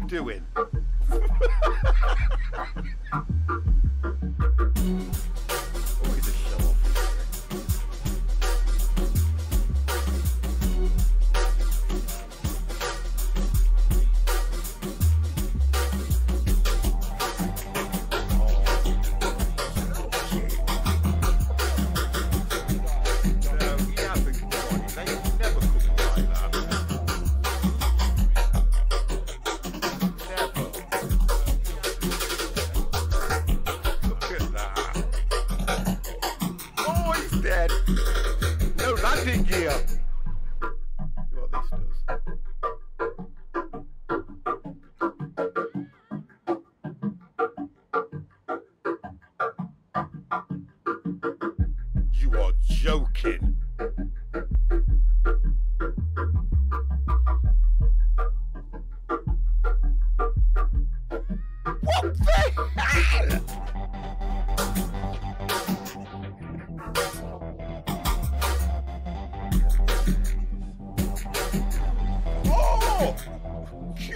Doing? Always a show off. Joking. What the hell? Oh!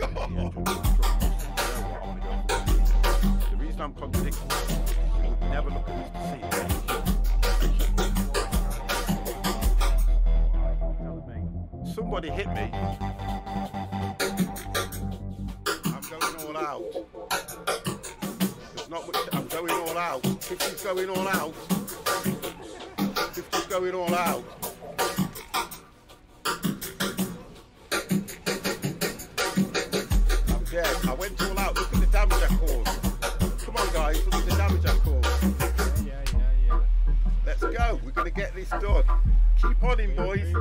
God. The reason I'm contradicting you never look at this to see it. Somebody hit me. I'm going all out. There's not much. I'm going all out. 50's going all out. 50's going all out. I'm dead. I went all out. Look at the damage I caused. Come on, guys. Look at the damage I caused. Yeah. Let's go. We're going to get this done. Keep on in, boys.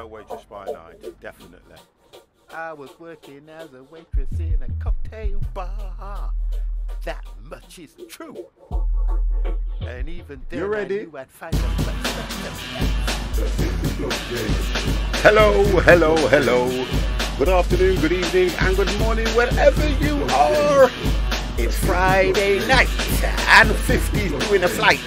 no waitress by night, definitely. I was working as a waitress in a cocktail bar. That much is true. And even then, you ready? I knew I'd find Hello, hello, hello. Good afternoon, good evening, and good morning, wherever you are. It's Friday night, and 50's doing a flight.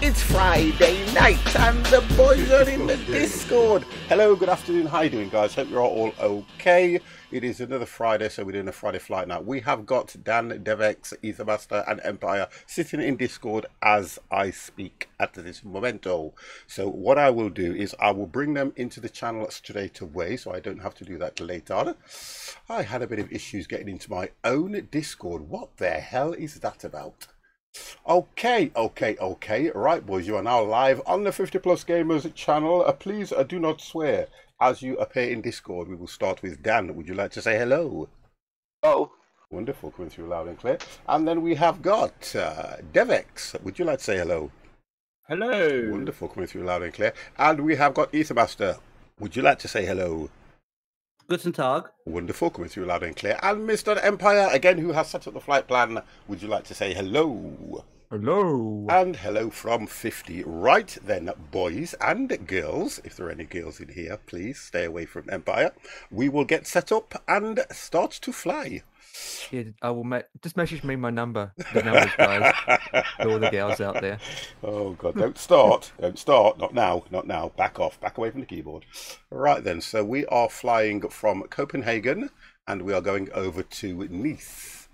It's Friday night, and the boys are in the Discord. Hello, good afternoon, how you doing, guys? Hope you're all okay. It is another Friday, so we're doing a Friday flight night. We have got Dan, Devex, Ethermaster, and Empire sitting in Discord as I speak at this momento. So what I will do is I will bring them into the channel straight away, so I don't have to do that later. I had a bit of issues getting into my own Discord. What the hell is that about? Okay. Right, boys, you are now live on the 50 Plus Gamers channel. Please do not swear. As you appear in Discord, we will start with Dan. Would you like to say hello? Oh. Wonderful, coming through loud and clear. And then we have got Devex. Would you like to say hello? Hello. Wonderful, coming through loud and clear. And we have got Ethermaster. Would you like to say hello? Guten Tag. Wonderful, coming through loud and clear. And Mr. Empire, again, who has set up the flight plan. Would you like to say hello? Hello. And hello from 50. Right then, boys and girls, if there are any girls in here, please stay away from Empire. We will get set up and start to fly. Yeah, I will just message me my number, the numbers, guys. For all the girls out there. Oh God! Don't start! Don't start! Not now! Not now! Back off! Back away from the keyboard. Right then. So we are flying from Copenhagen, and we are going over to Nice,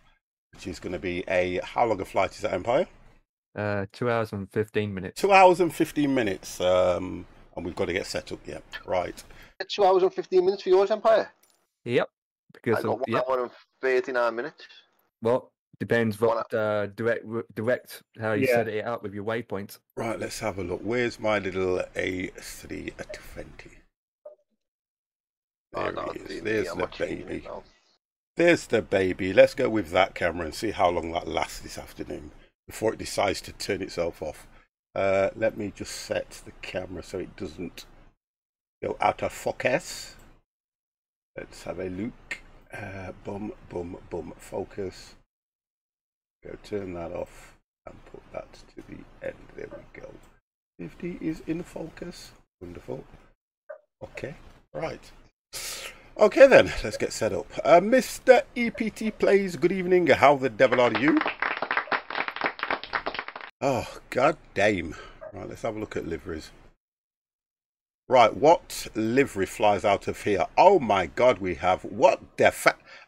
which is going to be a how long a flight is that, Empire? 2 hours and 15 minutes. 2 hours and 15 minutes. And we've got to get set up. Yeah. Right. 2 hours and 15 minutes for yours, Empire? Yep. Because I got 1 hour and 39 minutes. Well, depends what direct how you set it up with your waypoints. Right, let's have a look. Where's my little A320? There he is. There's the baby. There's the baby. Let's go with that camera and see how long that lasts this afternoon before it decides to turn itself off. Let me just set the camera so it doesn't go out of focus. Let's have a look. Boom, focus. Go turn that off and put that to the end. There we go. 50 is in focus. Wonderful. Okay, right. Okay then, let's get set up. Mr. EPT Plays, good evening. How the devil are you? Oh, god damn. Right, let's have a look at liveries. Right, what livery flies out of here? Oh my god, we have what the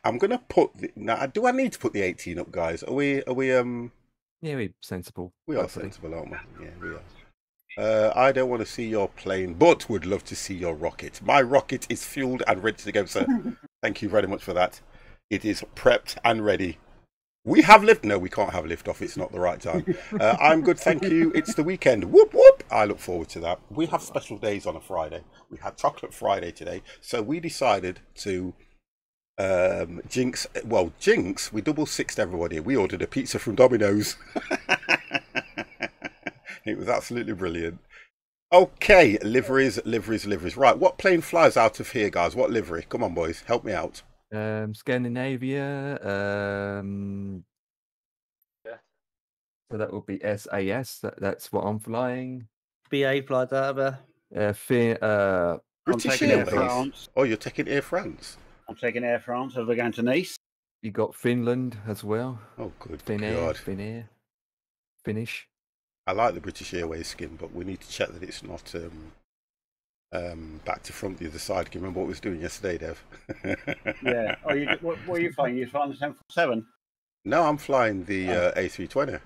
I'm gonna put the now. Do I need to put the 18 up, guys? Are we Yeah, we're sensible. We are sensible, aren't we? Yeah, we are. I don't want to see your plane, but would love to see your rocket. My rocket is fueled and ready to go, sir. Thank you very much for that. It is prepped and ready. We have lift. No, we can't have lift off. It's not the right time. I'm good, thank you. It's the weekend. Whoop, whoop. I look forward to that. We have special days on a Friday. We had Chocolate Friday today. So we decided to jinx. Well, jinx. We double sixed everybody. We ordered a pizza from Domino's. It was absolutely brilliant. Okay, liveries. Right, what plane flies out of here, guys? What livery? Come on, boys. Help me out. Scandinavia, so that would be SAS. That's what I'm flying. BA flies out of there. British Airways. Oh, you're taking Air France. I'm taking Air France. We're going to Nice. You got Finland as well. Oh, good God. Finnish. I like the British Airways skin, but we need to check that it's not back to front the other side. Can you remember what we was doing yesterday, Dev? Yeah. What are you flying? You flying the 747? No, I'm flying the A320.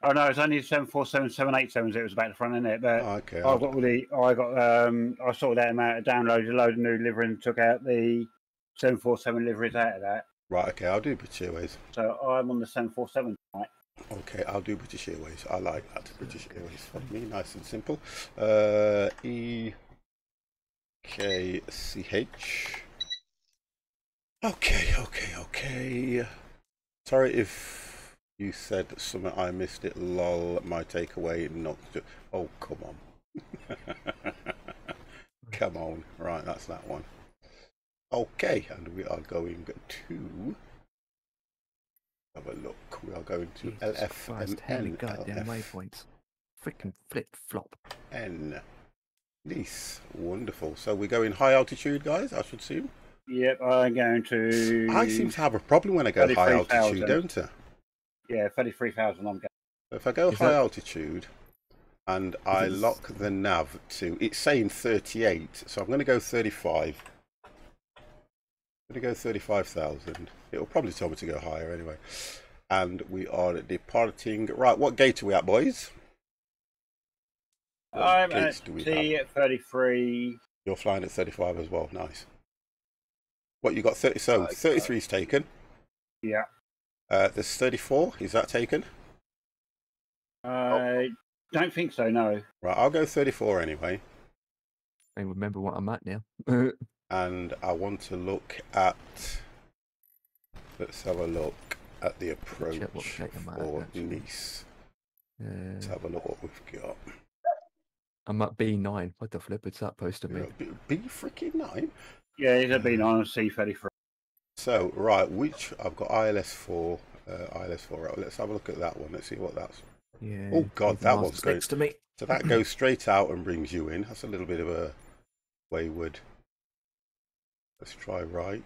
Oh no, it's only 747, 787s. It was back to front, isn't it? But okay. I sorted that amount of downloads, a load of new livery, and took out the 747 liveries out of that. Right. Okay, I'll do British Airways. So I'm on the 747 tonight. Okay, I'll do British Airways. I like that. British Airways for me, nice and simple. EKCH. Okay. Sorry if you said something I missed it. Lol, my takeaway not to... Oh, come on. Come on. Right, that's that one. Okay, and we are going to have a look. We are going to Jesus Christ, how many LFMN. goddamn waypoints? Freaking flip flop. N. Nice. Wonderful. So we're going high altitude, guys, I should assume. Yep, I'm going to. I seem to have a problem when I go high altitude, don't I? Yeah, 33,000 I'm going. So if I go high altitude and I lock the nav to, it's saying 38, so I'm going to go 35. I'm going to go 35,000. It'll probably tell me to go higher anyway. And we are departing. Right, what gate are we at, boys? I'm at T at 33. You're flying at 35 as well. Nice. What, you got 30? So 33 is taken. Yeah. There's 34. Is that taken? I don't think so, no. Right, I'll go 34 anyway. I remember what I'm at now. And I want to look at. Let's have a look at the approach for Nice. Let's have a look what we've got. I'm at B9. What the flip is that supposed to be? B freaking 9? Yeah, he's a B9 on C33. So, right, which I've got ILS4. ILS4. Right, let's have a look at that one. Let's see what that's. Yeah. Oh God, that one's going next to me. So that goes straight out and brings you in. That's a little bit of a wayward. Let's try right.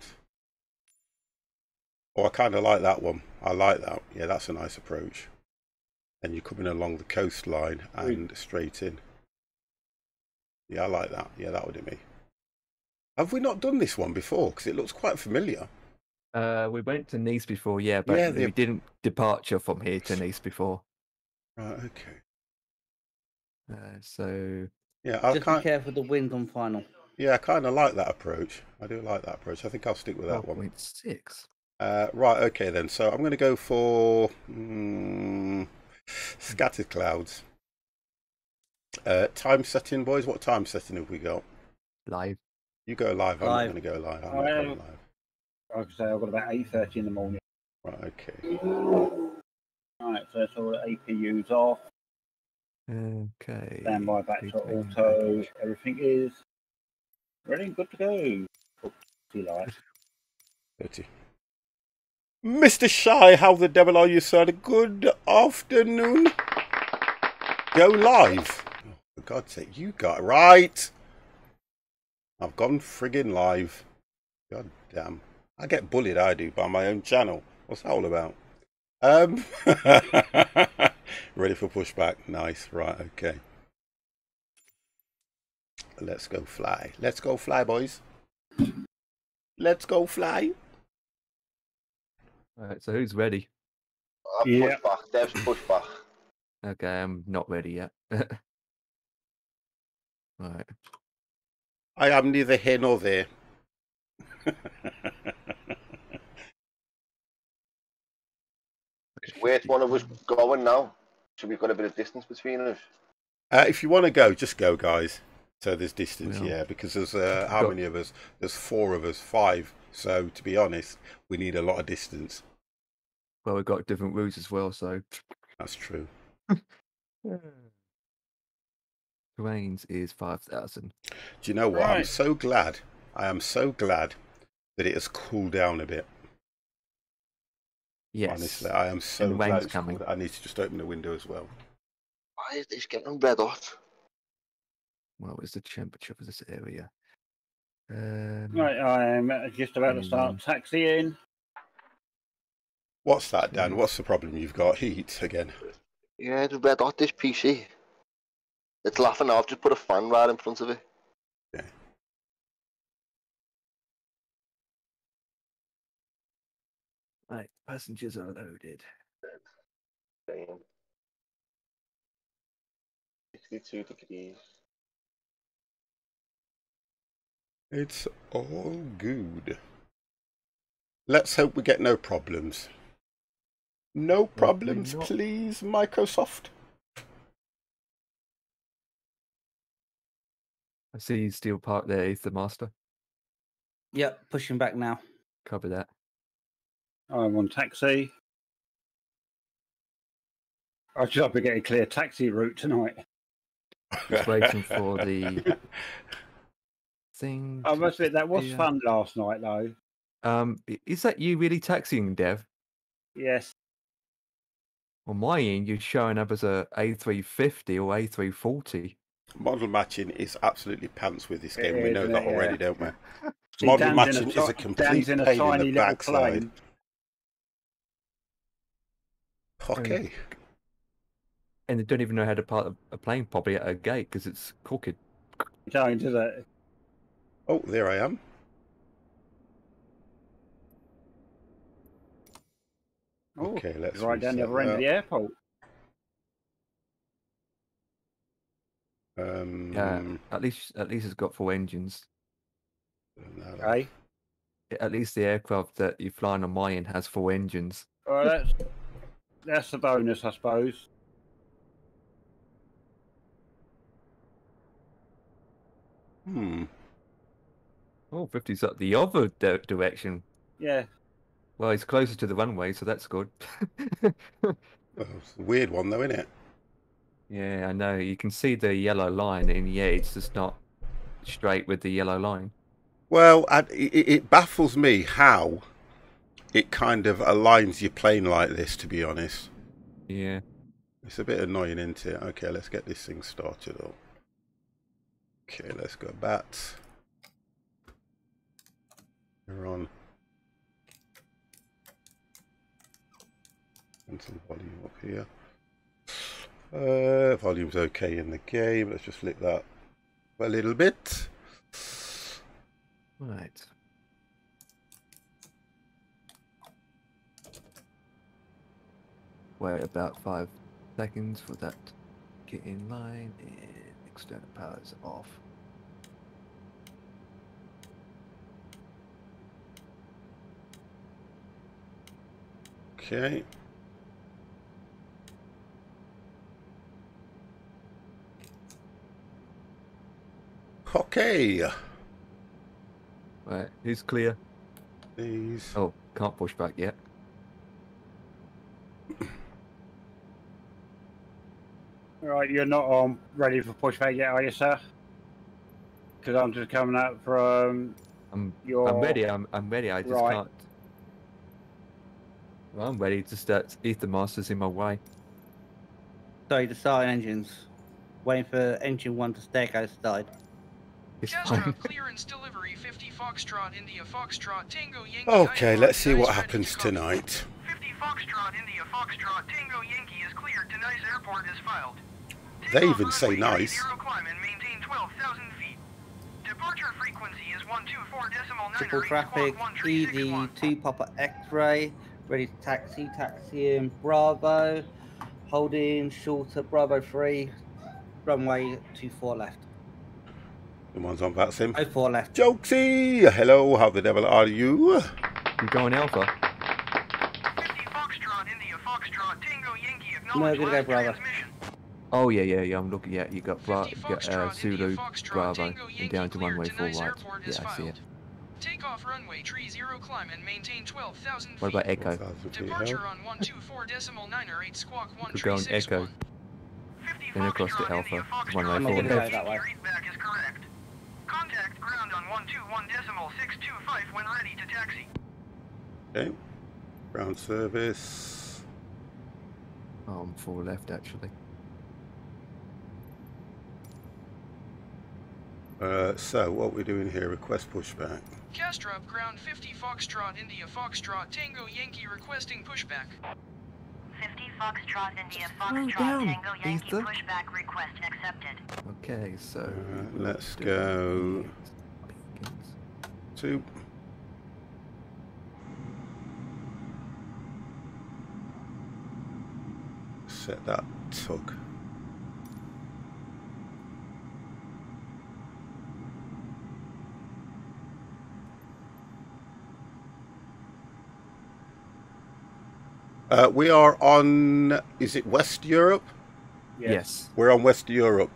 Oh, I kind of like that one. I like that. Yeah, that's a nice approach. And you're coming along the coastline and straight in. Yeah, I like that. Yeah, that would be me. Have we not done this one before? Because it looks quite familiar. We went to Nice before, yeah, but we didn't departure from here to Nice before. Right, okay. So yeah, I just be careful with the wind on final. Yeah, I kind of like that approach. I do like that approach. I think I'll stick with that one. 4.6. Right, okay then. So I'm going to go for scattered clouds. Time setting, boys. What time setting have we got? Live. You go live. I'm not going to go live. I'm not going live. Like I say, I've got about 8:30 in the morning. Right, okay. Right, so it's all the APUs off. Okay. Standby back to auto. Everything is ready and good to go. See light. 30. Mr. Shy, how the devil are you, sir? Good afternoon. Go live. Oh, for God's sake, you got it right. I've gone friggin' live. God damn. I get bullied, I do, by my own channel. What's that all about? Ready for pushback. Nice. Right, okay. Let's go fly. Let's go fly, boys. Let's go fly. Alright, so who's ready? Pushback. Dev's pushback. Okay, I'm not ready yet. Right. I am neither here nor there. Where's one of us going now? So we've got a bit of distance between us. If you want to go, just go, guys. So there's distance, Well, yeah, because there's how many of us? There's 4 of us, 5. So to be honest, we need a lot of distance. Well, we've got different routes as well, so. That's true. Terrains is 5,000. Do you know what? Right. I'm so glad. I am so glad that it has cooled down a bit. Yes. Honestly, I am so And the glad rain's it's coming. cooled. I need to just open the window as well. Why is this getting red hot? What was the temperature for this area? Right, I'm just about to start taxiing. What's that, Dan? What's the problem? You've got heat again. Yeah, it's red hot, this PC. It's laughing. I've just put a fan right in front of it. Yeah. Right, passengers are loaded. Damn. 62 degrees. It's all good. Let's hope we get no problems. No problems, not. please, Microsoft. I see you still parked there, Ethan Master. Yep, pushing back now. Cover that. I'm on taxi. I should have to get a clear taxi route tonight. Just waiting for the thing. I must admit, that was Yeah. fun last night, though. Is that you really taxiing, Dev? Yes. On my end, you're showing up as a A350 or A340. Model matching is absolutely pants with this It game. We is, know isn't that it? already, Yeah. don't we? See, Model Dan's matching is a complete Dan's in a pain in tiny the little backside. plane. Okay. And they don't even know how to park a plane properly at a gate because it's crooked. Don't, does it? Oh, there I am. Oh, Okay, let's right down the reset other end of that. the airport. At least it's got 4 engines. Okay. At least the aircraft that you're flying on my end has 4 engines. Well, that's a bonus, I suppose. Oh, 50's up the other direction. Yeah. Well, it's closer to the runway, so that's good. Well, it's a weird one, though, isn't it? Yeah, I know. You can see the yellow line, and yeah, it's just not straight with the yellow line. Well, it baffles me how it kind of aligns your plane like this, to be honest. Yeah. It's a bit annoying, isn't it? Okay, let's get this thing started up. Okay, let's go back. We're on. And some volume up here. Volume's okay in the game. Let's just flip that a little bit. Right. Wait about 5 seconds for that to get in line, and external power is off. Okay. Okay. Right, who's clear? These. Oh, can't push back yet. Right, you're not ready for pushback yet, are you, sir? Because I'm just coming out from. I'm your... ready. I'm ready. I just right. can't. Well, I'm ready. Just that Ether Master's in my way. Sorry, the starting engines. Waiting for engine 1 to staircase side. It's Castro, fine. clearance delivery 50 Foxtrot India Foxtrot Tango Yankee. Okay, Iron let's see Nice what ready happens to copy. tonight. 50 Foxtrot India Foxtrot Tango Yankee is cleared to Nice Airport is filed. They Takeoff even say runway nice. 30 climb and maintain 12,000 feet. Departure frequency is 124.9 Triple traffic, ED 2 Papa X-ray. Ready to taxi, taxiing Bravo. Holding shorter Bravo 3. Runway 24 left. The one's on vaccine. 04 left. Jokesy! Hello, how the devil are you? You're going Alpha. 50 Foxtrot India Foxtrot Tango Yankee No, acknowledge gonna go last Bravo. transmission. Oh yeah. I'm looking at you. Got 50 Zulu Foxtrot Bravo Tango and Yankee down to cleared runway to 4 Nice right. Airport is Yeah, I see filed. it. Takeoff runway 30 climb and maintain 12,000 feet. What about Echo? 4,000 feet Departure hell. on 124.9 squawk Could go on Echo. 1361. 50 Then across to Foxtrot Alpha, India to Foxtrot runway I'm not 4 gonna left. go that way. Readback is correct. Contact ground on 121.625 when ready to taxi. Okay. Ground service. Oh, I'm 4 left actually. So, what we're doing here, request pushback. Castrop ground 50 Foxtrot India Foxtrot Tango Yankee requesting pushback. 50 Foxtrot India Slow Foxtrot down, Tango Yankee Ether. pushback request accepted. Okay, so Let's do go beacons. to. Set that tug. We are on, is it West Europe? Yes. We're on West Europe.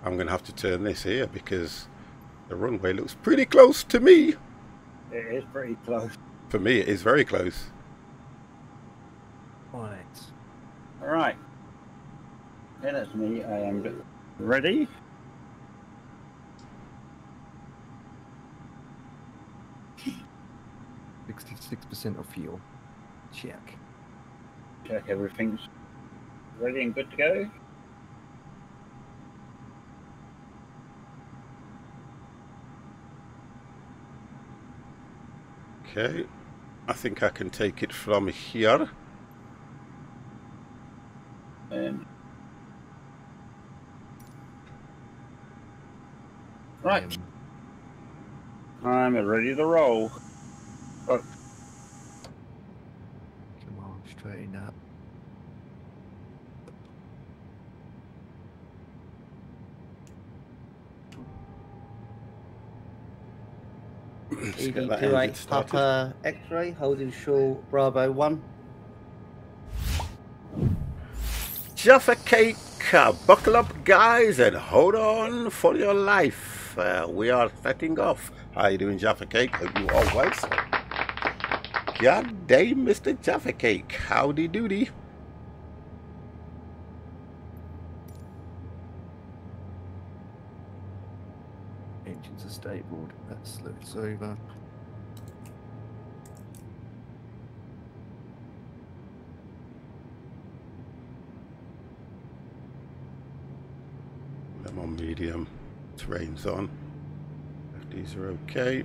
I'm going to have to turn this here because The runway looks pretty close to me. It is pretty close. For me, it is very close. Right. Alright. Okay, that's me. I am ready. %66% of fuel. Check. Check everything's ready and good to go. Okay. I think I can take it from here. Right. I'm ready to roll. Oh, Come on, straighten up. Let's get that engine ED28 started. Papa X-ray, holding short Bravo 1. Jaffa Cake, buckle up guys and hold on for your life. We are setting off. How you doing, Jaffa Cake? Hope you are well, sir. God damn, Mr. Jaffa Cake. Howdy doody. Engines are stabled. That's looks over. I'm on medium. Terrain's on. FDs are okay.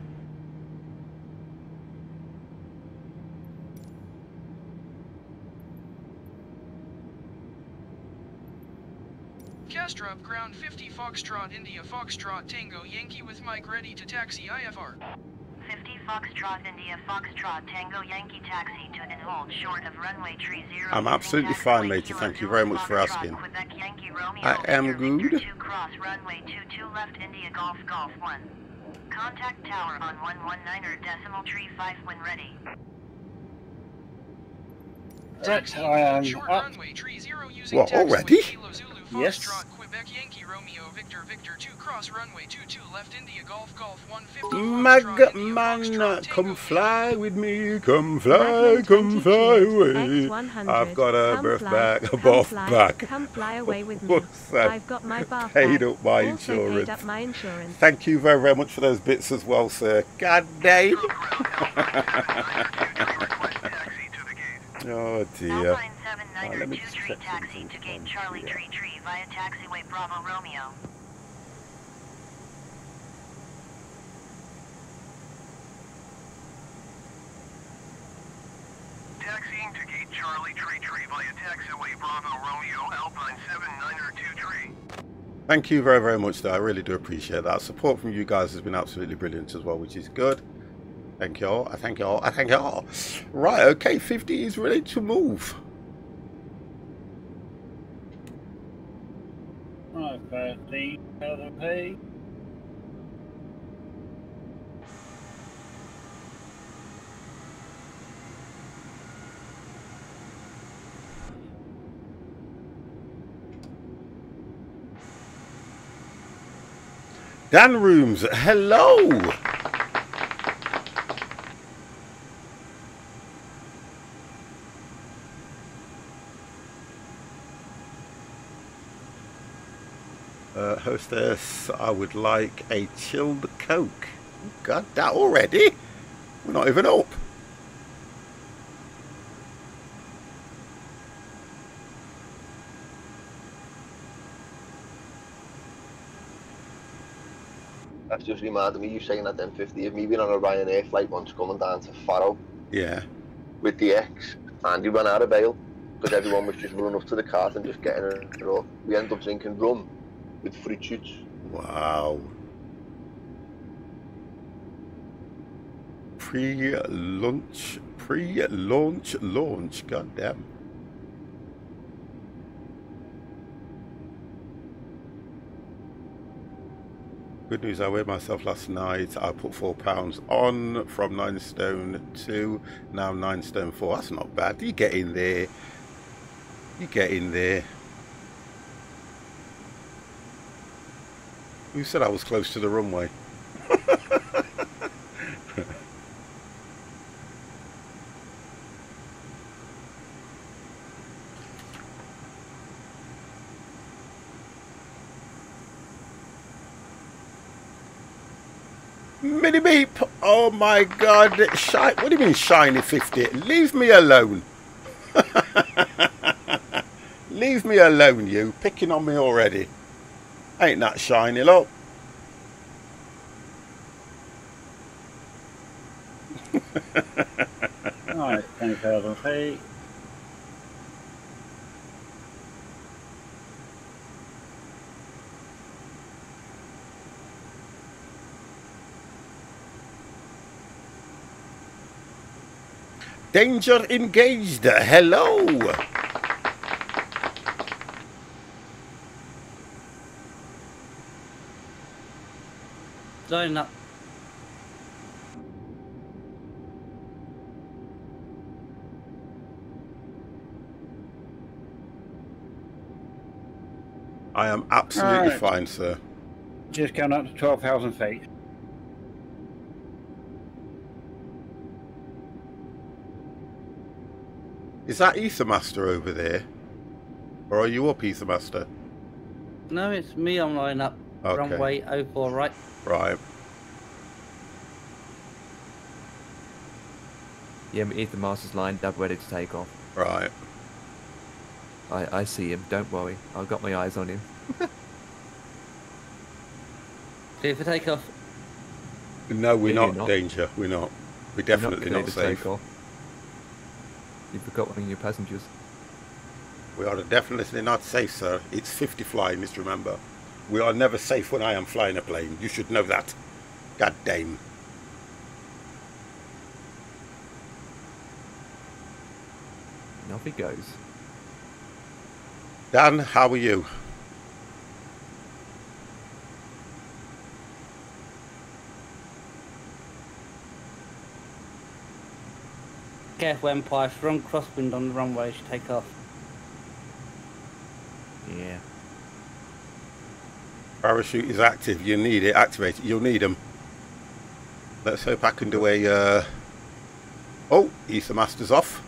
Castro up ground 50 Foxtrot India Foxtrot Tango Yankee with Mike ready to taxi IFR. 50 Foxtrot India Foxtrot Tango Yankee taxi to and hold short of runway tree 0. I'm absolutely fine, matey. Thank you very much for asking. Quebec Yankee Romeo I am Victor, good. Victor 2 cross runway 22 left India Golf Golf 1. Contact tower on 119 decimal tree 5 when ready. right, I am Short up. runway tree 0 using What, taxiway already? Kilo Zulu Yes. Foxtrot Quebec Yankee Romeo Victor Victor 2 cross runway 22 left India Golf Golf 150 Magman, come fly with me, come fly away. I've got a buff back. Come fly away with me. What's that? I've got my bath Paid bag. up my Also insurance. paid up my insurance. Thank you very, very much for those bits as well, sir. God damn. Oh dear. Alpine 79er let me 2 just tree check taxi something to gate on Charlie here. Tree Tree via taxiway Bravo Romeo. Taxiing to gate Charlie Tree Tree via taxiway Bravo Romeo Alpine 79er 2 Tree. Thank you very, very much, though. I really do appreciate that. Support from you guys has been absolutely brilliant as well, which is good. Thank you all. I thank you all. I thank you all. Right, okay, 50 is ready to move. Right, 13, LP. Dan Rooms, hello. Hostess, I would like a chilled Coke. God, that already? We're not even up. That's just reminded me, you saying that M50 of me being on a Ryanair flight once coming down to Faro Yeah. with the ex, and he ran out of bail because everyone was just running up to the cart and just getting it up. We ended up drinking rum with fruit shoots. Wow. Pre-launch, launch. God damn. Good news, I weighed myself last night. I put 4 pounds on from 9 stone 2, now 9 stone 4. That's not bad. You get in there. You get in there. Who said I was close to the runway? Mini beep. Oh my God. What do you mean shiny 50? Leave me alone. Leave me alone, you. Picking on me already. Ain't that shiny, look. Alright, 20,000 feet. Danger engaged. Hello. Zone up. I am absolutely Alright. fine, sir. Just going up to 12,000 feet. Is that Ethermaster over there? Or are you up, Ethermaster? No, it's me on line up. Okay. Runway 04 right. Right. Yeah, Ethan Master's lined up, ready to take off. Right. I see him, don't worry. I've got my eyes on him. Clear for takeoff. No, we're Yeah, not, you're not. danger. We're not. We're You're definitely clear not to safe. take off. You forgot one of your passengers. We are definitely not safe, sir. It's 50 flying, just remember. We are never safe when I am flying a plane. You should know that. God damn. And off he goes. Dan, how are you? Careful Empire, strong crosswind on the runway as you take off. Yeah. Parachute is active. You need it. Activate it. You'll need them. Let's hope I can do a... Oh, Ethermaster's off.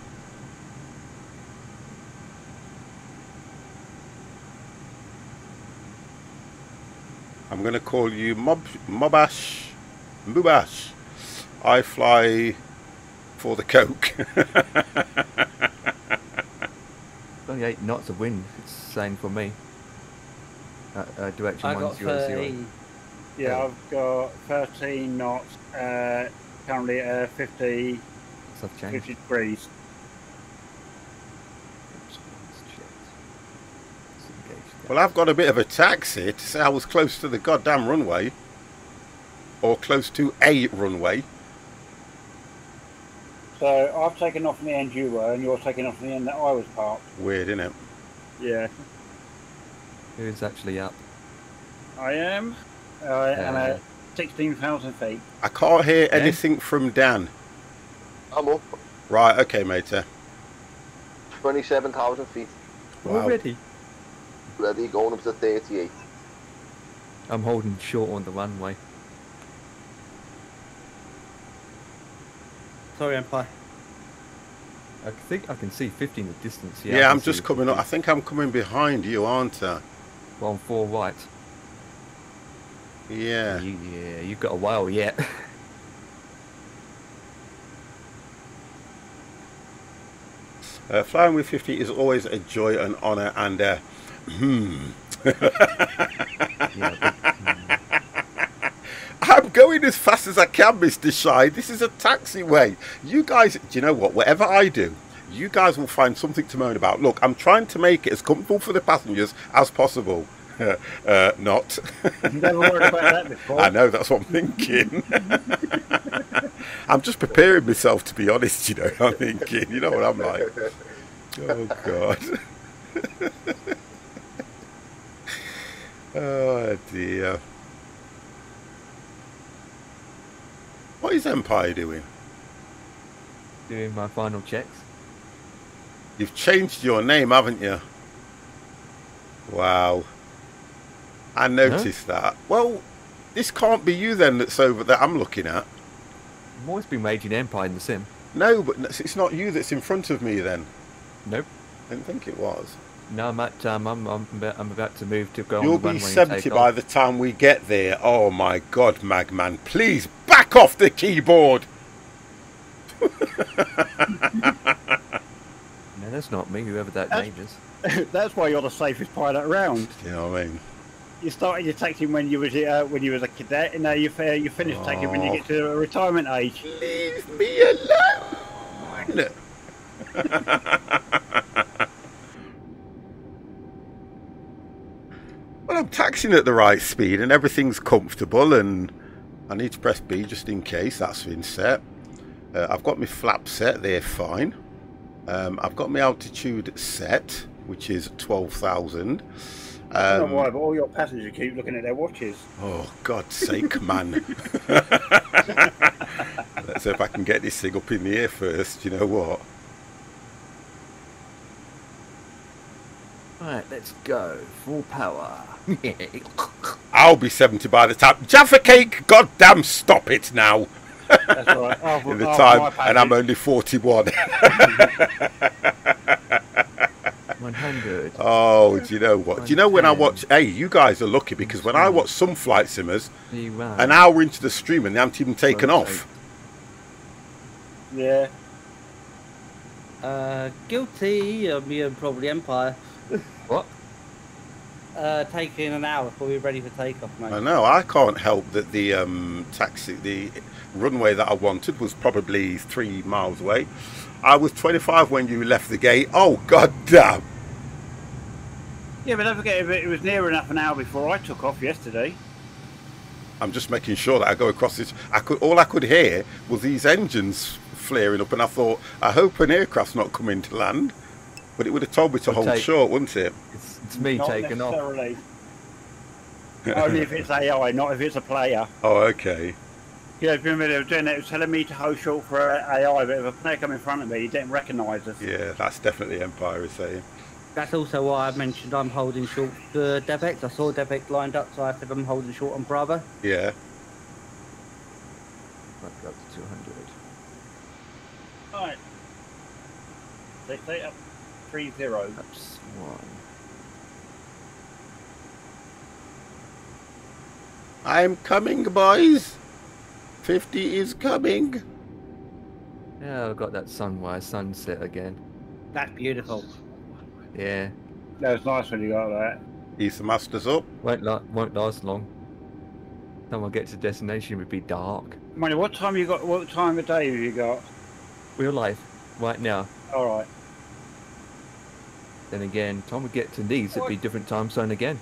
I'm going to call you Mubash. I fly for the Coke. 28 knots of wind, it's same for me. Direction I got 100. 13. Yeah, I've got 13 knots, currently 50 Stuff changed. degrees. Well, I've got a bit of a taxi to say I was close to the goddamn runway. Or close to a runway. So I've taken off from the end you were, and you're taking off from the end that I was parked. Weird, isn't it? Yeah, Who's actually up? I am. I am at 16,000 feet. I can't hear anything from Dan. I'm up. Right, okay, matey. 27,000 feet. Wow. Already? Ready, going up to 38. I'm holding short on the runway. Sorry Empire. I think I can see 50 in the distance. Yeah, I can I'm see just the coming up. I 50. think I'm coming behind you, aren't I? Well, on 4 right. Yeah. Yeah, you've got a while yet. Flying with 50 is always a joy and honour and Yeah, I'm going as fast as I can, Mr. Shy. This is a taxiway. You guys, do you know what? Whatever I do, you guys will find something to moan about. Look, I'm trying to make it as comfortable for the passengers as possible. Not. You've never worried about that before. I know, that's what I'm thinking. I'm just preparing myself, to be honest, you know. I'm thinking, you know what I'm like. Oh, God. Oh, dear. What is Empire doing? doing my final checks. You've changed your name, haven't you? Wow. I noticed that. Well, this can't be you then that's over that I'm looking at. I've always been Raging Empire in the sim. No, but it's not you that's in front of me then. Nope. I didn't think it was. No, Matt. I'm about to move to go You'll on the be runway 70 and take by off. the time we get there. Oh my God, Magman, please back off the keyboard. No, that's not me. Whoever that name is. That's why you're the safest pilot around. You know what I mean? You started your taxiing when you was a cadet, and now you finish taxiing when you get to retirement age. Leave me alone. Well, I'm taxiing at the right speed and everything's comfortable, and I need to press B just in case. That's been set. I've got my flap set, they're fine. I've got my altitude set, which is 12,000. I don't know why, but all your passengers keep looking at their watches. Oh, God's sake, man. Let's see if I can get this thing up in the air first, you know what? Right, let's go. Full power. I'll be 70 by the time. Jaffa Cake, goddamn stop it now. That's right. In the time, and I'm only 41. 100. Oh, do you know what? Do you know when I watch... Hey, you guys are lucky, because when I watch some flight simmers, an hour into the stream and they haven't even taken off. Yeah. Guilty of me and probably Empire. What? Taking an hour before we're ready for takeoff, mate. I know, I can't help that the the runway that I wanted was probably 3 miles away. I was 25 when you left the gate. Oh, god damn. Yeah, but don't forget, it was near enough an hour before I took off yesterday. I'm just making sure that I go across this. All I could hear was these engines flaring up, and I thought, I hope an aircraft's not coming to land. But it would have told me to hold short, wouldn't it? It's me Not taking off. Only if it's AI, not if it's a player. Oh, okay. Yeah, if you remember, they were doing it, it was telling me to hold short for AI, but if a player come in front of me, he didn't recognise us. Yeah, that's definitely Empire is saying. That's also why I mentioned I'm holding short for DevX. I saw DevX lined up, so I said I'm holding short on Bravo. Yeah. I've got to 200. Alright. Stay up 30. That's 1. I'm coming, boys. 50 is coming. Yeah, I've got that sunset again. That's beautiful. Yeah. That was nice when you got that. East Masters up. Won't last long. Time I get to destination, it would be dark. Money, what time you got? What time of day have you got? Real life, right now. All right. Then again, time we get to these, it'd be different time zone again.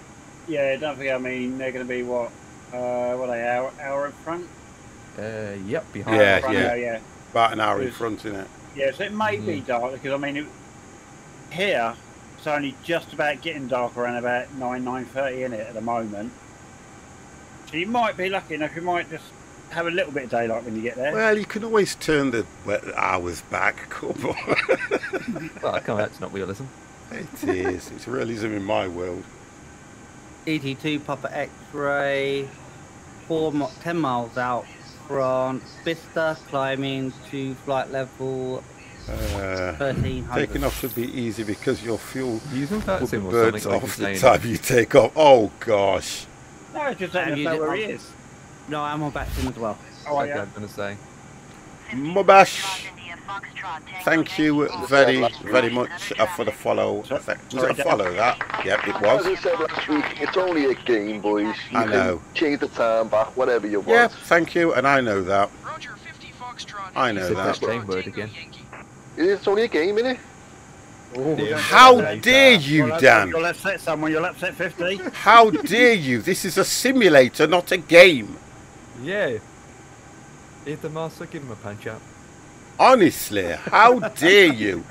Yeah, don't forget. I mean, they're going to be what are they? Hour in front? Yep, behind. Yeah, Yeah. About an hour in front, isn't it? Yeah, so it may be dark because I mean, here it's only just about getting dark around about 9:30 in it at the moment. So you might be lucky enough. You might just have a little bit of daylight when you get there. Well, you can always turn the hours back. Come on. Well, come on, that's not realism. It is. It's realism in my world. ET2 Papa X-ray, 10 miles out from Vista, climbing to flight level 1300. Taking off should be easy because your fuel Using will be sim or burnt something like off you're the saying. time you take off. Oh gosh. No, it's just letting us know where he is. No, I'm on back sim as well. Oh, Okay, yeah. I'm gonna say. Mubash, thank you very, very much for the follow. Was it a follow that? Yep, it As was. I said last week, it's only a game, boys. You I know. can change the time back, whatever you want. Yeah, thank you, and I know that. Roger, 50 Foxtrot. I know Said that. that same word again. It's only a game, innit? How dare you, Dan? You'll upset someone. You'll upset 50. How dare you? This is a simulator, not a game. Yeah. Hit the master, give him a punch up. Honestly, how dare you?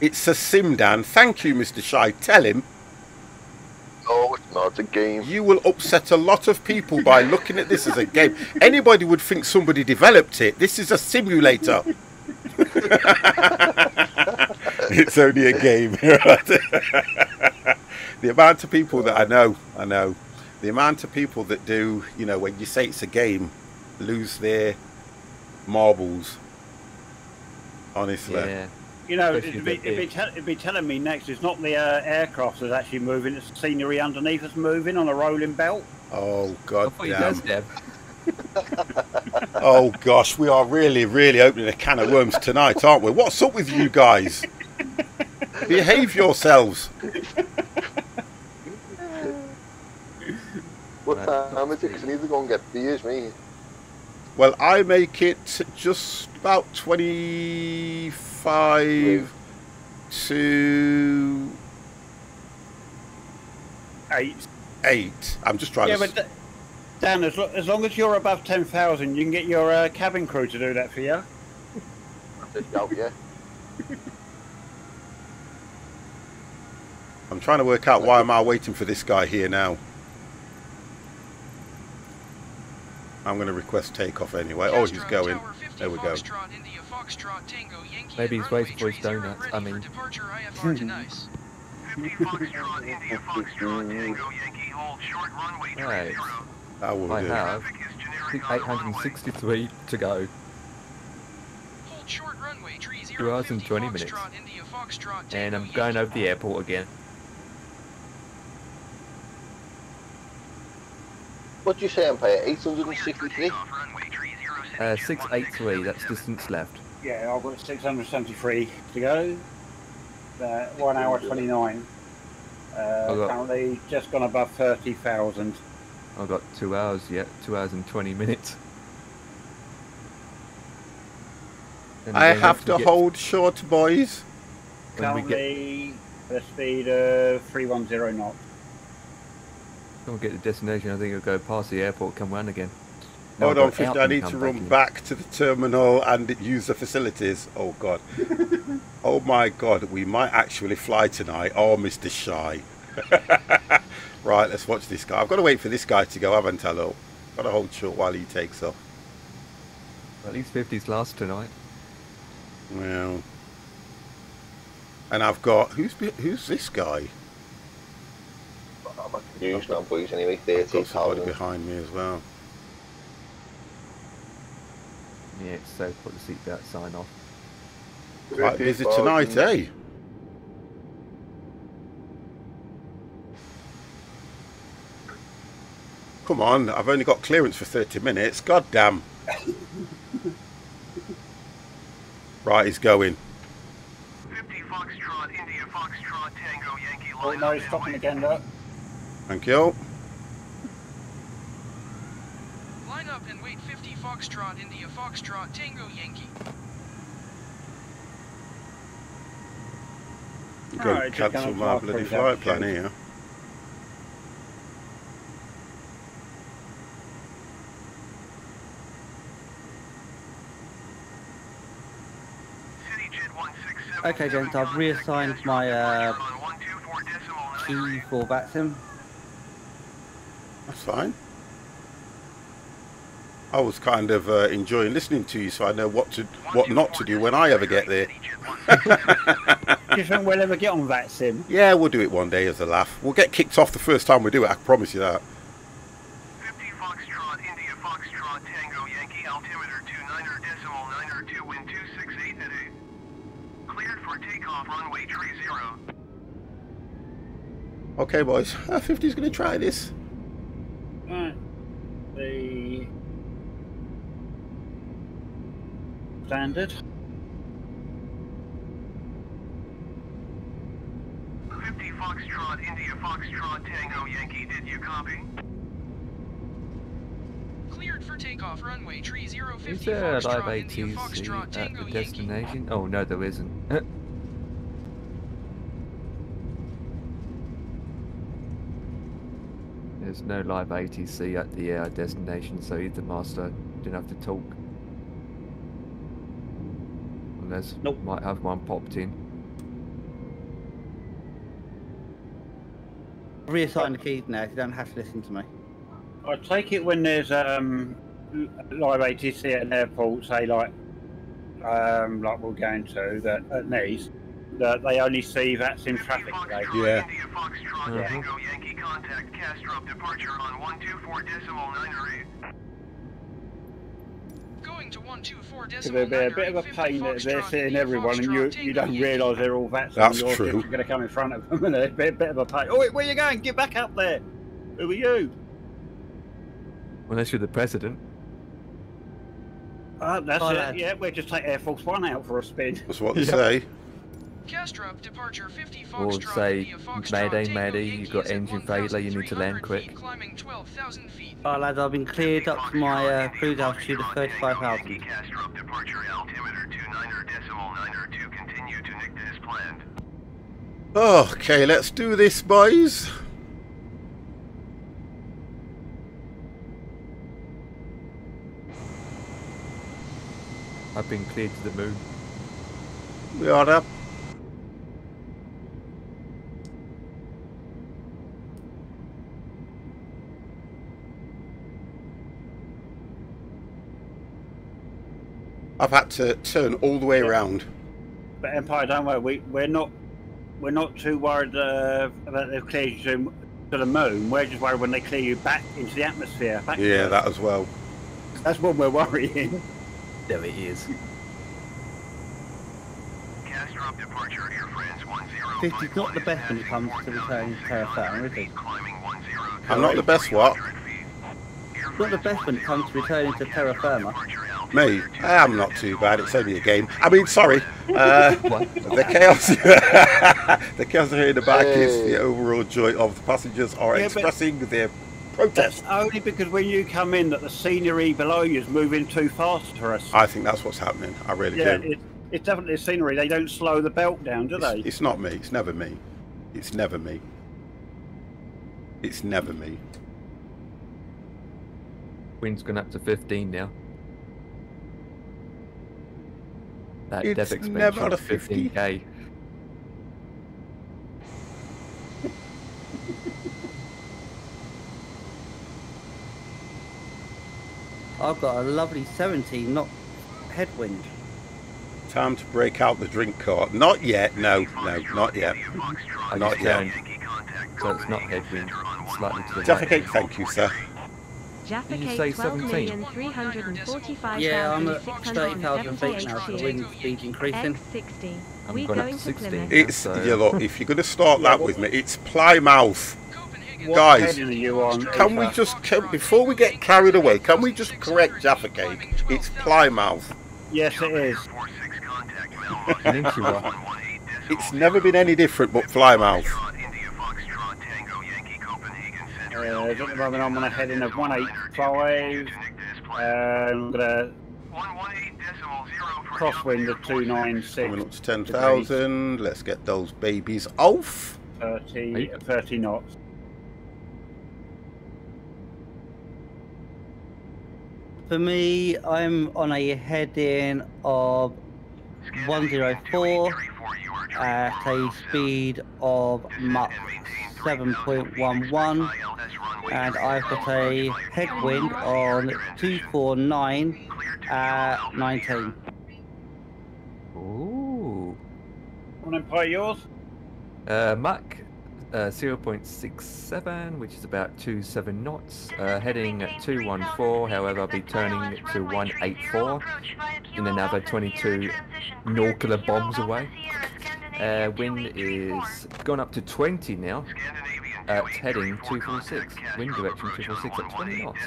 It's a sim, Dan. Thank you, Mr. Shy. Tell him. No, it's not a game. You will upset a lot of people by looking at this as a game. Anybody would think somebody developed it. This is a simulator. It's only a game. The amount of people that I know, the amount of people that do, you know, when you say it's a game, lose their marbles. Honestly. Yeah. You know, Especially it'd be telling me next. It's not the aircraft that's actually moving. It's the scenery underneath that's moving on a rolling belt. Oh, I God thought you does, damn. Dev. Oh, gosh, we are really, really opening a can of worms tonight, aren't we? What's up with you guys? Behave yourselves. What time is it? 'Cause I need to go and get beers, me. Well, I make it just about 25 to 8. I'm just trying Yeah, to... but Dan, as long as you're above 10,000, you can get your cabin crew to do that for you. That's a shout, yeah. I'm trying to work out why am I waiting for this guy here now. I'm going to request takeoff anyway. Oh, he's going. There we go. Maybe he's waiting for his donuts. I mean, 50 Foxtrot, India Foxtrot, Tango Yankee, hold short runway right. 30. I will I do. have Traffic is generic on the runway. 863 to go. Hold short runway 30. 2 hours and 20 minutes. Foxtrot, India Foxtrot, And Tango I'm going Yankee. over the airport again. What do you say, Empire? Cleared for 863? takeoff, runway 30, 683, that's distance left. Yeah, I've got 673 to go. 1 hour 29. Currently just gone above 30,000. I've got 2 hours yet, 2 hours and 20 minutes. And I then have once to we get- hold short, boys. when we get, Currently the speed of 310 knots. when we get to destination, I think I'll go past the airport, come round again. No, Hold I'll on, go 50. out I and need come to run in. back to the terminal and use the facilities. Oh, God. Oh, my God. We might actually fly tonight. Oh, Mr. Shy. Right, let's watch this guy. I've got to wait for this guy to go, haven't I, though? Got to hold short while he takes off. At least 50's last tonight. Well. And I've got... Who's this guy? I'm confused now, boys. Anyway, I've got somebody 30,000. behind me as well. Yeah, so put the seatbelt sign off. Quite busy tonight, eh? Come on, I've only got clearance for 30 minutes. God damn. Right, he's going. 50 Foxtrot, India Foxtrot, Tango Yankee, Oh line no, up he's and stopping wait. again, look. Thank you. Line up and wait 50 Foxtrot, India Foxtrot, Tango Yankee. I'm going Alright, to just cancel gonna my fly bloody through flight that plan shoot. here. Okay, gents, I've reassigned my key for VATSIM. That's fine. I was kind of enjoying listening to you, so I know what not to do when I ever get there. Do you think we'll ever get on that sim? Yeah, we'll do it one day as a laugh. We'll get kicked off the first time we do it, I promise you that. 50 Foxtrot, India Foxtrot, Tango Yankee, altimeter 29.9er, wind 268 at 8. Cleared for takeoff, runway 30. Okay, boys. 50's going to try this. Right. The standard. 50 Foxtrot, India Foxtrot, Tango Yankee, did you copy? Cleared for takeoff, runway 30. Is there a live ATC at the destination? Oh no, there isn't. There's no live ATC at the destination, so either master didn't have to talk. Unless might have one popped in. Reassign the keys now, you don't have to listen to me. I take it when there's live ATC at an airport, say like we're going to that at Nice, that they only see that's in traffic today. Yeah. India Foxtrot, Tango Yankee, contact Castrop departure on 124.908. It'll be a bit of a pain that they're sitting everyone and you don't realise they're all vaccinated. That's you're true. going to come in front of them and it's a bit of a pain. Oh, wait, where are you going? Get back up there. Who are you? Unless you're the president. That's it. Yeah, we'll just take Air Force One out for a spin. That's what they say. Or say, Mayday, Mayday, you've got engine failure, you need to land quick. Oh, lads, I've been cleared up to my cruise altitude of 35,000. Okay, let's do this, boys. I've been cleared to the moon. We are up. I've had to turn all the way around. But Empire, don't worry, we're not too worried about they've cleared you to the moon. We're just worried when they clear you back into the atmosphere. Yeah, that as well. That's what we're worrying. There it is. 50's not the best when it comes to returning to terra firma, is it? I'm not the best what? Not the best when it comes to returning to terra firma. Me? I'm not too bad, it's only a game. I mean, sorry. The chaos the chaos here in the back is the overall joy of the passengers are expressing their protest. That's only because when you come in that the scenery below you is moving too fast for us. I think that's what's happening. I really do. It's definitely the scenery. They don't slow the belt down, do they? It's not me. It's never me. It's never me. It's never me. Wind's gone up to 15 now. That It's dev expense never of a 50. 15k. I've got a lovely 17 knot headwind. Time to break out the drink cart. Not yet. No, not yet. Not yet. So it's not headwind. It's slightly to the Jaffa right. Cake, thank you, sir. Did you say 17? Yeah, I'm at 30,000 feet now, so the wind speed's increasing. I'm going up to 16. It's, yeah, look, if you're going to start that with me, it's Plymouth. Guys, can we just, before we get carried away, can we just correct Jaffa Cake? It's Plymouth. Yes, it is. It's never been any different but Plymouth. At the moment I'm on a heading of 185. I'm going to crosswind of 296. Coming up to 10,000. Let's get those babies off. 30 knots. For me, I'm on a heading of 104 at a speed of Mach 7.11, and I've got a headwind on 249 at 19. Ooh. On Empire, yours? Mach 0.67, which is about 27 knots. Heading at 214, however, I'll be turning to 184 in another 22 nuclear bombs away. Wind is gone up to 20 now. Heading 246. Wind direction 246 at 20 knots.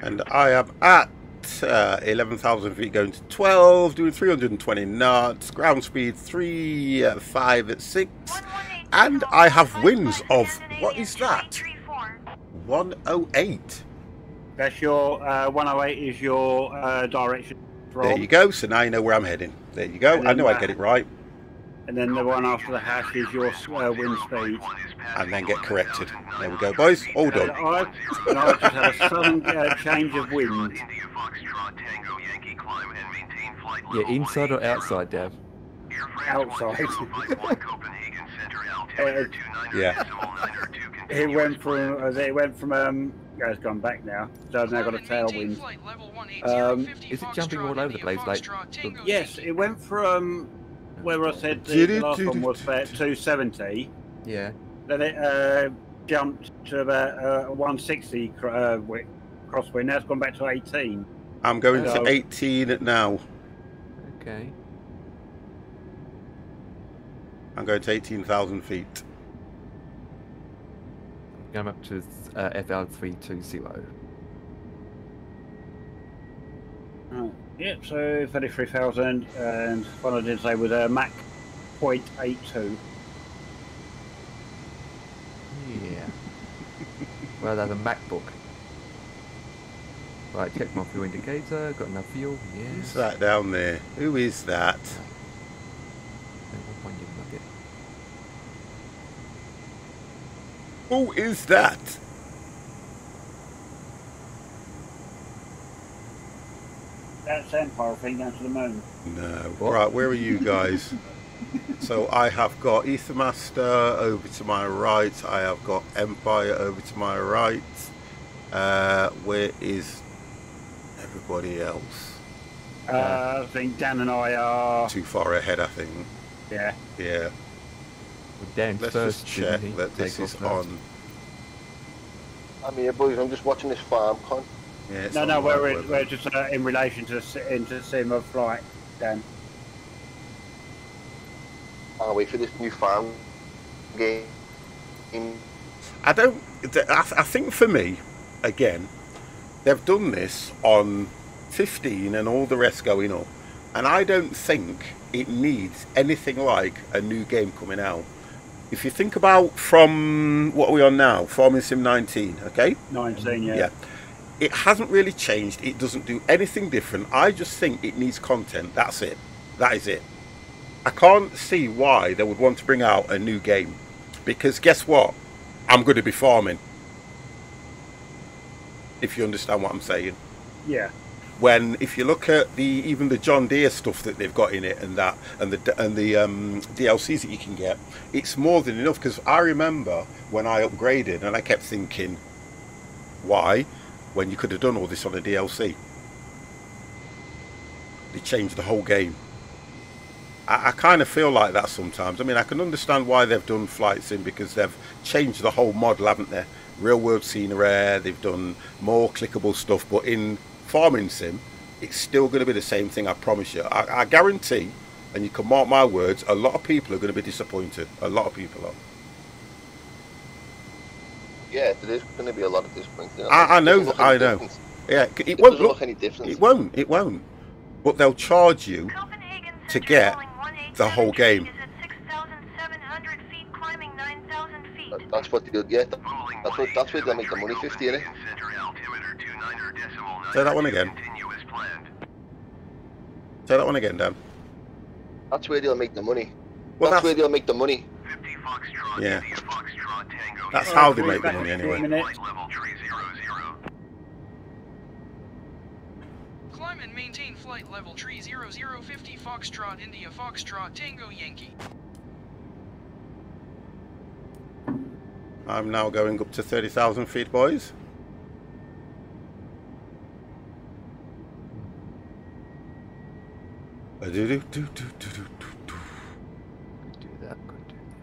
And I am at 11,000 feet going to 12, doing 320 knots, ground speed 356, and I have winds of, what is that? 108. That's your 108 is your direction. There you go, so now you know where I'm heading. There you go, I know I get it right. And then the one after the hash is your wind speed. And then get corrected. There we go, boys, all done. And I've just had a sudden change of wind. Yeah, inside or outside, Dev? Outside. Yeah. It went from it's gone back now, so I've now got a tailwind. Is it jumping all over the place? Like, yes, it went from where I said the last one was about 270. Yeah. Then it jumped to about 160 crosswind. Now it's gone back to 18. I'm going Hello. to 18 now. Okay. I'm going to 18,000 feet. I'm up to FL320. Yep, so 33,000, and what I did say was a Mach 0.82. Yeah. Well, that's a MacBook. Right, check my fuel indicator. Got enough fuel. Who's Yes. that down there? Who is that? Who is that? That's Empire thing down to the moon. No. What? Right, where are you guys? So I have got Ethermaster over to my right. I have got Empire over to my right. Where is everybody else? I think Dan and I are. Too far ahead, I think. Yeah. Yeah. Dan Let's first, just check didn't he? that this Take is off first. on. I'm here, boys. I'm just watching this farm con. Yeah, it's No, on no, the right we're weather. just in relation to the sim of flight, Dan. Can't wait for this new farm game. I don't. I think for me, again, they've done this on 15 and all the rest going up, and I don't think it needs anything like a new game coming out. If you think about from what are we on now, Farming Sim 19, okay? 19, yeah. Yeah. It hasn't really changed. It doesn't do anything different. I just think it needs content. That's it. That is it. I can't see why they would want to bring out a new game, because guess what? I'm going to be farming. If you understand what I'm saying. Yeah. When if you look at even the John Deere stuff that they've got in it and the DLCs that you can get, it's more than enough. Because I remember when I upgraded and I kept thinking, why, when you could have done all this on a DLC? They changed the whole game. I kind of feel like that sometimes. I mean, I can understand why they've done Flight Sim, because they've changed the whole model, haven't they? Real world scenery, they've done more clickable stuff, but in Farming Sim, it's still going to be the same thing, I promise you. I guarantee, and you can mark my words, a lot of people are going to be disappointed. A lot of people are. Yeah, there is going to be a lot of disappointment. I know. Yeah, it won't look any different. It won't. It won't. But they'll charge you to get the whole game. That's what they do. Yeah, that's where they make the money. 50, innit? Say that one again. Say that one again, Dan. That's where they'll make the money. Well, that's where they'll make the money. Yeah. That's how they make the money anyway. Climb and maintain flight level 30050 Foxtrot India Foxtrot Tango Yankee. I'm now going up to 30,000 feet, boys. Could do that, could do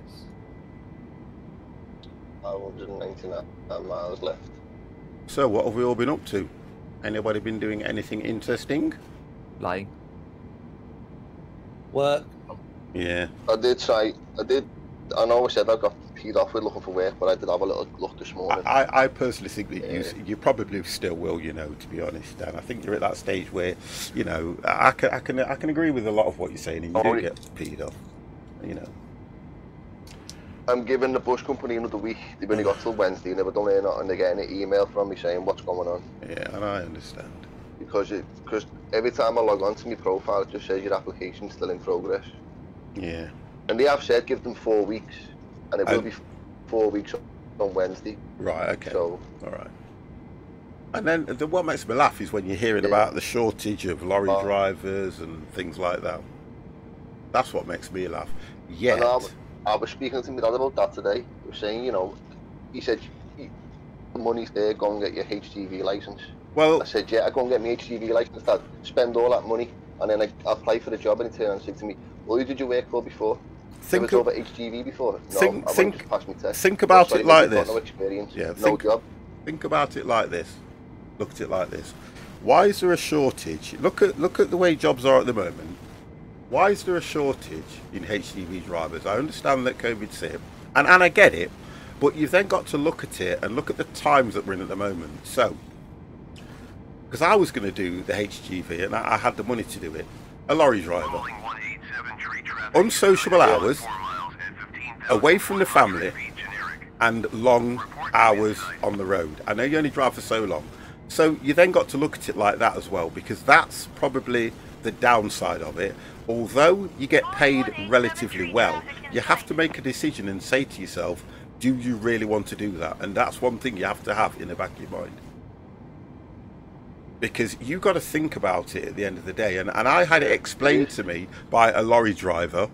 this. 199 miles left. So, what have we all been up to? Anybody been doing anything interesting? Lying. Work. Yeah. I know I said I got peed off with looking for work, but I did have a little look this morning. I personally think that you probably still will, you know, to be honest, Dan. I think you're at that stage where, you know, I can agree with a lot of what you're saying, and you do get peed off, you know. I'm giving the bus company another week. They've only got till Wednesday, never done it, and they're getting an email from me saying what's going on. Yeah, and I understand. Because every time I log on to my profile, it just says your application's still in progress. Yeah. And they have said give them 4 weeks, and it will be 4 weeks on Wednesday. Right, okay. So, all right. And then what makes me laugh is when you're hearing about the shortage of lorry drivers and things like that. That's what makes me laugh. Yet... I was speaking to my dad about that today. He was saying, you know, he said, the money's there, go and get your HGV licence. Well, I said, yeah, I go and get my HGV licence, Dad. Spend all that money, and then I apply for the job, and he turned and said to me, well, who did you work for before? You was over HGV before? No, I went just past my test. Think about it like this. No experience, yeah, no job. Think about it like this. Look at it like this. Why is there a shortage? Look at the way jobs are at the moment. Why is there a shortage in HGV drivers? I understand that COVID's hit, and I get it, but you've then got to look at it and look at the times that we're in at the moment. So, because I was going to do the HGV and I had the money to do it, a lorry driver, unsociable hours, away from the family, and long hours on the road. I know you only drive for so long. So you then got to look at it like that as well, because that's probably the downside of it. Although you get paid relatively well, you have to make a decision and say to yourself, do you really want to do that? And that's one thing you have to have in the back of your mind. Because you've got to think about it at the end of the day. And I had it explained to me by a lorry driver,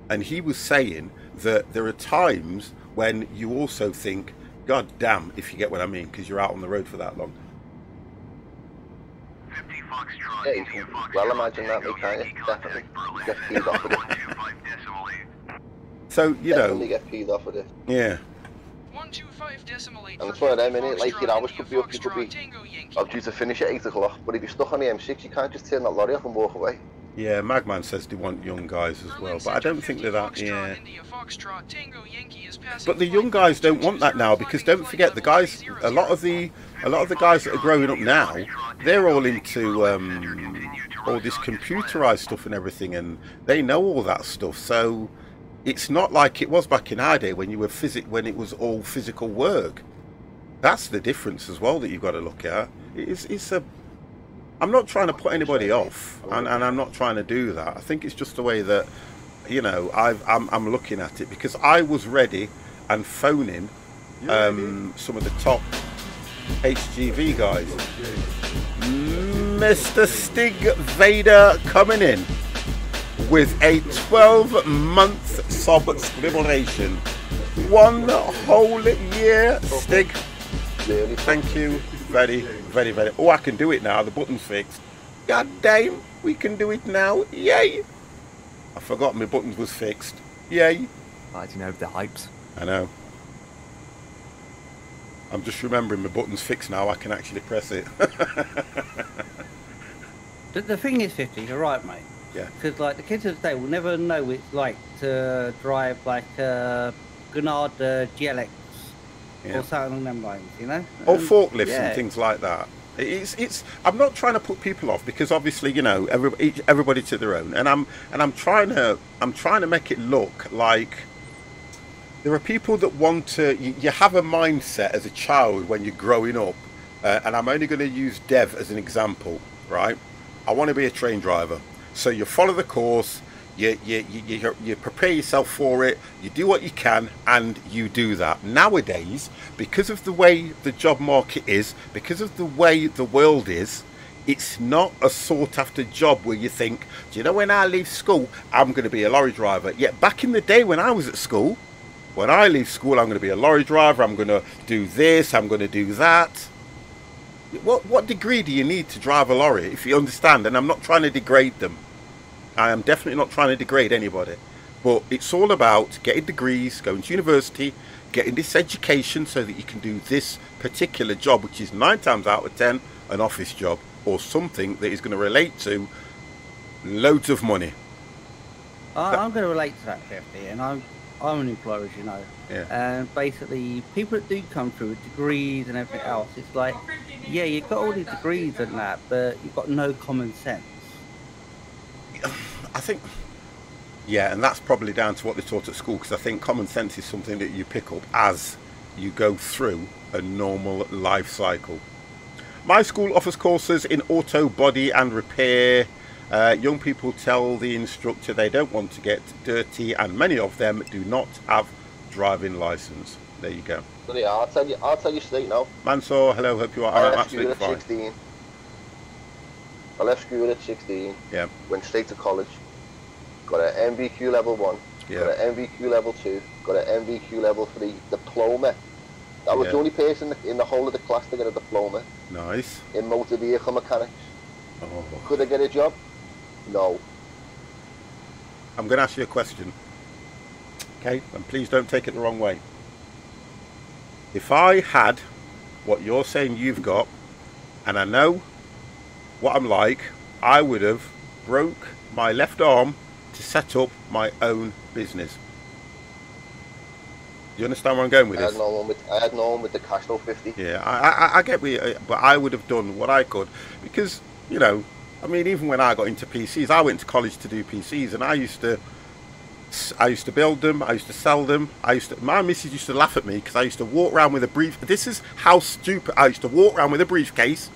and he was saying that there are times when you also think, God damn, if you get what I mean, because you're out on the road for that long. Yeah, you can well imagine that, can't you? Definitely get peed off with it. So, you know, get peed off with it. Yeah. 125.8. And it's one of them, innit? Like, your hours could be up, you could be due to finish at 8 o'clock, but if you're stuck on the M6, you can't just turn that lorry off and walk away. Yeah, Magman says they want young guys as well, but I don't think they're that, yeah. But the young guys don't want that now, because don't forget, the guys, a lot of the guys that are growing up now, they're all into all this computerized stuff and everything, and they know all that stuff. So it's not like it was back in our day when you were when it was all physical work. That's the difference as well that you've got to look at. It's a I'm not trying to put anybody off, and I'm not trying to do that. I think it's just the way that, you know, I'm looking at it, because I was ready and phoning some of the top HGV guys. Mr. Stig Vader coming in with a 12-month subscription. 1 whole year, Stig. Thank you very, very, very. Oh, I can do it now. The button's fixed. God damn, we can do it now. Yay! I forgot my buttons was fixed. Yay! I don't know the hypes. I know. I'm just remembering my button's fixed now. I can actually press it. The thing is, 50, you're right, mate. Yeah. Because, like, the kids of today will never know what it's like to drive, like, a Grenard GLX. Yeah. Or something along them lines, you know? Or forklifts and things like that. It's. I'm not trying to put people off, because obviously, you know, everybody to their own, and I'm trying to make it look like there are people that want to. You have a mindset as a child when you're growing up, and I'm only going to use Dev as an example, right? I want to be a train driver, so you follow the course. You prepare yourself for it, you do what you can, and you do that. Nowadays, because of the way the job market is, because of the way the world is, it's not a sought after job where you think, do you know, when I leave school, I'm going to be a lorry driver. Yet back in the day when I was at school, when I leave school, I'm going to be a lorry driver, I'm going to do this, I'm going to do that. What degree do you need to drive a lorry, if you understand? And I'm not trying to degrade them. I am definitely not trying to degrade anybody, but it's all about getting degrees, going to university, getting this education so that you can do this particular job, which is 9 times out of 10 an office job, or something that is going to relate to loads of money. I'm going to relate to that, 50, and I'm an employer, as you know. Yeah. And basically, people that do come through with degrees and everything else, it's like, yeah, you've got all these degrees and that, but you've got no common sense. I think, yeah, and that's probably down to what they taught at school, because I think common sense is something that you pick up as you go through a normal life cycle. My school offers courses in auto, body and repair. Young people tell the instructor they don't want to get dirty, and many of them do not have driving license. There you go. So yeah, I'll tell you straight now. Mansour, hello, hope you are. I'm absolutely fine. 16. I left school at 16. Yeah. Went straight to college. Got an MVQ level 1. Yeah. Got an MVQ level 2. Got an MVQ level 3 diploma. I was the only person in the whole of the class to get a diploma. Nice. In motor vehicle mechanics. Oh. Could I get a job? No. I'm going to ask you a question. Okay, and please don't take it the wrong way. If I had what you're saying you've got, and I know what I'm like, I would have broke my left arm to set up my own business. You understand where I'm going with this? I had no one with the cash though, 50. Yeah, I get but I would have done what I could, because, you know, I mean, even when I got into PCs, I went to college to do PCs, and I used to build them, I used to sell them. My missus used to laugh at me because I used to walk around with a brief. This is how stupid. I used to walk around with a briefcase.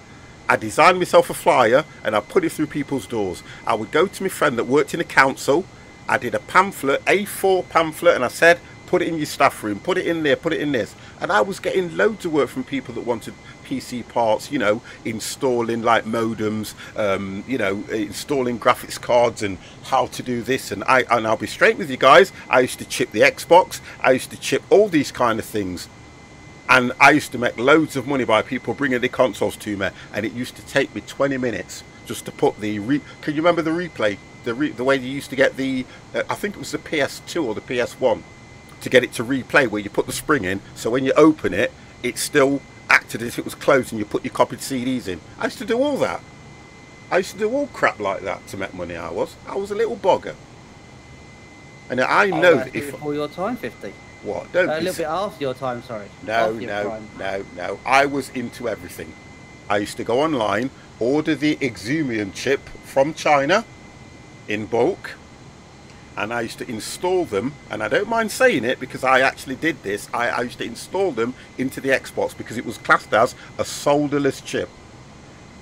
I designed myself a flyer and I put it through people's doors. I would go to my friend that worked in a council. I did a pamphlet, A4 pamphlet, and I said, put it in your staff room, put it in there, put it in this. And I was getting loads of work from people that wanted PC parts, you know, installing like modems, you know, installing graphics cards and how to do this. And I'll be straight with you guys, I used to chip the Xbox, I used to chip all these kind of things. And I used to make loads of money by people bringing the consoles to me, and it used to take me 20 minutes just to put the can you remember the replay, the way you used to get the I think it was the PS2 or the PS1, to get it to replay, where you put the spring in, so when you open it, it still acted as if it was closed, and you put your copied CDs in. I used to do all that. I used to do all crap like that to make money. I was a little bogger. And I know that if before your time, 50. What? Don't a little bit after your time, sorry. No. I was into everything. I used to go online, order the Exumian chip from China in bulk, and I used to install them, and I don't mind saying it because I actually did this. I used to install them into the Xbox because it was classed as a solderless chip.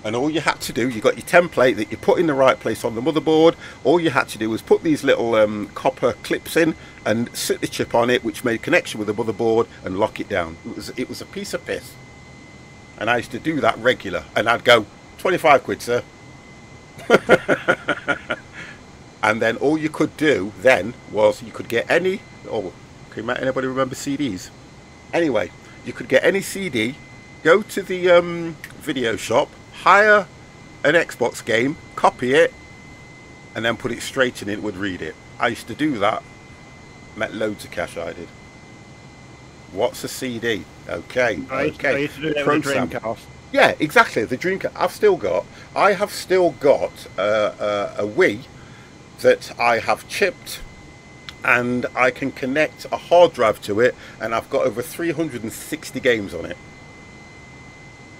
And all you had to do, you got your template that you put in the right place on the motherboard. All you had to do was put these little copper clips in and sit the chip on it, which made connection with the motherboard, and lock it down. It was a piece of piss. And I used to do that regular, and I'd go, 25 quid, sir. And then all you could do then was you could get any, can anybody remember CDs? Anyway, you could get any CD, go to the video shop, hire an Xbox game, copy it, and then put it straight in, it would read it. I used to do that. Met loads of cash, I did. What's a CD? Okay. I used to do that with the Dreamcast. Yeah, exactly. The Dreamcast. I have still got a Wii that I have chipped, and I can connect a hard drive to it, and I've got over 360 games on it.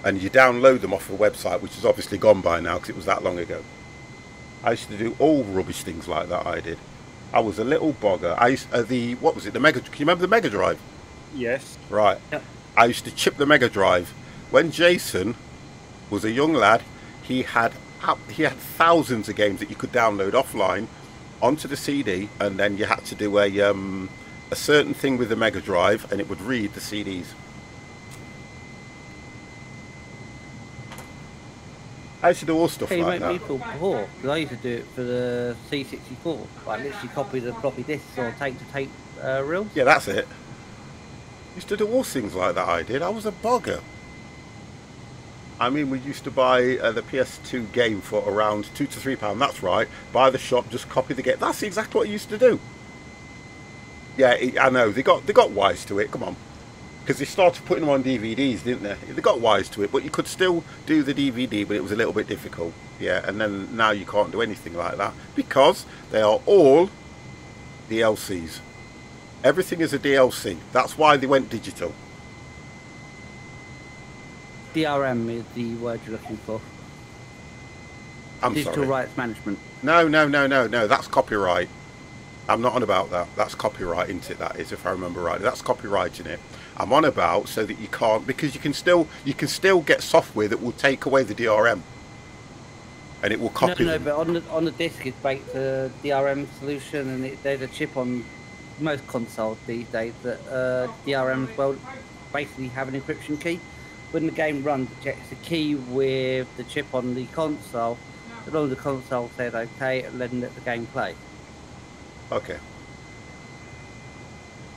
And you download them off a website, which is obviously gone by now because it was that long ago. I used to do all rubbish things like that. I did. I was a little bogger. I used what was it? The Mega. Can you remember the Mega Drive? Yes. Right. Yep. I used to chip the Mega Drive. When Jason was a young lad, he had thousands of games that you could download offline onto the CD, and then you had to do a certain thing with the Mega Drive, and it would read the CDs. I used to do all stuff like that. People poor, because I used to do it for the C64. Like literally copy the floppy disks or tape-to-tape reels. Yeah, that's it. Used to do all things like that. I did. I was a bogger. I mean, we used to buy the PS2 game for around £2 to £3. That's right. Buy the shop, just copy the game. That's exactly what I used to do. Yeah, I know. They got wise to it. Come on. Because they started putting them on DVDs, didn't they? They got wise to it, but you could still do the DVD, but it was a little bit difficult. Yeah, and then now you can't do anything like that because they are all DLCs. Everything is a DLC. That's why they went digital. DRM is the word you're looking for. Digital rights management. No. That's copyright. I'm not on about that. That's copyright, isn't it? That is, if I remember rightly. That's copyrighting it. I'm on about so that you can't, because you can still get software that will take away the DRM, and it will copy. No, but on the disc it's baked the DRM solution, and there's a chip on most consoles these days that DRMs well basically have an encryption key. When the game runs, it checks the key with the chip on the console. As long as the console says okay, then let the game play. Okay.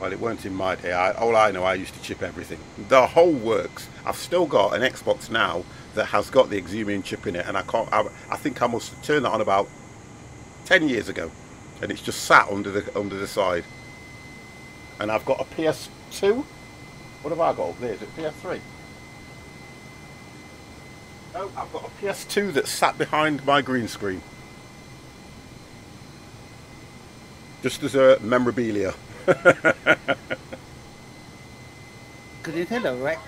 Well, it weren't in my day. All I know, I used to chip everything. The whole works. I've still got an Xbox now that has got the Exumian chip in it, and I think I must have turned that on about 10 years ago, and it's just sat under the side. And I've got a PS2. What have I got up there? Is it PS3? No, I've got a PS2 that sat behind my green screen. Just as a memorabilia. Because Nintendo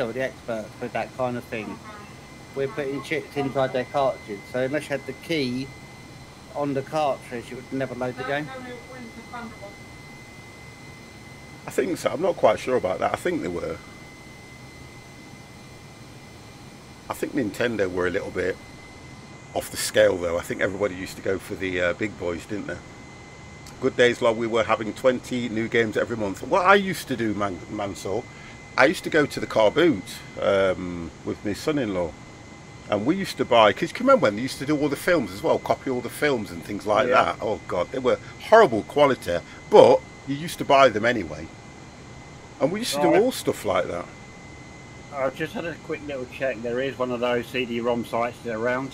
are the experts with that kind of thing. We're putting chips inside their cartridges, so unless you had the key on the cartridge, it would never load the game. I think so. I'm not quite sure about that. I think they were. I think Nintendo were a little bit off the scale, though. I think everybody used to go for the big boys, didn't they? Good days, log. We were having 20 new games every month. What I used to do, Mansour, I used to go to the car boot with my son-in-law. And we used to buy, because you can remember when they used to do all the films as well, copy all the films and things like that. Oh, God, they were horrible quality, but you used to buy them anyway. And we used to do all stuff like that. I've just had a quick little check. There is one of those CD-ROM sites still around.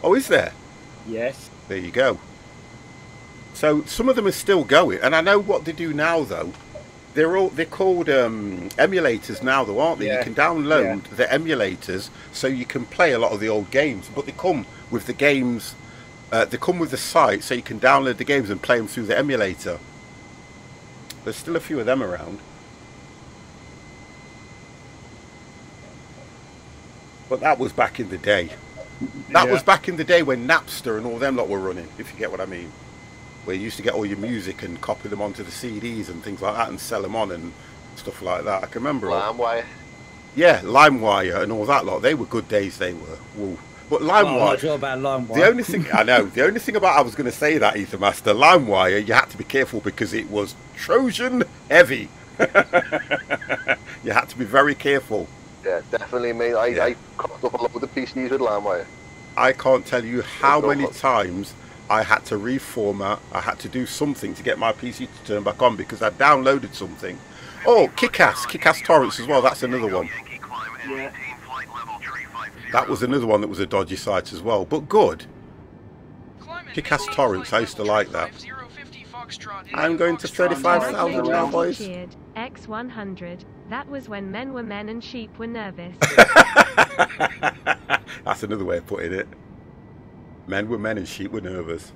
Oh, is there? Yes. There you go. So some of them are still going, and I know what they do now though. They're called emulators now though, aren't they? Yeah. You can download the emulators so you can play a lot of the old games, but they come with the games. They come with the site so you can download the games and play them through the emulator. There's still a few of them around. But that was back in the day. That was back in the day when Napster and all them lot were running, if you get what I mean. Where you used to get all your music and copy them onto the CDs and things like that and sell them on and stuff like that. I can remember. LimeWire. Yeah, LimeWire and all that lot. They were good days, they were. Whoa. But LimeWire... I'm not sure about LimeWire. The only thing... I know. The only thing about... I was going to say that, Ether Master. LimeWire, you had to be careful because it was Trojan heavy. You had to be very careful. Yeah, definitely, mate. I cocked up a lot of the PCs with LimeWire. I can't tell you how many times I had to reformat, I had to do something to get my PC to turn back on because I downloaded something. Oh, Kick-Ass Torrents as well, that's another one. Yeah. That was another one that was a dodgy site as well, but good. Kick-Ass Torrents, I used to like that. I'm going to 35,000 now, boys. X100. That was when men were men and sheep were nervous. That's another way of putting it. Men were men and sheep were nervous.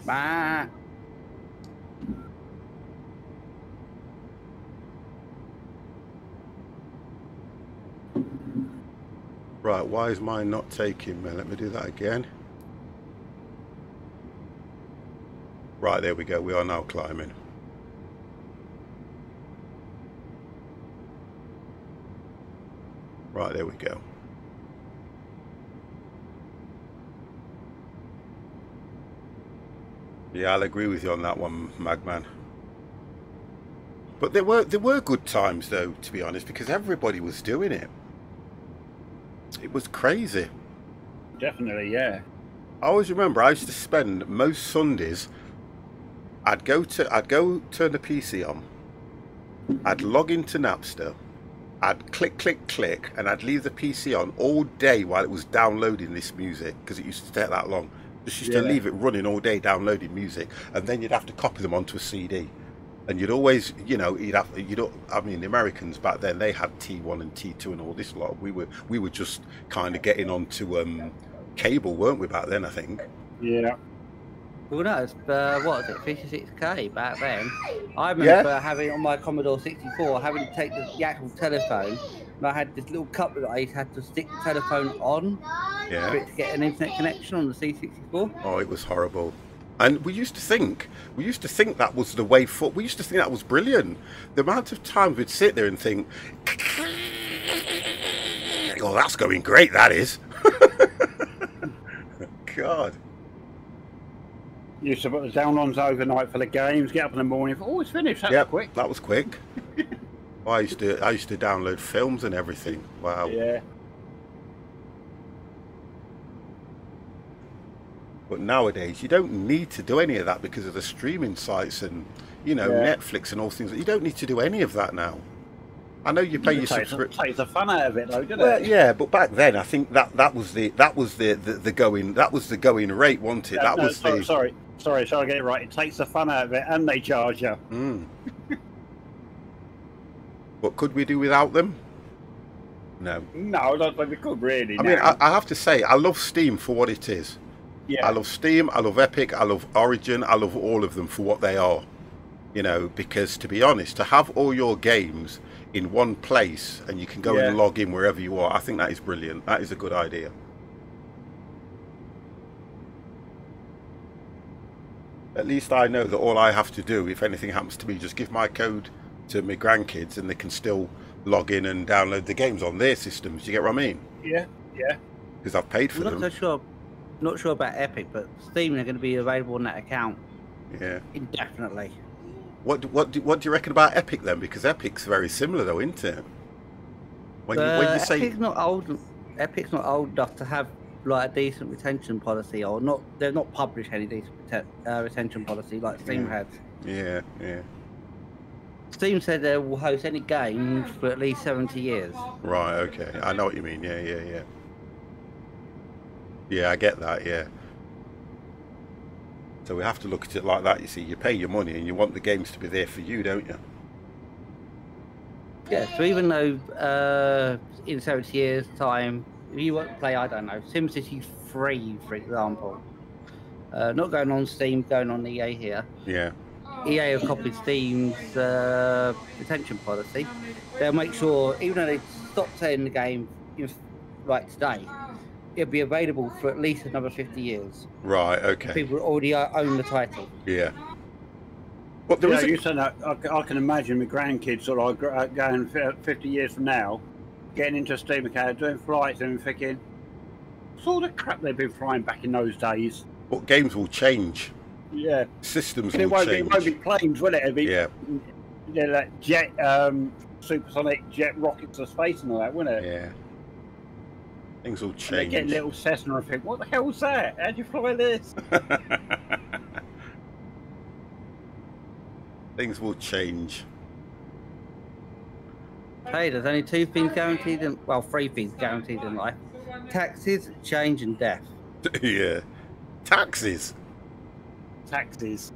Bah. Right, why is mine not taking me? Let me do that again. Right, there we go. We are now climbing. Right, there we go. Yeah, I'll agree with you on that one, Magman. But there were good times though, to be honest, because everybody was doing it. It was crazy. Definitely, yeah. I always remember I used to spend most Sundays. I'd go turn the PC on. I'd log into Napster. I'd click, and I'd leave the PC on all day while it was downloading this music because it used to take that long. Just used to leave it running all day downloading music, and then you'd have to copy them onto a CD. And you'd always, you know, I mean, the Americans back then, they had T1 and T2 and all this lot. We were just kind of getting onto cable, weren't we, back then, I think? Yeah. Well, no, it's, what was it, 56k back then? I remember having on my Commodore 64, having to take the actual telephone, and I had this little cup that I had to stick the telephone on for it to get an internet connection on the C64. Oh, it was horrible. And we used to think that was the way forward. We used to think that was brilliant. The amount of times we'd sit there and think, oh, that's going great, that is. God. Used to put the downloads overnight for the games, get up in the morning, oh, it's finished, that was quick. That was quick. Well, I used to download films and everything. Wow. Yeah. But nowadays, you don't need to do any of that because of the streaming sites and, you know, Netflix and all things. You don't need to do any of that now. I know you pay your subscription. Takes the fun out of it, though, doesn't it? Yeah, but back then, I think that was the going rate, wasn't it? That was the. Sorry, shall I get it right? It takes the fun out of it, and they charge you. What could we do without them? No. No, I don't think we could really. I mean, I have to say, I love Steam for what it is. Yeah. I love Steam, I love Epic, I love Origin, I love all of them for what they are. You know, because to be honest, to have all your games in one place and you can go and log in wherever you are, I think that is brilliant. That is a good idea. At least I know that all I have to do, if anything happens to me, just give my code to my grandkids and they can still log in and download the games on their systems. Do you get what I mean? Yeah, yeah. Because I've paid for them. Not sure about Epic, but Steam are going to be available on that account. Yeah. Indefinitely. What do you reckon about Epic then? Because Epic's very similar though, isn't it? When you say Epic's not old enough to have like a decent retention policy, or not. They've not published any decent retention policy like Steam has. Yeah, yeah. Steam said they will host any games for at least 70 years. Right. Okay. I know what you mean. Yeah, yeah, yeah. Yeah, I get that. Yeah. So we have to look at it like that. You see, you pay your money and you want the games to be there for you, don't you? Yeah. So even though in 70 years' time, if you want to play, I don't know, SimCity 3, for example, not going on Steam, going on EA here. Yeah. EA have copied Steam's retention policy. They'll make sure, even though they stop selling the game right today, it'll be available for at least another 50 years. Right, okay. People already own the title. Yeah. But there is you said that, I can imagine my grandkids sort of going 50 years from now, getting into a Steam account, doing flights and thinking, what's all the crap they've been flying back in those days? But games will change. Yeah. Systems will change. It won't be planes, will it? It'll be like jet, supersonic jet rockets to space and all that, wouldn't it? Yeah. Things will change. And they get little Cessna and think, what the hell's that? How'd you fly this? Things will change. Hey, there's only two things guaranteed, three things guaranteed in life: taxes, change, and death. Yeah. Taxes. Taxes.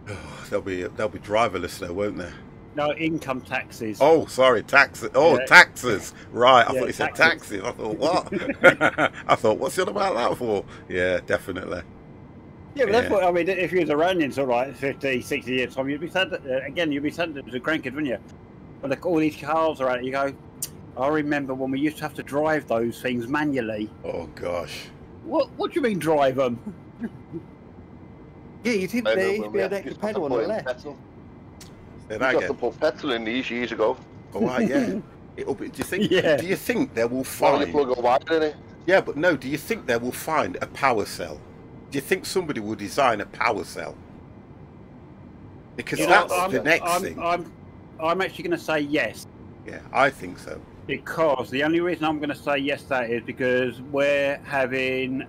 Oh, they'll be driverless though, won't they? No, income taxes. Oh, sorry, taxes. Oh, yeah. Taxes. Right, I thought you said taxes. I thought, what? I thought, what's it about that for? Yeah, definitely. Yeah, but that's what, I mean, if you was around in sort of like 50, 60 years time, you'd be sad that, you'd be sad as a grandkid, wouldn't you? When all these cars are out, you go, I remember when we used to have to drive those things manually. Oh, gosh. What do you mean drive them? Yeah, you did. There used to be an extra pedal on the left. You got to put petrol in these years ago. Oh, right, yeah. Do you think? Yeah. Do you think they will find? You plug a wire in it. Yeah, but no. Do you think they will find a power cell? Do you think somebody will design a power cell? Because that's the next thing. I'm actually going to say yes. Yeah, I think so. Because the only reason I'm going to say yes to that is because we're having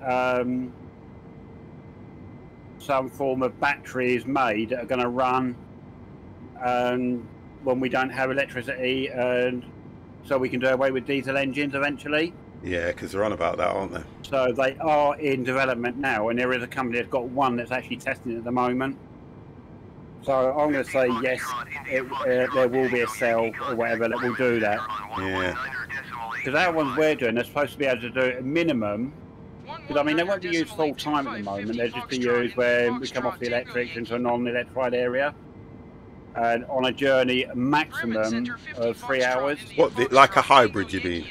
some form of batteries made that are going to run when we don't have electricity, and so we can do away with diesel engines eventually. Yeah, because they're on about that, aren't they? So they are in development now, and there is a company that's got one that's actually testing it at the moment. So I'm going to say yes, there will be a cell or whatever that will do that. Yeah. Because our ones we're doing, they're supposed to be able to do it a minimum. Because I mean, they won't be used full time at the moment. They're just be used where we come off the electric into a non-electrified area, and on a journey maximum of 3 hours. What, like a hybrid, you mean?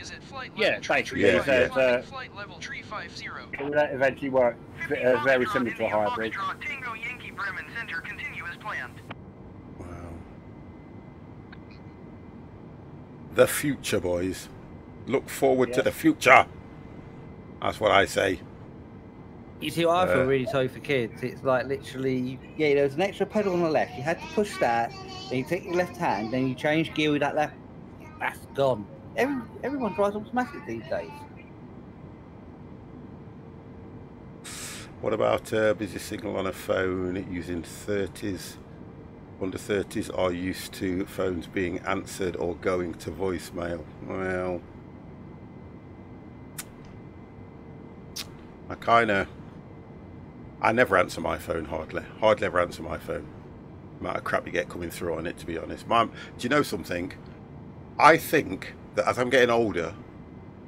Yeah, basically. Yeah, it will eventually work very similar to a hybrid. Wow. The future, boys. Look forward to the future. That's what I say. You see, I feel really sorry for kids. It's like literally, there was an extra pedal on the left. You had to push that, then you take your left hand, then you change gear with that left. That's gone. Everyone drives automatic these days. What about busy signal on a phone using 30s? Under 30s are used to phones being answered or going to voicemail. Well, I never answer my phone, hardly ever answer my phone. The amount of crap you get coming through on it, to be honest. Mum, do you know something? I think that as I'm getting older,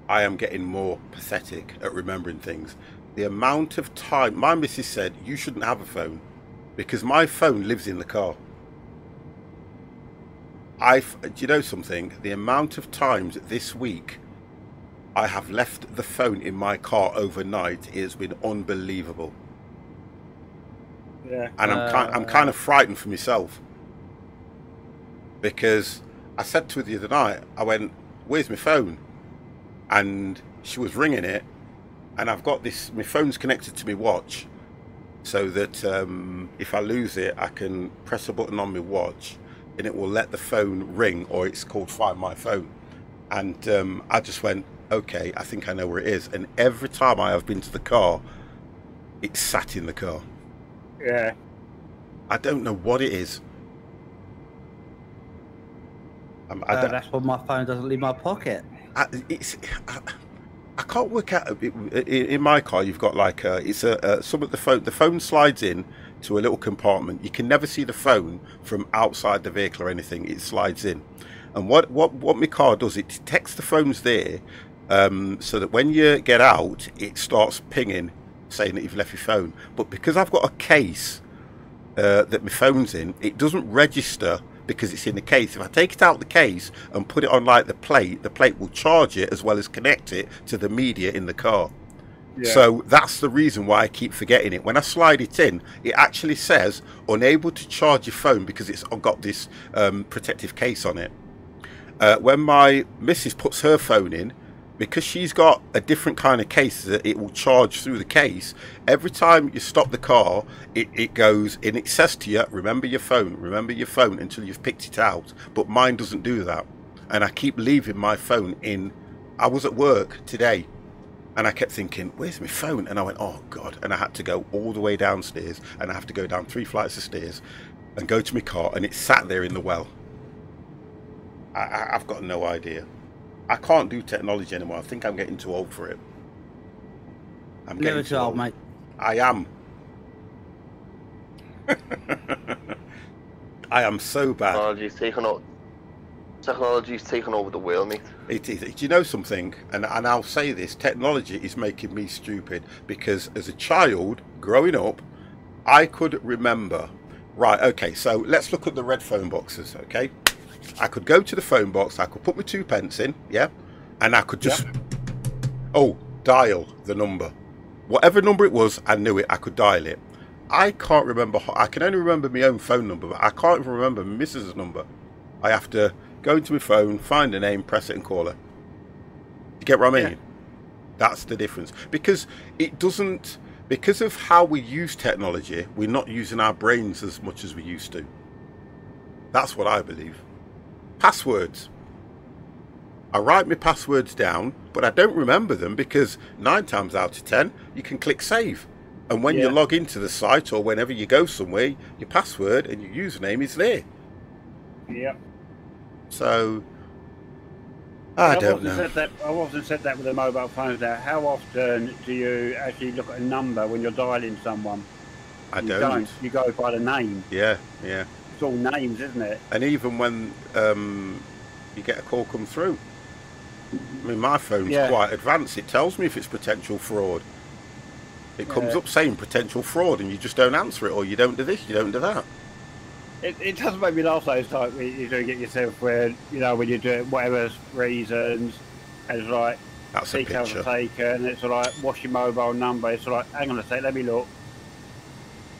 I am getting more pathetic at remembering things. The amount of time, my missus said, you shouldn't have a phone because my phone lives in the car. Do you know something? The amount of times this week I have left the phone in my car overnight has been unbelievable. Yeah. And I'm kind of frightened for myself, because I said to her the other night, I went, where's my phone? And she was ringing it, and I've got this, my phone's connected to my watch, so that if I lose it, I can press a button on my watch and it will let the phone ring, or it's called Find My Phone. And I just went, okay, I think I know where it is. And every time I have been to the car, it's sat in the car. Yeah. I don't know what it is. That's why my phone doesn't leave my pocket. I can't work out. In my car, you've got like some of the phone slides in to a little compartment. You can never see the phone from outside the vehicle or anything. It slides in, and what my car does, it detects the phone's there, so that when you get out, it starts pinging, saying that you've left your phone. But because I've got a case that my phone's in, it doesn't register because it's in the case. If I take it out of the case and put it on like the plate will charge it as well as connect it to the media in the car. Yeah. So that's the reason why I keep forgetting it. When I slide it in, it actually says unable to charge your phone because it's got this protective case on it. When my missus puts her phone in, because she's got a different kind of case that it will charge through the case, every time you stop the car, it goes and it says to you, remember your phone until you've picked it out. But mine doesn't do that. And I keep leaving my phone in. I was at work today and I kept thinking, where's my phone? And I went, oh God. And I had to go all the way downstairs, and I have to go down 3 flights of stairs and go to my car, and it sat there in the well. I've got no idea. I can't do technology anymore. I think I'm getting too old for it. I'm getting too old, mate. I am. I am so bad. Technology's taken over the world, mate. It is. Do you know something? And I'll say this, technology is making me stupid, because as a child growing up, I could remember, right, okay, so let's look at the red phone boxes, okay? I could go to the phone box, I could put my 2 pence in, yeah, and I could just, dial the number. Whatever number it was, I knew it, I could dial it. I can't remember, I can only remember my own phone number, but I can't even remember my missus's number. I have to go into my phone, find a name, press it and call her. You get what I mean? Yeah. That's the difference. Because it doesn't, because of how we use technology, we're not using our brains as much as we used to. That's what I believe. Passwords. I write my passwords down, but I don't remember them, because 9 times out of 10, you can click save. And when you log into the site, or whenever you go somewhere, your password and your username is there. Yeah. So, I don't know. I've often said that with the mobile phones now. How often do you actually look at a number when you're dialing someone? I don't. You go by the name. Yeah, yeah. It's all names, isn't it? And even when you get a call come through, I mean, my phone's quite advanced. It tells me if it's potential fraud. It comes up saying potential fraud, and you just don't answer it, or you don't do this, you don't do that. It does make me laugh, though. It's like you do get yourself where, you know, when you do it, whatever reasons, and it's like, that's details are taken, it's like, what's your mobile number? It's like, hang on a sec, let me look.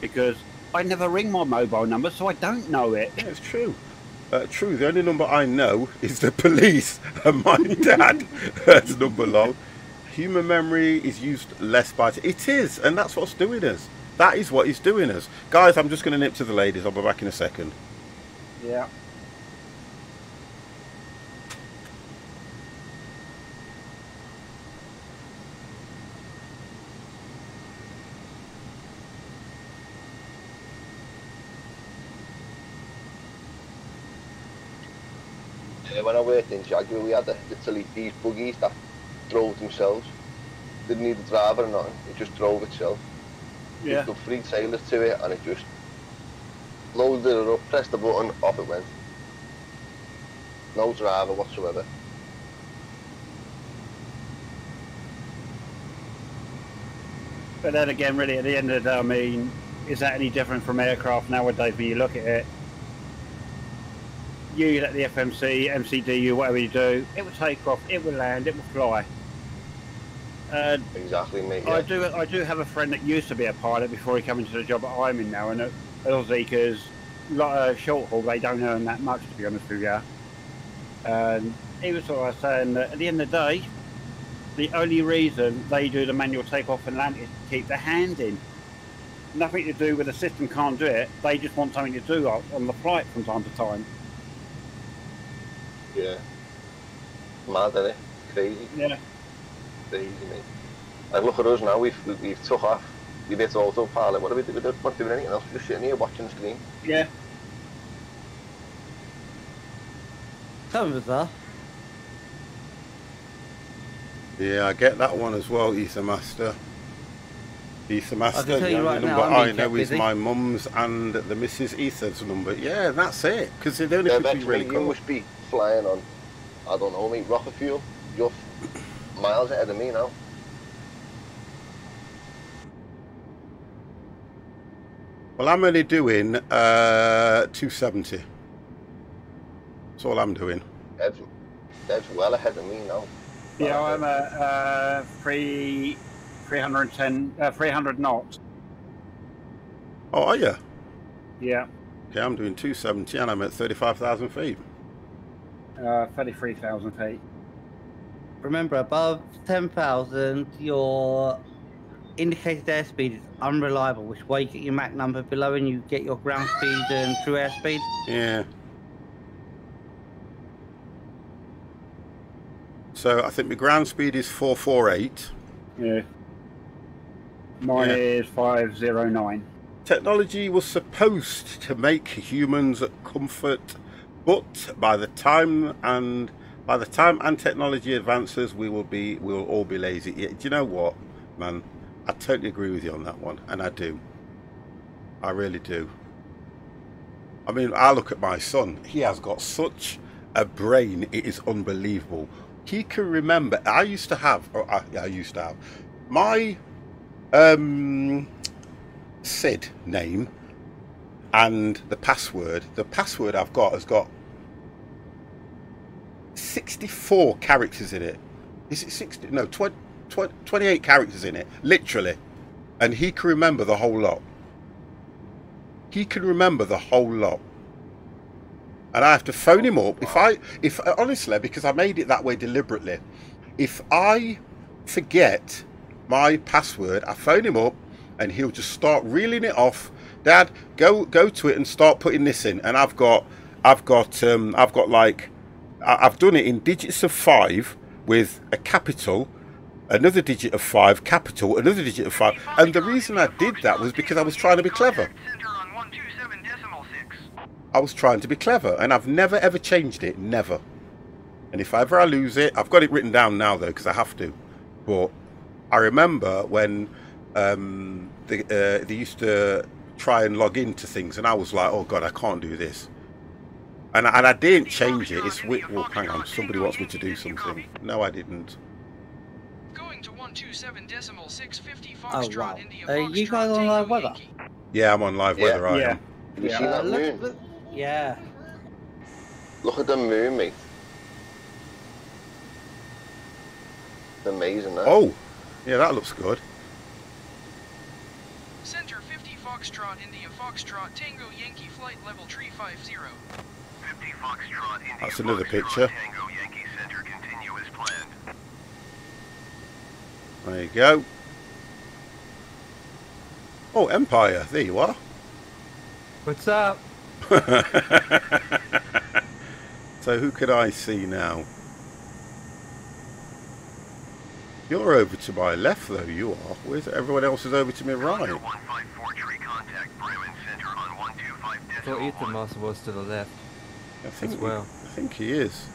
Because I never ring my mobile number, so I don't know it. Yeah, it's true. True, the only number I know is the police and my dad's number long. Human memory is used less by... It is, and that's what's doing us. That is what is doing us. Guys, I'm just going to nip to the ladies. I'll be back in a second. Yeah. When I worked in Jaguar, we had literally these buggies that drove themselves. Didn't need a driver or nothing, it just drove itself. Yeah. You put 3 trailers to it and it just loaded it up, pressed the button, off it went. No driver whatsoever. But then again, really, at the end of the day, I mean, is that any different from aircraft nowadays when you look at it? You let the FMC, MCDU, whatever you do, it will take off, it will land, it will fly. Exactly, mate. Yeah. I do have a friend that used to be a pilot before he came into the job that I'm in now, and obviously because a lot of short haul they don't earn that much, to be honest with you. And he was sort of saying that at the end of the day, the only reason they do the manual takeoff and land is to keep their hand in. Nothing to do with the system can't do it. They just want something to do on the flight from time to time. Yeah. Mad, isn't it? Crazy. Yeah. Crazy, mate. And look at us now. We've took off. We've hit autopilot. What are we doing? We're not doing anything else. We're just sitting here watching the screen. Yeah. Some of us are. Yeah, I get that one as well, Ether Master. Ether Master, tell you the right only now, number I'm I being know kept is busy. my mum's and the Mrs. Ether's number. Yeah, that's it. Because they don't Yeah, be Vex, really you cool. must be flying on, I don't know, mate, rocket fuel. You're miles ahead of me now. Well, I'm only doing 270. That's all I'm doing. Dev's well ahead of me now. Yeah, I'm at 300 knots. Oh, are you? Yeah. Okay, I'm doing 270 and I'm at 35,000 feet. 33,000 feet. Remember, above 10,000, your indicated airspeed is unreliable, which is why you get your Mach number below and you get your ground speed and true airspeed. Yeah. So I think my ground speed is 448. Yeah. Mine is 509. Technology was supposed to make humans comfort, but by the time and technology advances, we'll all be lazy. Yeah, do you know what, man? I totally agree with you on that one, and I do. I really do. I mean, I look at my son. He has got such a brain; it is unbelievable. He can remember. I used to have my SID name and the password. The password I've got has got 64 characters in it. Is it 60? No, 28 characters in it, literally. And he can remember the whole lot. He can remember the whole lot. And I have to phone him up. If honestly, because I made it that way deliberately. If I forget my password, I phone him up and he'll just start reeling it off. Dad, go to it and start putting this in. And I've done it in digits of 5 with a capital, another digit of 5, capital, another digit of 5. And the reason I did that was because I was trying to be clever. I was trying to be clever, and I've never ever changed it, never. And if ever I lose it, I've got it written down now though, because I have to. But I remember when they used to try and log into things, and I was like, oh God, I can't do this. And I didn't change it. It's well, hang on, somebody wants me to do something. No, I didn't. Going to 127.650 Oh Foxtrot wow. India Are you guys on live weather? Yeah, I'm on live weather. I am. Have you seen that moon? Yeah. Look at the moon, mate. It's amazing, that. Oh, yeah, that looks good. Center 50 Foxtrot India Foxtrot Tango Yankee flight level 350. 50 Foxtrot India. That's another Foxtrot, picture. Tango Yankee Center continue as planned. There you go. Oh, Empire, there you are. What's up? So who can I see now? You're over to my left though, you are. Where's everyone else is over to my right? 154 tree contact Bremen Center on 125 I thought Ethan Master was to the left. I think as well. I think he is.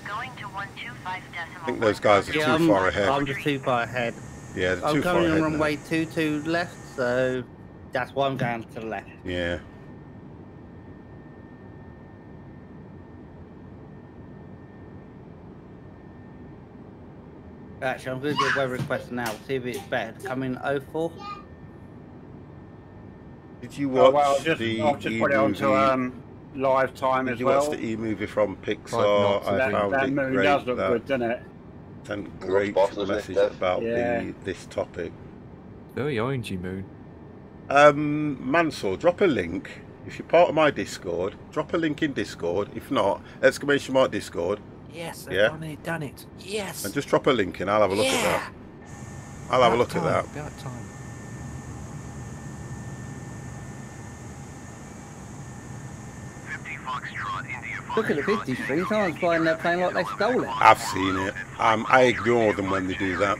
Going to 125 I think those guys are too far ahead. I'm just too far ahead. Yeah, they're I'm too far coming ahead on now. runway 22 left, so that's why I'm going to the left. Yeah. Actually, I'm going to do a weather request now. See if it's better. Come in 04. Did you watch I'll just the put it onto live time Did as you well. watch the e-movie from knots, Pixar? I that found it moon great. does look that good, doesn't it? sent great boss, doesn't it, message Dev? about Yeah. this topic. Very orangey moon. Mansour, drop a link. If you're part of my Discord, drop a link in Discord. If not, exclamation mark Discord. Yes, Yeah. I've done it. Yes. And just drop a link and I'll have a look at that. I'll have a look at that. About time. Look at the 50 stream. Someone's flying their plane like they stole it. I've seen it. I ignore them when they do that.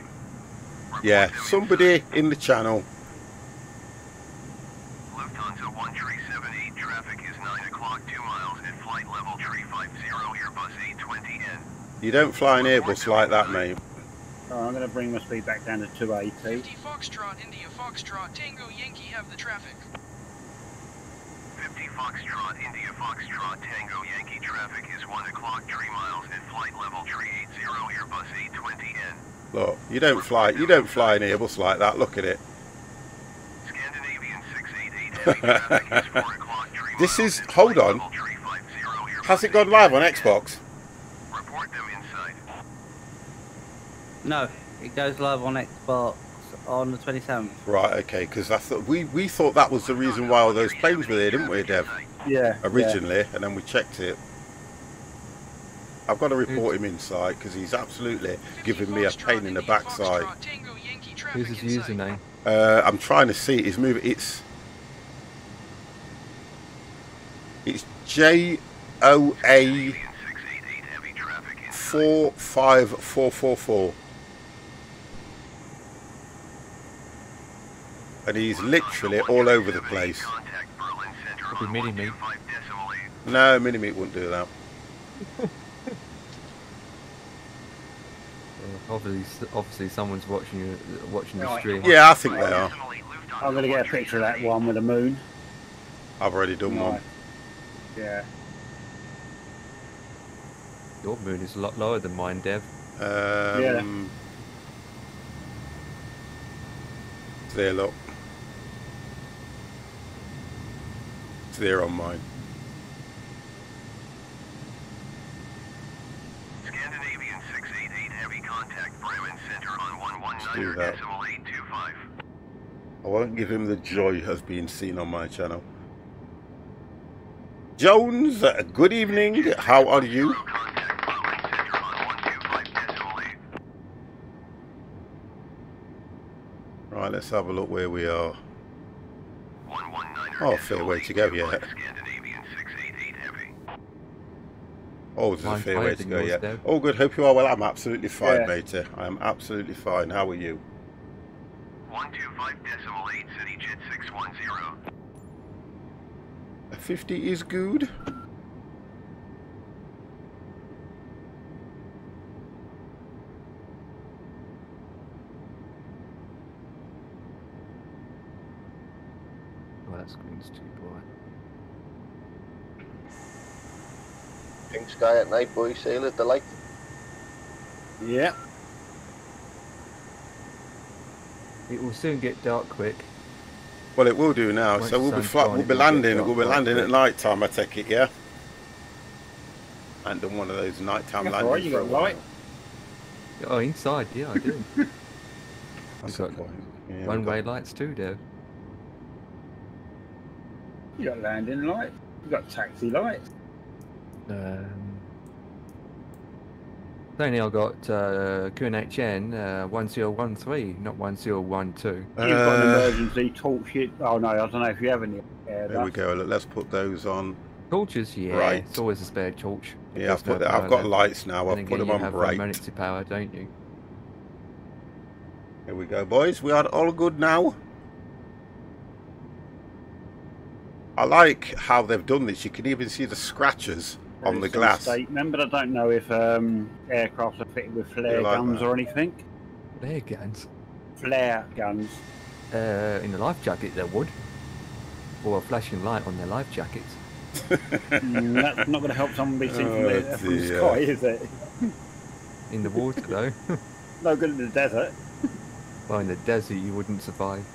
Yeah, somebody in the channel. Lufthansa 1378, traffic is 9 o'clock, 2 miles at flight level 350, Airbus A320N. You don't fly an Airbus like that, mate. Oh, I'm going to bring my speed back down to 280. 50 Foxtrot, India Foxtrot, Tango Yankee have the traffic. 50 Foxtrot, India Foxtrot, Tango Yankee, traffic is 1 o'clock, 3 miles at flight level 380, Airbus A320N. Look, you don't fly an Airbus like that. Look at it. Scandinavian 688, heavy traffic is 4 o'clock, 3 miles. This is. at Hold flight on. level 350, Airbus Has it gone live on Xbox? Report them inside. No, it goes live on Xbox on the 27th. Right. Okay. Because I thought we thought that was the reason why all those planes were there, didn't we, Dev? Yeah. Originally, and then we checked it. I've got to report him inside because he's absolutely giving me a pain in the backside. Who's his username? I'm trying to see his move. It's JOA 45444, and he's literally all over the place. Probably Mini-Me. No, Mini-Me wouldn't do that. Obviously, someone's watching the stream. Yeah, I think they are. I'm going to get a picture of that one with the moon. I've already done one. Yeah. Your moon is a lot lower than mine, Dev. Yeah. There, look. It's there on mine. Scandinavian 688, heavy contact, Bremen Center on do that. 119.825. I won't give him the joy of being seen on my channel. Jones, good evening. How are you? Contact Bremen Center on 125.8. Right, let's have a look where we are. 119er Oh, fair way to go, yeah. Scandinavian 688 heavy. Oh, there's a Mine's fair higher way to than go, yours, yeah. Dev. Oh, good. Hope you are well. I'm absolutely fine, Yeah. matey. I am absolutely fine. How are you? 125.8, CityJet 610. A 50 is good. Oh, that screen's too bright. Pink sky at night, boy, sailor delight. Yeah. It will soon get dark quick. Well, it will do now. Once So we'll the be sun's flat. gone, We'll it be will get landing. dark We'll be quite landing at quick. night time. I take it, yeah. I ain't done one of those nighttime That's landings alright, you for a got while. light. Oh, inside, yeah, I do. That's got the point. Yeah, we've One-way got- lights too, Dev. You got landing light. You got taxi lights. Only I got QNHN 1013, not 1012. You've got an emergency torch. Oh no, I don't know if you have any. There we go. Let's put those on. Torches, yeah. Right. It's always a spare torch. Yeah, I've There's put. no I've power got left. lights now. Then I've put again, them you on have bright. emergency power, don't you? Here we go, boys. We are all good now. I like how they've done this. You can even see the scratches on the There is some glass. statement, but I don't know if aircraft are fitted with flare You like guns that? or anything. Flare guns. Flare guns. In the life jacket, there would. Or a flashing light on their life jackets. That's not going to help someone be seen from Oh, the dear. sky, is it? In the water, though. No good in the desert. Well, in the desert you wouldn't survive.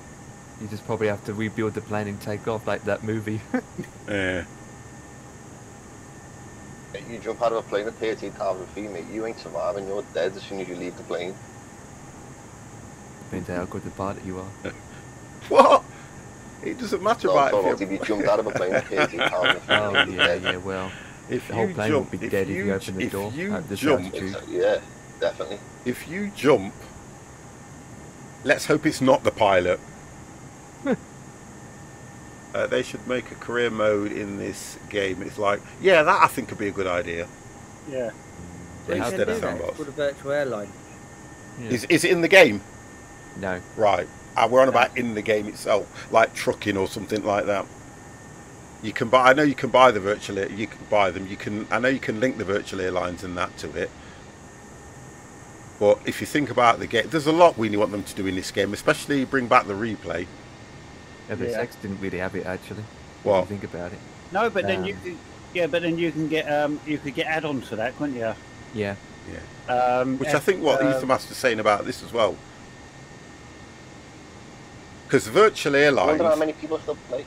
You just probably have to rebuild the plane and take off like that movie. Yeah. You jump out of a plane at 13,000 feet, mate, you ain't surviving, you're dead as soon as you leave the plane. Depends how good the pilot you are. What? It doesn't matter No, about if you jumped out of a plane at 13,000 feet, Oh you'd be yeah, dead. yeah. Well, if the whole you plane jump, would be dead if you open the door. If you at this jump, altitude. Yeah, definitely. if you jump, let's hope it's not the pilot. They should make a career mode in this game. It's like, yeah, that I think could be a good idea. Yeah. Well, you Instead can of do that. sandbox. It's called a virtual airline. Yeah. Is it in the game? No. Right. We're on about in the game itself, like trucking or something like that. You can buy. I know you can buy the virtual. You can buy them. You can. I know you can link the virtual airlines and that to it. But if you think about the game, there's a lot we want them to do in this game, especially bring back the replay. FSX didn't really have it actually. Well, If you think about it. No, but then you can get you could get add-ons to that, couldn't you? Yeah. Which I think what Ethermaster's saying about this as well. Because virtual I airlines, wonder how many people still play.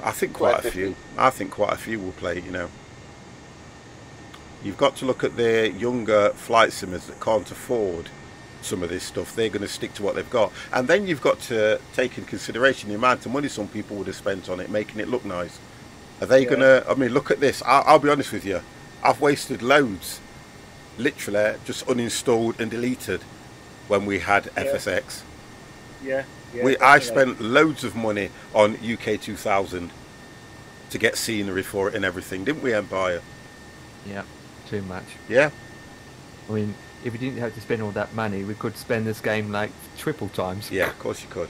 I think quite a 50. few. I think quite a few will play, you know. You've got to look at the younger flight simmers that can't afford some of this stuff. They're going to stick to what they've got. And then you've got to take in consideration the amount of money some people would have spent on it, making it look nice. Are they going to... I mean, look at this. I'll be honest with you. I've wasted loads. Literally just uninstalled and deleted when we had FSX. Yeah. I spent loads of money on UK 2000 to get scenery for it and everything, didn't we, Empire? Yeah. Too much. Yeah. I mean, if we didn't have to spend all that money, we could spend this game like triple times. Yeah, of course you could.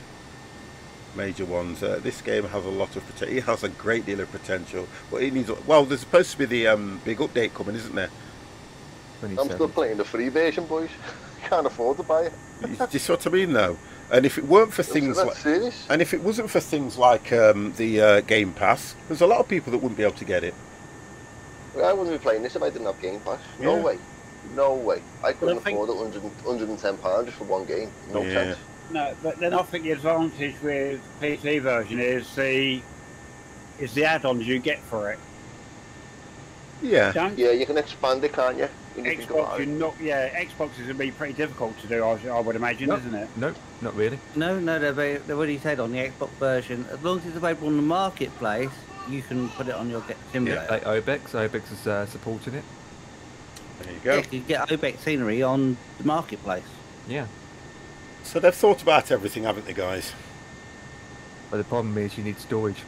Major ones. This game has a lot of potential. It has a great deal of potential, but it needs. Well, there's supposed to be the big update coming, isn't there? I'm still playing the free version, boys. Can't afford to buy it. Do you see what I mean, though? And if it weren't for things like, serious? and if it wasn't for things like the Game Pass, there's a lot of people that wouldn't be able to get it. Well, I wouldn't be playing this if I didn't have Game Pass. No way. No way. I couldn't afford it, £110 just for one game. No chance. No, but then I think the advantage with PC version is the add-ons you get for it. Yeah. Yeah, you can expand it, can't you? Xbox, Xbox is going to be pretty difficult to do, I would imagine, isn't it? No, not really. No, they've already said on the Xbox version, as long as it's available on the marketplace, you can put it on your simulator. Yeah, like Obex is supporting it. There you go. Yeah, you can get Obex scenery on the marketplace. Yeah. So they've thought about everything, haven't they, guys? But the problem is you need storage.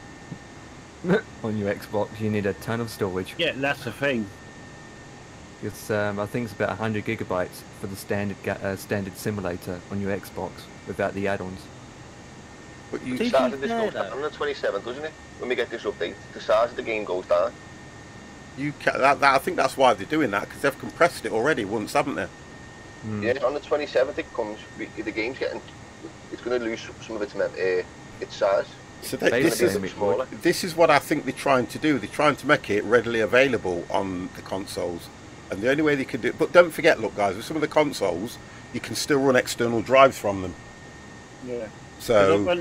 On your Xbox, you need a ton of storage. Yeah, that's the thing. It's I think it's about 100 gigabytes for the standard simulator on your Xbox without the add-ons. But you started this goes down on the 27th, doesn't it? When we get this update, the size of the game goes down. I think that's why they're doing that, because they've compressed it already once, haven't they? Yeah, on the 27th it comes. The game's it's going to lose some of its size. So this is what I think they're trying to do. They're trying to make it readily available on the consoles, and the only way they can do it. But don't forget, look, guys, with some of the consoles, you can still run external drives from them. Yeah. So when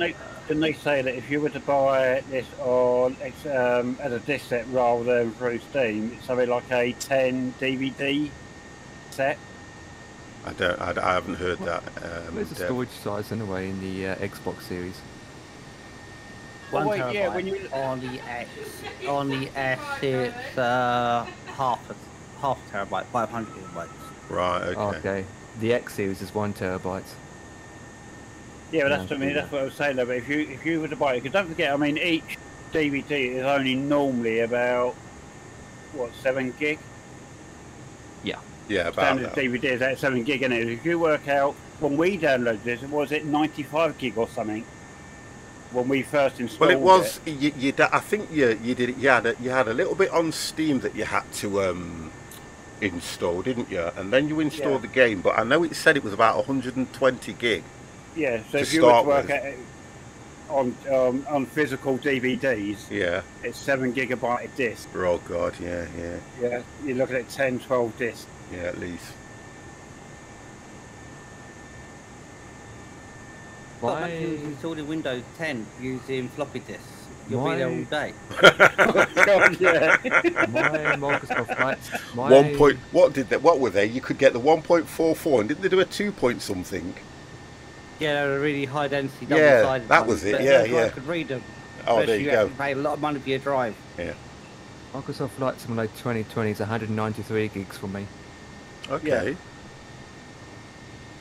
they say that if you were to buy this on as a disc set rather than through Steam, it's something like a 10 DVD set. I haven't heard that. Where's the storage size anyway in the Xbox series? 1 wait, terabyte. yeah, when you on the S it's half terabyte, 500 gigabytes. Right. Okay. Okay. The X series is 1 terabyte. Yeah, but that's that's what I was saying though. But if you were to buy it, because don't forget, I mean, each DVD is only normally about 7 gig. Yeah, about Standard that. DVD is at 7 gig, isn't it? If you work out when we downloaded this, was it 95 gig or something? When we first installed it. Well, it was. I think you did it. You had a little bit on Steam that you had to install, didn't you? And then you installed the game. But I know it said it was about 120 gig. Yeah. So if you were to work out it on physical DVDs, it's 7 gigabyte a disc. Oh God, yeah. Yeah, you're looking at 10, 12 discs. Yeah, at least. got much installed in Windows 10 using floppy disks. You'll be there all day. My Microsoft Flights. What were they? You could get the 1.44, and didn't they do a 2 point something? Yeah, they were really high density double-sided. Yeah, that was it. I could read them. Oh, there you go. Have to pay a lot of money for your drive. Yeah. Microsoft Flight Simulator 2020 is 193 gigs for me. Okay.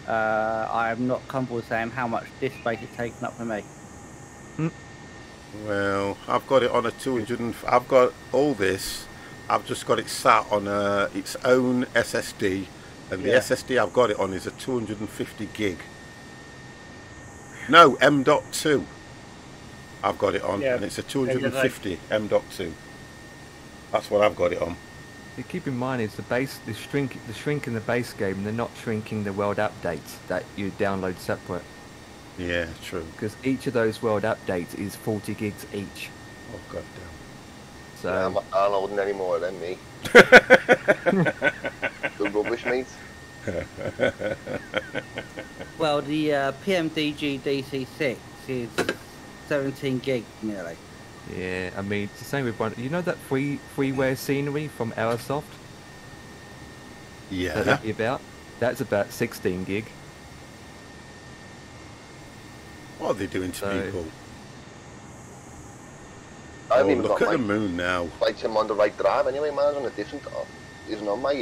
I am not comfortable saying how much disk space it's taken up for me. Well, I've got it on a 200. I've got all this. I've just got it sat on its own SSD, and the SSD I've got it on is a 250 gig. No, M.2. I've got it on, and it's a 250 M.2. That's what I've got it on. You keep in mind is the shrink in the base game. They're not shrinking the world updates that you download separate. Yeah, true. Because each of those world updates is 40 gigs each. Oh god damn. So yeah, I'm not downloading any more than me. Good rubbish, mate. Well, the PMDG DC6 is 17 gigs nearly. Yeah, I mean, it's the same with one. You know that freeware scenery from Aerosoft? Yeah. That's about 16 gig. What are they doing to people? I haven't even look got at the moon now. Like I'm on the right drive anyway, man. On a different. Isn't on my.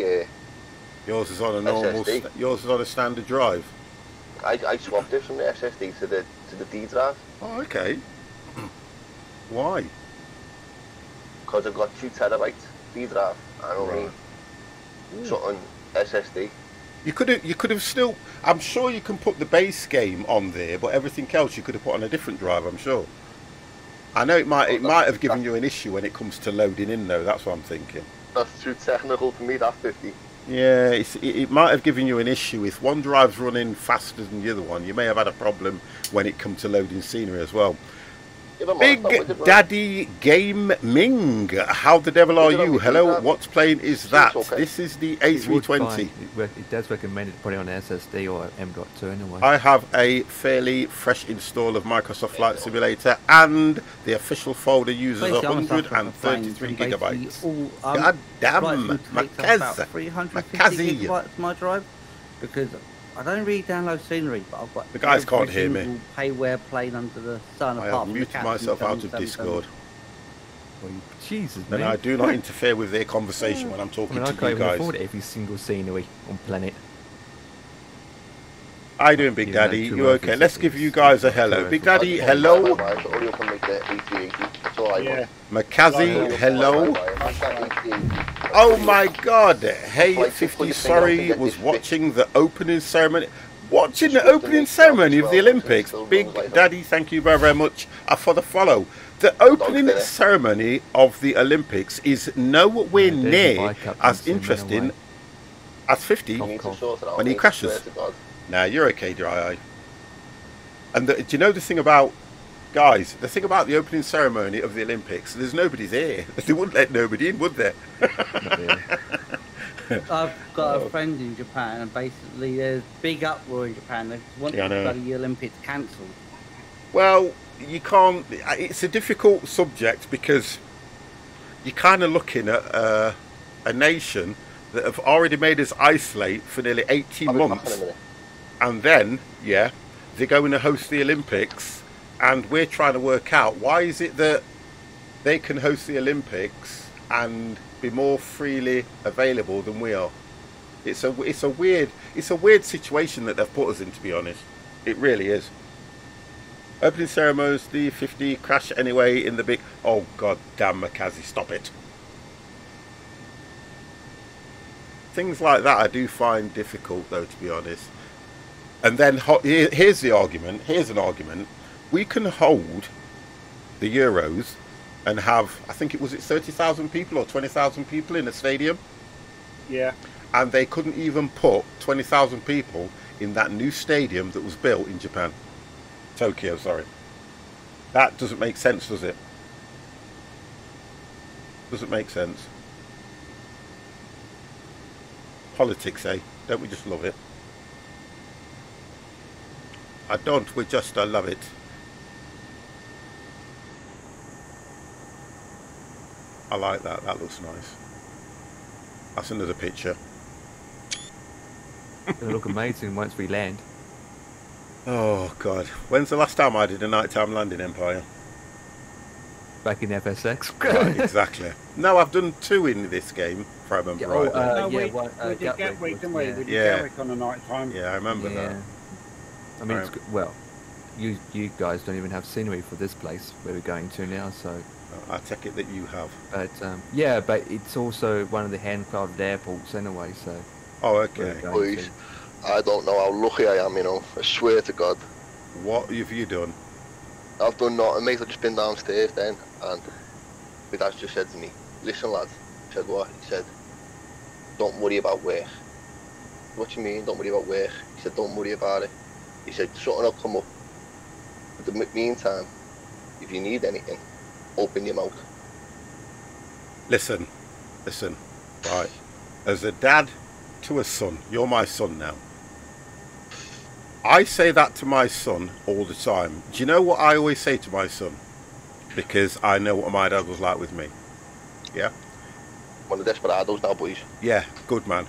Yours is on a normal. Yours is on a standard drive. I swapped it from the SSD to the D drive. Oh, okay. Why? Because I've got 2 terabytes D drive and only something SSD. You could have still. I'm sure you can put the base game on there, but everything else you could have put on a different drive. I'm sure. I know it might have given you an issue when it comes to loading in though. That's what I'm thinking. That's too technical for me. That 50. Yeah, it might have given you an issue if one drive's running faster than the other one. You may have had a problem when it comes to loading scenery as well. Big Daddy Gaming, how the devil are you? Hello, what plane is that? This is the A320. It does recommend it putting on an SSD or M.2 anyway. I have a fairly fresh install of Microsoft Flight Simulator, and the official folder uses 133 gigabytes. God damn, Macaz. 350 gigabytes my drive, because I don't really download scenery, but I've got the guys can't hear me. Payware plane under the sun. I have muted myself out of Discord. Jesus, and I do not interfere with their conversation when I'm talking to you guys. I can't even afford every single scenery on planet. How you doing, Big Daddy? You okay? Let's give you guys a hello. Big Daddy, hello. Makazi, hello. Oh my God! Hey, 50. Sorry, was watching the opening ceremony. Watching the opening ceremony of the Olympics. Big Daddy, thank you very, very much for the follow. The opening ceremony of the Olympics is nowhere near as interesting as 50 when he crashes. Nah, you're okay, Dry Eye. And do you know the thing about, guys, the thing about the opening ceremony of the Olympics, there's nobody there. They wouldn't let nobody in, would they? I've got a friend in Japan, and basically there's big uproar in Japan. They want the bloody Olympics cancelled. Well, you can't, it's a difficult subject because you're kind of looking at a nation that have already made us isolate for nearly 18 months. And then, they're going to host the Olympics, and we're trying to work out why is it that they can host the Olympics and be more freely available than we are. It's a weird situation that they've put us in, to be honest. It really is. Opening ceremonies, the 50 crash anyway in the big. Oh God damn, Makazi, stop it. Things like that I do find difficult, though, to be honest. And then here's the argument. Here's an argument. We can hold the Euros and have, I think it was 30,000 people or 20,000 people in a stadium. Yeah. And they couldn't even put 20,000 people in that new stadium that was built in Japan. Tokyo, sorry. That doesn't make sense, does it? Doesn't make sense. Politics, eh? Don't we just love it? I don't. I love it. I like that. That looks nice. That's another picture. It'll look amazing once we land. Oh, God. When's the last time I did a nighttime landing, Empire? Back in FSX. Right, exactly. No, I've done 2 in this game, if I remember right. We did Gatwick, didn't we? We did Gatwick on the night time. Yeah, I remember that. I mean, well, you guys don't even have scenery for this place where we're going to now, so... I take it that you have. But, yeah, but it's also one of the hand-crafted airports anyway, so... Oh, okay. Boys, I don't know how lucky I am, you know. I swear to God. What have you done? I've done nothing, mate. I've just been downstairs then, and my dad just said to me, listen, lad. He said, what? He said, don't worry about work. What do you mean, don't worry about work? He said, don't worry about it. He said, something will come up. In the meantime, if you need anything, open your mouth. Listen, right. As a dad to a son, you're my son now. I say that to my son all the time. Do you know what I always say to my son? Because I know what my dad was like with me. Yeah? One of the desperados now, boys. Yeah, good man.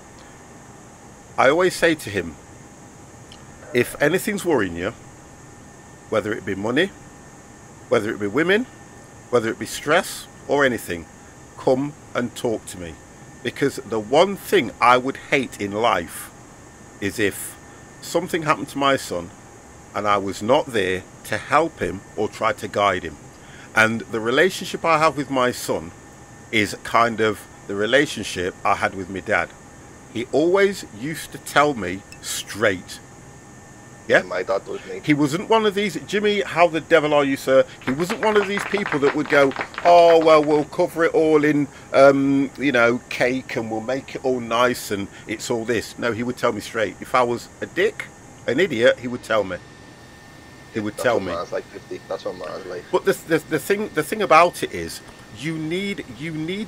I always say to him, if anything's worrying you, whether it be money, whether it be women, whether it be stress or anything, come and talk to me. Because the one thing I would hate in life is if something happened to my son and I was not there to help him or try to guide him. And the relationship I have with my son is kind of the relationship I had with my dad. He always used to tell me straight. Yeah? My dad does, mate. He wasn't one of these, Jimmy, how the devil are you, sir? He wasn't one of these people that would go, oh, well, we'll cover it all in, you know, cake and we'll make it all nice and it's all this. No, he would tell me straight. If I was a dick, an idiot, he would tell me. He would tell me. Like 50. That's what man's like. But the thing about it is, you need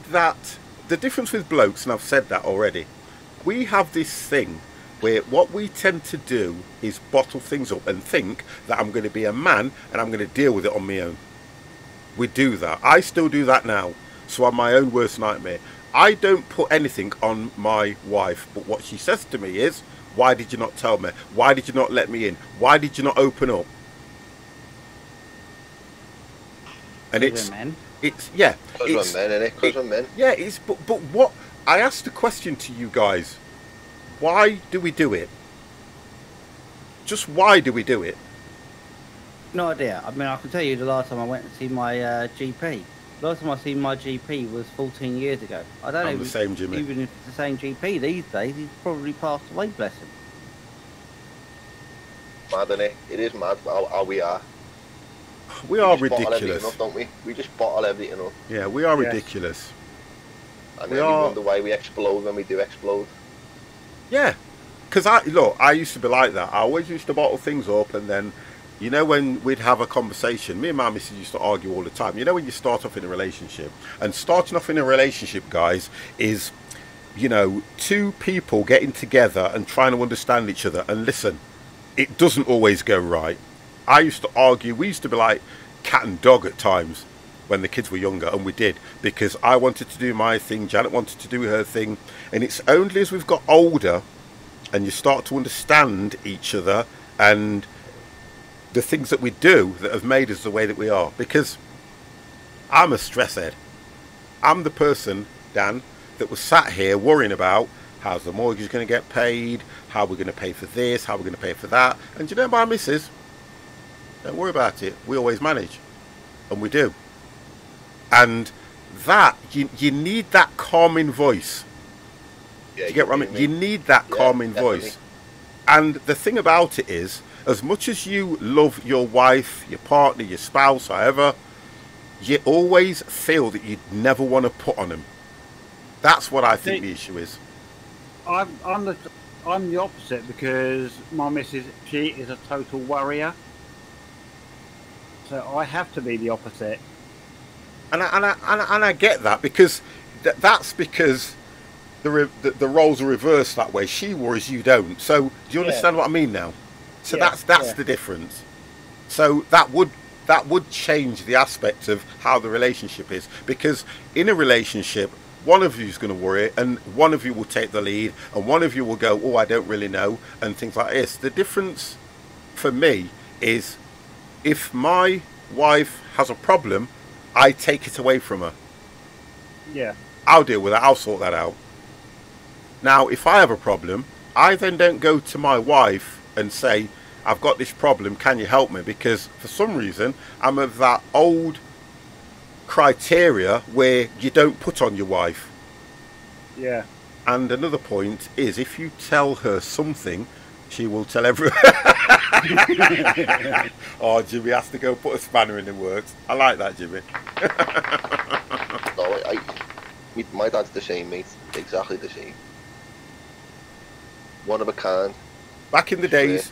that. The difference with blokes, and I've said that already, we have this thing where what we tend to do is bottle things up and think that I'm going to be a man and I'm going to deal with it on my own. We do that. I still do that now. So I'm my own worst nightmare. I don't put anything on my wife, but what she says to me is, why did you not tell me? Why did you not let me in? Why did you not open up? And it's yeah. Because we're men, innit? Because we're men. Yeah, it's but what I asked a question to you guys. Why do we do it? Just why do we do it? No idea. I mean, I can tell you the last time I went to see my GP. The last time I seen my GP was 14 years ago. I don't know the same, Jimmy. Even if it's the same GP these days, he's probably passed away, bless him. Mad, innit? It is mad how we are. We are ridiculous, up, don't we? We just bottle everything up. Yeah, we are ridiculous. And then we wonder why we explode when we do explode. Yeah, because I used to be like that. I always used to bottle things up, and then, you know, when we'd have a conversation, me and my missus used to argue all the time. You know, when you start off in a relationship, and starting off in a relationship, guys, is, you know, two people getting together and trying to understand each other. And listen, it doesn't always go right. I used to argue. We used to be like cat and dog at times when the kids were younger, and we did, because I wanted to do my thing, Janet wanted to do her thing, and it's only as we've got older and you start to understand each other and the things that we do that have made us the way that we are. Because I'm a stress head. I'm the person, Dan, that was sat here worrying about how's the mortgage going to get paid, how we're going to pay for this, how we're going to pay for that. And you know, my missus, don't worry about it, we always manage, and we do. And that, you need that calming voice. Yeah, do you get what I mean? You need that calming voice. And the thing about it is, as much as you love your wife, your partner, your spouse, however, you always feel that you'd never want to put on them. That's what I think the issue is. I'm the opposite, because my missus, she is a total worrier. So I have to be the opposite. And I get that, because that's because the roles are reversed that way. She worries, you don't. So do you understand what I mean now? So Yeah, that's yeah. the difference. So that would change the aspect of how the relationship is, because in a relationship, one of you is going to worry, and one of you will take the lead, and one of you will go, oh, I don't really know, and things like this. The difference for me is, if my wife has a problem, I take it away from her. Yeah. I'll deal with it. I'll sort that out. Now, if I have a problem, I then don't go to my wife and say, I've got this problem, can you help me? Because for some reason, I'm of that old criteria where you don't put on your wife. Yeah. And another point is, if you tell her something, she will tell everyone. Oh, Jimmy has to go put a spanner in the works. I like that, Jimmy. No, my dad's the same, mate. Exactly the same. One of a kind. Back in the days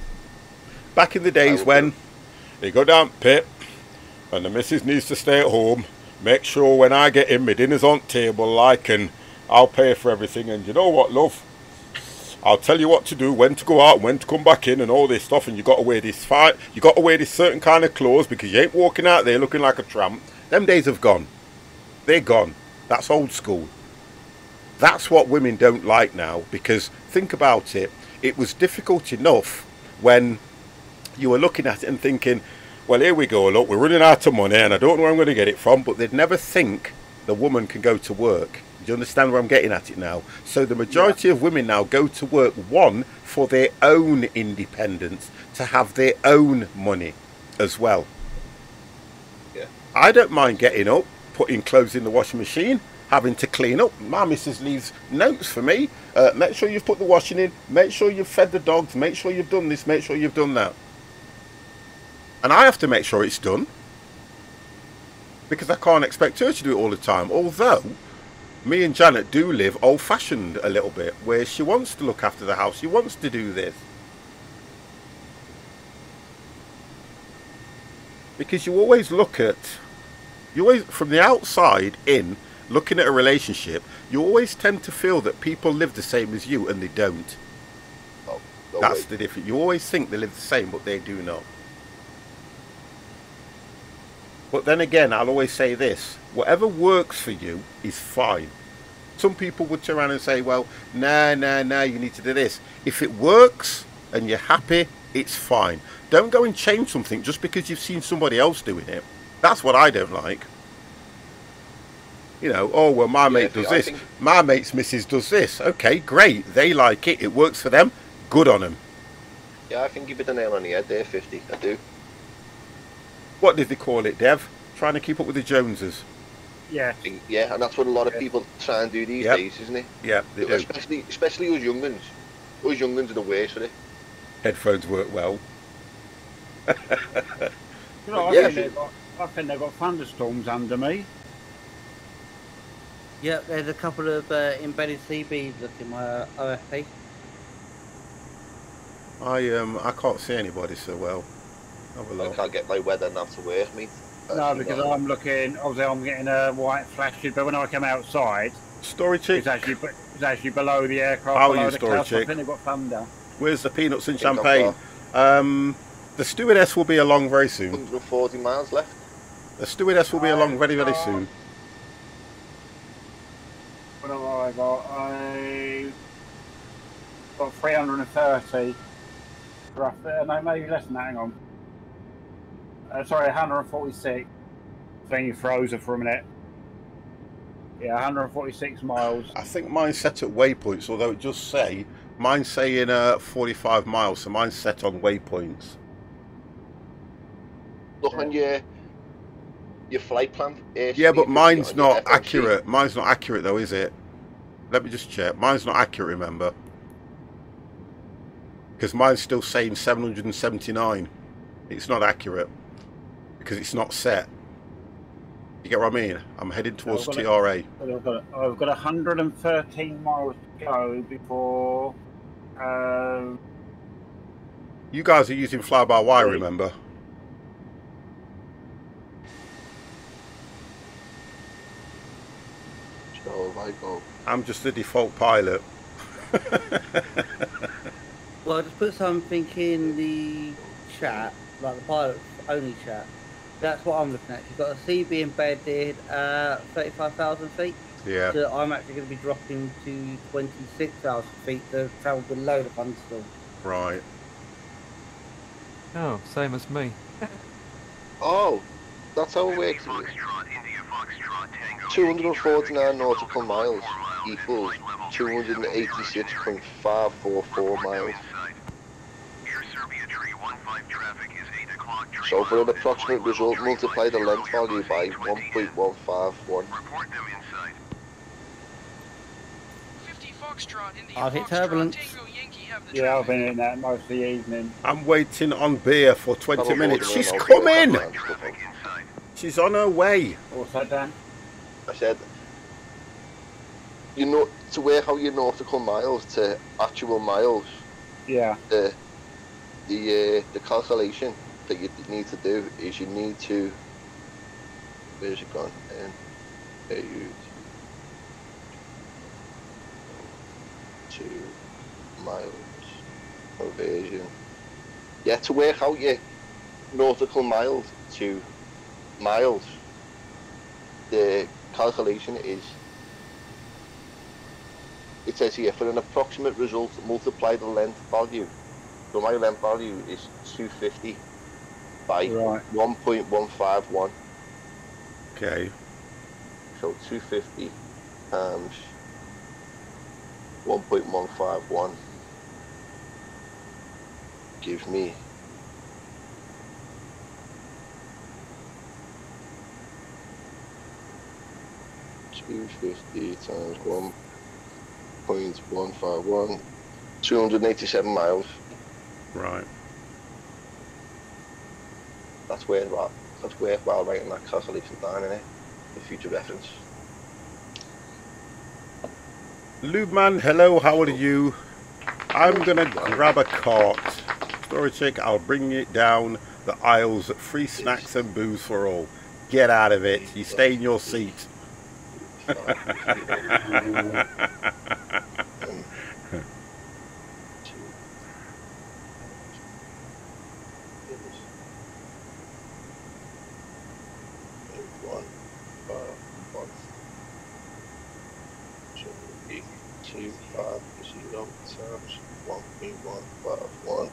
when they go down pit and the missus needs to stay at home, make sure when I get in, my dinner's on table, like, and I'll pay for everything. And you know what, love? I'll tell you what to do, when to go out, when to come back in, and all this stuff. And you got to wear this you got to wear this certain kind of clothes, because you ain't walking out there looking like a tramp. Them days have gone. They're gone. That's old school. That's what women don't like now, because think about it. It was difficult enough when you were looking at it and thinking, well, here we go, look, we're running out of money and I don't know where I'm going to get it from, but they'd never think the woman can go to work. Do you understand where I'm getting at it now? So the majority of women now go to work, one, for their own independence, to have their own money as well. Yeah. I don't mind getting up, putting clothes in the washing machine, having to clean up. My missus leaves notes for me. Make sure you've put the washing in, make sure you've fed the dogs, make sure you've done this, make sure you've done that. And I have to make sure it's done, because I can't expect her to do it all the time. Although me and Janet do live old-fashioned a little bit, where she wants to look after the house, she wants to do this. Because you always look at, from the outside in, looking at a relationship, you always tend to feel that people live the same as you, and they don't. Oh, That's the difference. You always think they live the same, but they do not. But then again, I'll always say this: whatever works for you is fine. Some people would turn around and say, well, nah, you need to do this. If it works and you're happy, it's fine. Don't go and change something just because you've seen somebody else doing it. That's what I don't like. You know, oh, well, my mate does this. My mate's missus does this. Okay, great. They like it. It works for them. Good on them. Yeah, I think you hit the nail on the head there, 50. I do. What did they call it, Dev? Trying to keep up with the Joneses. Yeah. Yeah, and that's what a lot of people try and do these days, isn't it? Yeah, they do. Especially us young'uns. Us young'uns are the worst for it. Headphones work well. You know, I think they've got thunderstorms under me. Yeah, there's a couple of embedded CBs looking my OFP. I can't see anybody so well. Have a look. I can't get my weather nav to work, mate. No, because I'm looking. Obviously, I'm getting a white flashes, but when I come outside, Story chick. it's actually below the aircraft. How are below you, the Story clouds. I chick? think they've got thunder. Where's the peanuts and champagne? The stewardess will be along very soon. 140 miles left. The stewardess will be along very, very soon. What have I got? I got 330. Roughly, no, maybe less than that. Hang on. Sorry, 146. I think you froze it for a minute. Yeah, 146 miles. I think mine's set at waypoints, although it does say, mine's saying 45 miles, so mine's set on waypoints. Look on your flight plan. Yeah, but mine's not accurate. Mine's not accurate though, is it? Let me just check. Mine's not accurate, remember? Because mine's still saying 779. It's not accurate. Because it's not set. You get what I mean? I'm heading towards TRA. I've got 113 miles to go before. You guys are using fly-by-wire, remember? Oh my God. I'm just the default pilot. Well, just put something in the chat, like the pilot only chat. That's what I'm looking at. You've got a CB embedded at 35,000 feet. Yeah. So I'm actually going to be dropping to 26,000 feet to travel below the thunderstorm. Right. Oh, same as me. Oh, that's how it works. 249 nautical miles equals 286.544 miles. So for an approximate result, multiply the length value by 1.151. I'll hit turbulence. Yeah, I've been in that most of the evening. I'm waiting on beer for 20 I'm minutes. avoiding She's an coming! open plan. She's on her way. What's that, Dan? I said, you know, to work out your nautical miles to actual miles, Yeah. the calculation that you need to do is you need to, where's it gone? To miles conversion. Yeah, to work out your nautical miles to miles, the calculation is, it says here, for an approximate result, multiply the length value. So my length value is 250 by 1.151. Okay. So 250 times 1.151 gives me 250 times 1.151, 287 miles. Right. That's worthwhile. That's worthwhile writing that calculation down in it for future reference. Lubeman, hello, how are you? I'm gonna grab a cart. Story chick, I'll bring it down the aisles. Free snacks and booze for all. Get out of it. You stay in your seat. Times 1.151,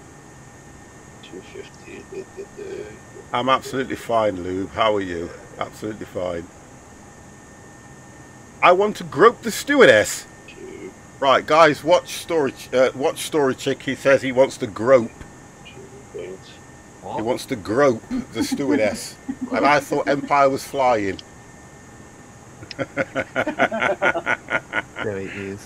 250. I'm absolutely fine, Lube. How are you? Absolutely fine. I want to grope the stewardess. Right, guys, watch Story Chick. He says he wants to grope. He wants to grope the stewardess. And I thought Empire was flying. There he is.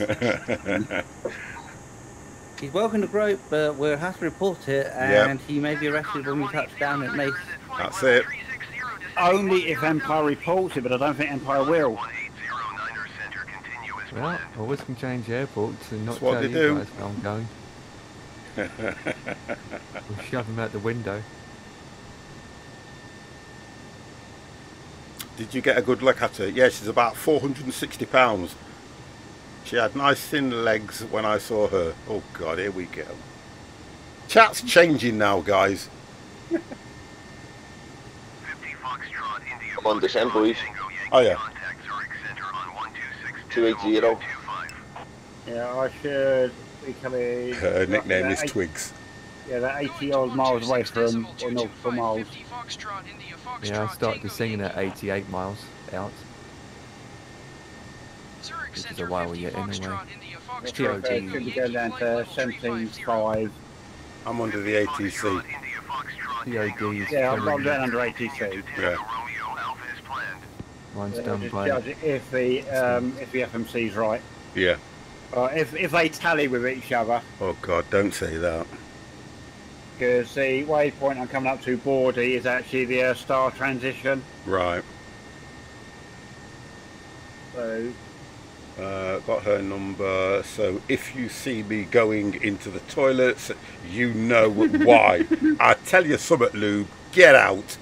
He's welcome to grope, but we'll have to report it, and he may be arrested when we touch down at Mace. That's it. Only if Empire reports it, but I don't think Empire will. Well, I always can change the airport to not what tell they you do. guys where I'm going. We'll shove him out the window. Did you get a good look at her? Yeah, she's about 460 pounds. She had nice thin legs when I saw her. Oh God, here we go. Chat's changing now, guys. I'm on descent, boys. Oh yeah. 280. Yeah, I should be coming. Her nickname is Twigs. Yeah, they're 80 odd miles away from, or nautical miles. Yeah, I started singing at 88 miles out. Which is a while yet anyway. Should be going down to 17.5. I'm under the ATC. POD is Yeah, I'm currently- down under ATC. Yeah. Mine's I'll done just by... judge it if the FMC's right. Yeah. If they tally with each other, Oh God, don't say that. because the waypoint I'm coming up to, Bordy, is actually the star transition. Right. So Got her number. So if you see me going into the toilets, you know why. I tell you something, Lube. Get out.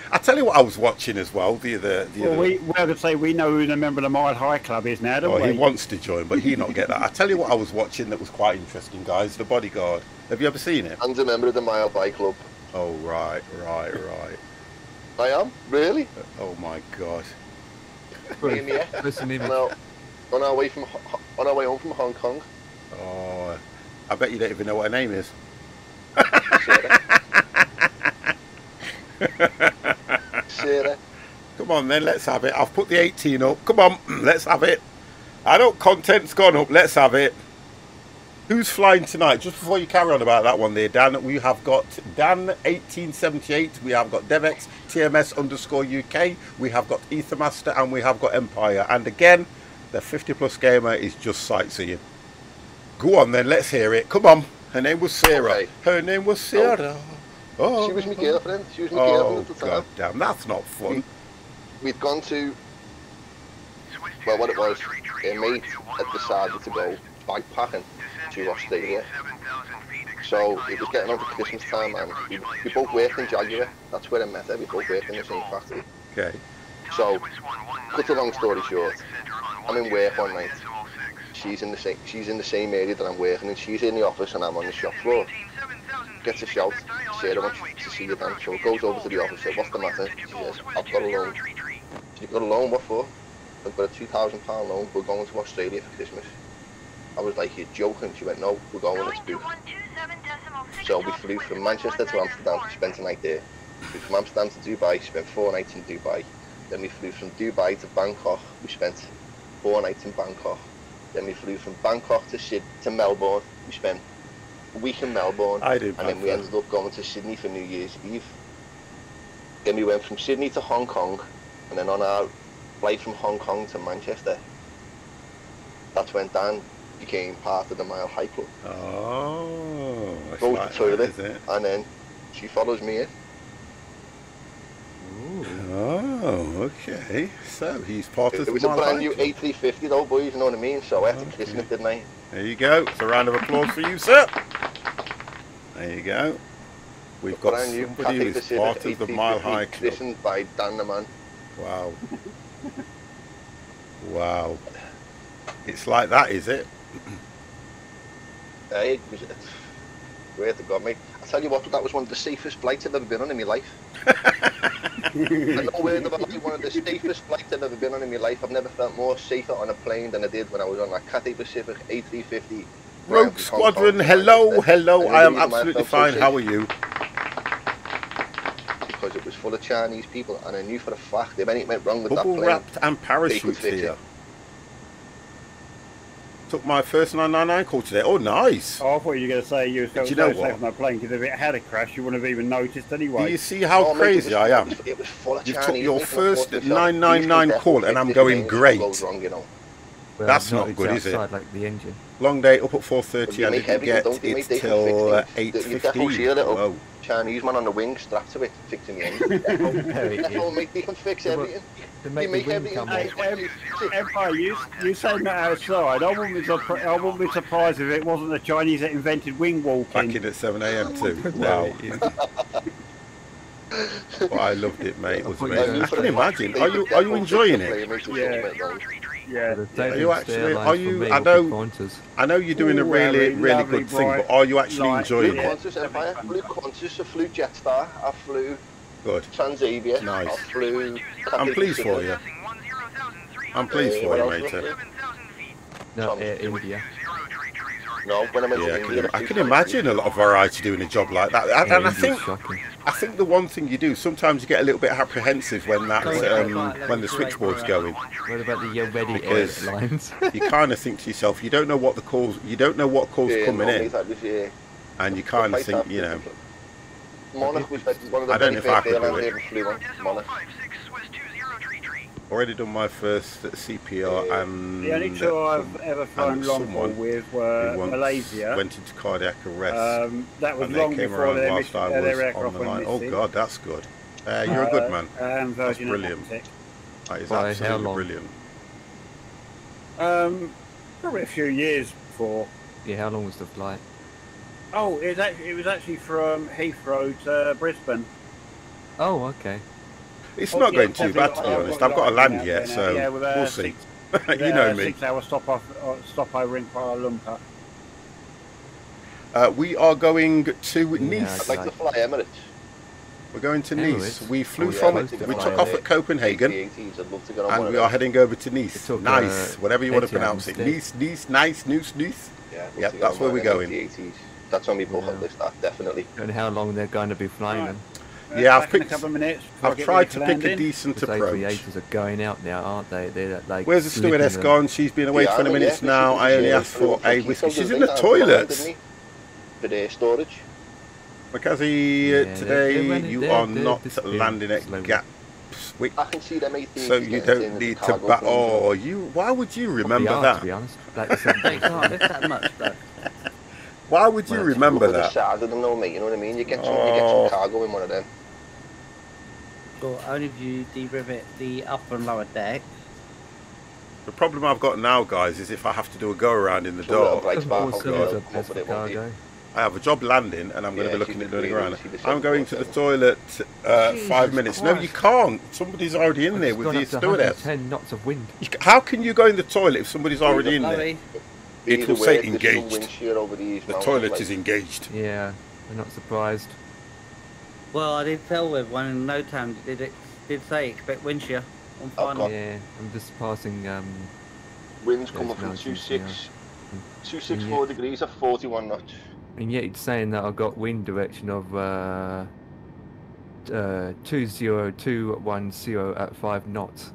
I tell you what I was watching as well. The other. Well, we're going to say we know who the member of the Mile High Club is now, don't we? He wants to join, but he not get that. I tell you what I was watching that was quite interesting, guys. The Bodyguard. Have you ever seen it? And a member of the Mile High Club. Oh right. I am? Really? Oh my God. Me and Mia. On our way home from Hong Kong. Oh, I bet you don't even know what her name is. Sarah. Come on then, let's have it. I've put the 18 up. Come on, let's have it. I know content's gone up. Let's have it. Who's flying tonight? Just before you carry on about that one there, Dan, we have got Dan1878. We have got Devex TMS_UK. We have got Ethermaster, and we have got Empire. And again, the 50+ gamer is just sightseeing. Go on then, let's hear it. Come on. Her name was Sarah. Okay. Her name was Sarah. Oh. She was my girlfriend. She was my girlfriend at the time. God damn, that's not fun. We'd gone to, well, what it was, a mate had decided to go bikepacking to Australia. So it was getting on to Christmas time, and we both worked in Jaguar. That's where I met her. We both worked in the same factory. Okay. So, cut a long story short, I'm in work one night. She's in the same area that I'm working in. She's in the office and I'm on the shop floor. Gets a shout. Sarah wants to see you, Dan. So goes over to the office. Says, "What's the matter?" She says, "I've got a loan." "You've got a loan? What for?" "I've got a £2,000 loan. We're going to Australia for Christmas." I was like, "You're joking?" She went, "No, we're going. It's booked." So we flew from Manchester to Amsterdam. We spent a night there. We flew from Amsterdam to Dubai. Spent 4 nights in Dubai. Then we flew from Dubai to Bangkok. We spent 4 nights in Bangkok. Then we flew from Bangkok to Melbourne. We spent a week in Melbourne. And then we ended up going to Sydney for New Year's Eve. Then we went from Sydney to Hong Kong. And then on our flight from Hong Kong to Manchester, that's when Dan became part of the Mile High Club. Oh, goes to the toilet, and then she follows me in. Oh, okay. So he's part of the It was a brand new A320 though, boys, you know what I mean? So I had to christen it, didn't I? There you go. It's a round of applause for you, sir. There you go. We've got somebody who's part of the Mile High Club. Christened by Dan the Man. Wow. Wow. It's like that, is it? Hey, swear to God, mate. I tell you what, that was one of the safest flights I've ever been on in my life. I know word of a lie, one of the safest flights I've ever been on in my life. I've never felt more safer on a plane than I did when I was on that Cathay Pacific A350. Rogue Squadron, hello, hello. I am absolutely fine. How are you? Because it was full of Chinese people, and I knew for a fact if anything went wrong with that plane, bubble wrapped and parachutes here. Took my first 999 call today. Oh, nice. Oh, I thought you were going to say you felt so safe on that plane because if it had a crash, you wouldn't have even noticed anyway. Do you see how crazy I am? It was full of you Chinese. took your first 999 call and I'm going great. Wrong, you know. Well, that's not good, is it? Like the engine. Long day up at 4:30. I didn't get it till 8:15. You definitely see a little Chinese man on the wing strapped to it, fixing the engine. They can fix everything. They make everything. Empire, you saying that outside, I wouldn't be surprised if it wasn't the Chinese that invented wing walking. Back in at 7 AM too. Wow. Well, I loved it, mate. It was amazing. I can imagine. Are you enjoying it? Yeah. Are you actually? Are you? I know you're doing a really good thing, but are you actually enjoying it? I flew Qantas, I flew Jetstar, I flew Transavia. Nice. I flew. I'm pleased for you. I'm pleased for you, mate. No, India. No, when I'm in India, I can imagine a lot of variety doing a job like that, and I think the one thing you do, sometimes you get a little bit apprehensive when that when the switchboard's going. What about the YAH-READY airlines? You kind of think to yourself, you don't know what calls coming in, and you kind of think, you know. Monarch was one of the I don't know if I could do it. Flew on Monarch. Already done my first CPR, and the only two I've ever flown long haul with were Malaysia. Went into cardiac arrest. That was long before their aircraft went missing. Oh God, that's good. You're a good man. And that's brilliant. That is absolutely brilliant. Probably a few years before. Yeah, how long was the flight? Oh, it was actually from Heathrow to Brisbane. Oh, okay. It's not going too bad, to be honest. I've got to land yet, so we'll see. You know me. 6-hour stopover in Kuala Lumpur. We are going to Nice. I'd like to fly Emirates. We're going to Nice. We flew I'd we took off at Copenhagen, I'd love to get on and one we of are them. heading over to Nice. took, Nice, whatever you want to Etihad pronounce it. instead. Nice. Yeah, Yep, that's where we're going. That's on my bucket list, that, definitely. And how long they're going to be flying Right. them. Yeah, Back in a couple of minutes. before I I've get tried ready to to pick land a in. decent Because approach. A380s are going out now, aren't they? They're like. Where's the slipping stewardess them. gone? She's been away 20 minutes now. I only asked for a whiskey. She's in the toilet. For the storage. Makazi, Yeah, today they're you they're- are they're not disappearing landing at slowly. Gatwick, I can see them 18. so you don't need to. Why would you remember To that? be honest. Like I said, They can't lift that much, though. Why would you Well, remember The that? side of them, though, mate. You know what I mean? You get Oh. some cargo in one of them. Or only if you de-rivet the upper and lower deck. The problem I've got now, guys, is if I have to do a go around in the Some little dark, bright spark all will cylinders go are up, best but for it won't be. cargo. I have a job landing, and I'm going to be Yeah, looking see at the doing green, around. see the I'm going to the 747. toilet 5 Jesus minutes. No, you Christ. can't. Somebody's already in there It's with gone the up to stewardess. 110 knots of wind. How can you go in the toilet if somebody's already in there? Chloe, It Either will way, say there's some engaged. wind shear over these The mountains, toilet like- is engaged. Yeah, I'm not surprised. well, I did tell everyone in no time did say expect wind shear on final. Yeah, I'm just passing. Winds There's coming from mountains, 264 degrees at 41 knots. And yet it's saying that I've got wind direction of 20210 at 5 knots.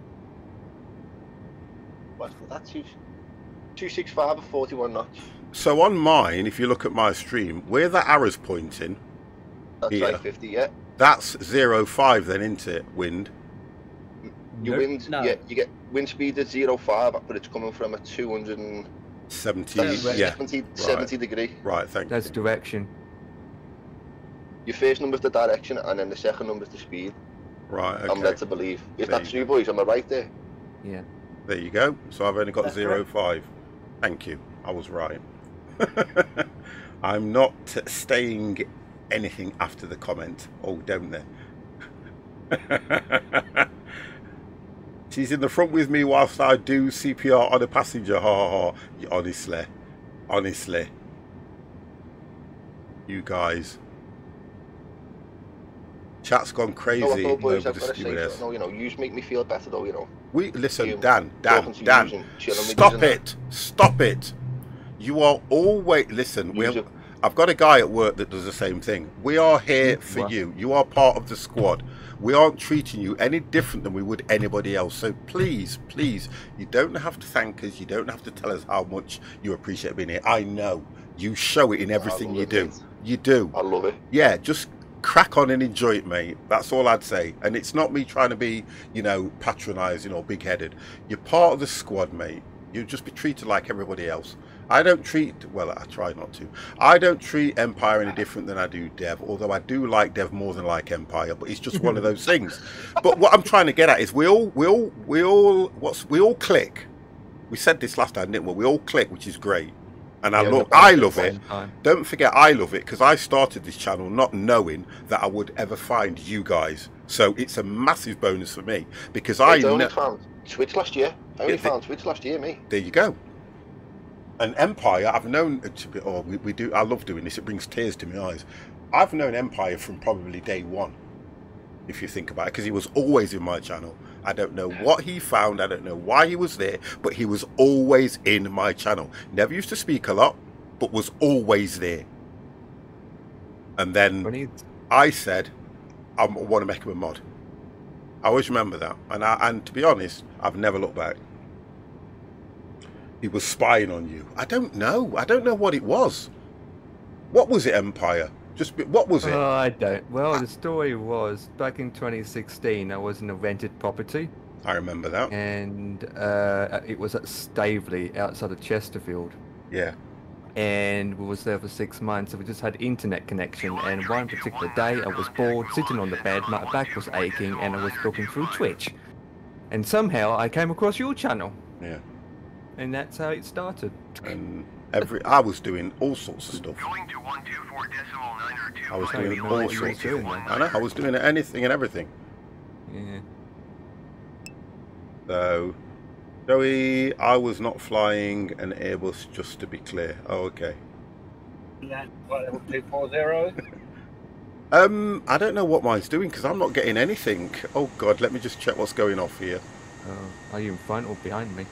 What's that? 265 at 41 knots. So on mine, if you look at my stream, where that arrow's pointing, That's Yeah. like 50, yeah. that's 0.5 then, isn't it? Wind. Your Nope. wind, No. yeah, you get wind speed at 0.5, but it's coming from a 270, 70. Yeah. 70 degree. Right. Thank That's you. direction. Your first number's the direction, and then the second number's the speed. Right. I'm Okay. led to believe. Is There that you true, boys? Am I right there? Yeah. There you go. So I've only got That's 0.5. Thank you. I was right. I'm not staying anything after the comment. Oh, don't they? She's in the front with me whilst I do CPR on a passenger. Ha ha ha. Honestly. You guys. Chat's gone crazy No, I thought, boys, over I've the got to say, stewardess. no, you know, you make me feel better, though, you know. Listen, You Dan, talking to you Dan, and chilling with stop you and it, stop it. You are always, listen, Use it. I've got a guy at work that does the same thing. We are here for What? you. You are part of the squad. We aren't treating you any different than we would anybody else. So please, you don't have to thank us. You don't have to tell us how much you appreciate being here. I know. You show it in everything love you it, do. mate. You do. I love it. Yeah, just crack on and enjoy it, mate. That's all I'd say. And it's not me trying to be, patronising or big-headed. You're part of the squad, mate. You'll just be treated like everybody else. I try not to. I don't treat Empire any different than I do Dev, although I do like Dev more than I like Empire, but it's just one of those things. But what I'm trying to get at is we all click. We said this last time, didn't we? We all click, which is great. And I love it. Don't forget, I love it because I started this channel not knowing that I would ever find you guys. So it's a massive bonus for me because I only found Twitch last year. I only found Twitch last year, mate. There you go. And Empire, I've known to be. Oh, we do. I love doing this. It brings tears to my eyes. I've known Empire from probably day one, if you think about it, because he was always in my channel. I don't know what he found. I don't know why he was there, but he was always in my channel. Never used to speak a lot, but was always there. And then I said, I want to make him a mod. I always remember that. And to be honest, I've never looked back. He was spying on you. I don't know. I don't know what it was. What was it, Empire? What was it? Oh, I don't. Well, the story was back in 2016. I was in a rented property. I remember that. And it was at Staveley, outside of Chesterfield. Yeah. And we was there for 6 months. And we just had internet connection. And one particular day, I was bored, sitting on the bed. My back was aching, and I was looking through Twitch. And somehow I came across your channel. Yeah. And that's how it started. And I was doing all sorts of stuff. Going to 124.9 or 2. I was I don't doing know all what you were sorts of doing, stuff. man. I know. I was doing anything and everything. Yeah. So, Joey, I was not flying an Airbus, just to be clear. Oh, okay. Land flight level 240. I don't know what mine's doing because I'm not getting anything. Oh God, let me just check what's going off here. Are you in front or behind me?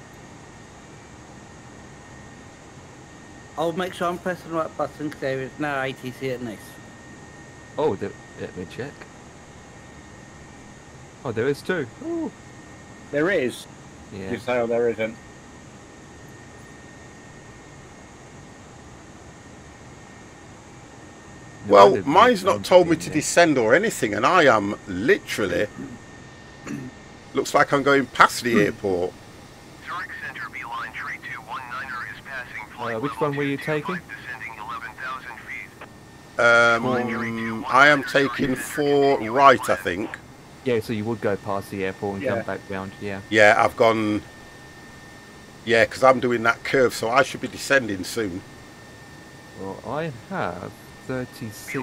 I'll make sure I'm pressing the right button because there is no ATC at NIS. Oh, let me check. Oh, there is two. Ooh. There is. Yeah. You say, oh, there isn't. No, Well, I mine's not told me to there. descend or anything, and I am literally. Looks like I'm going past the airport. Zurich Center beeline tree 219er is passing flight Which level one were you 225, taking? descending 11,000 feet. I am taking 4 right, I think. Yeah, so you would go past the airport and Yeah. come back round. Yeah. Yeah, I've gone. Yeah, because I'm doing that curve, so I should be descending soon. Well, I have 36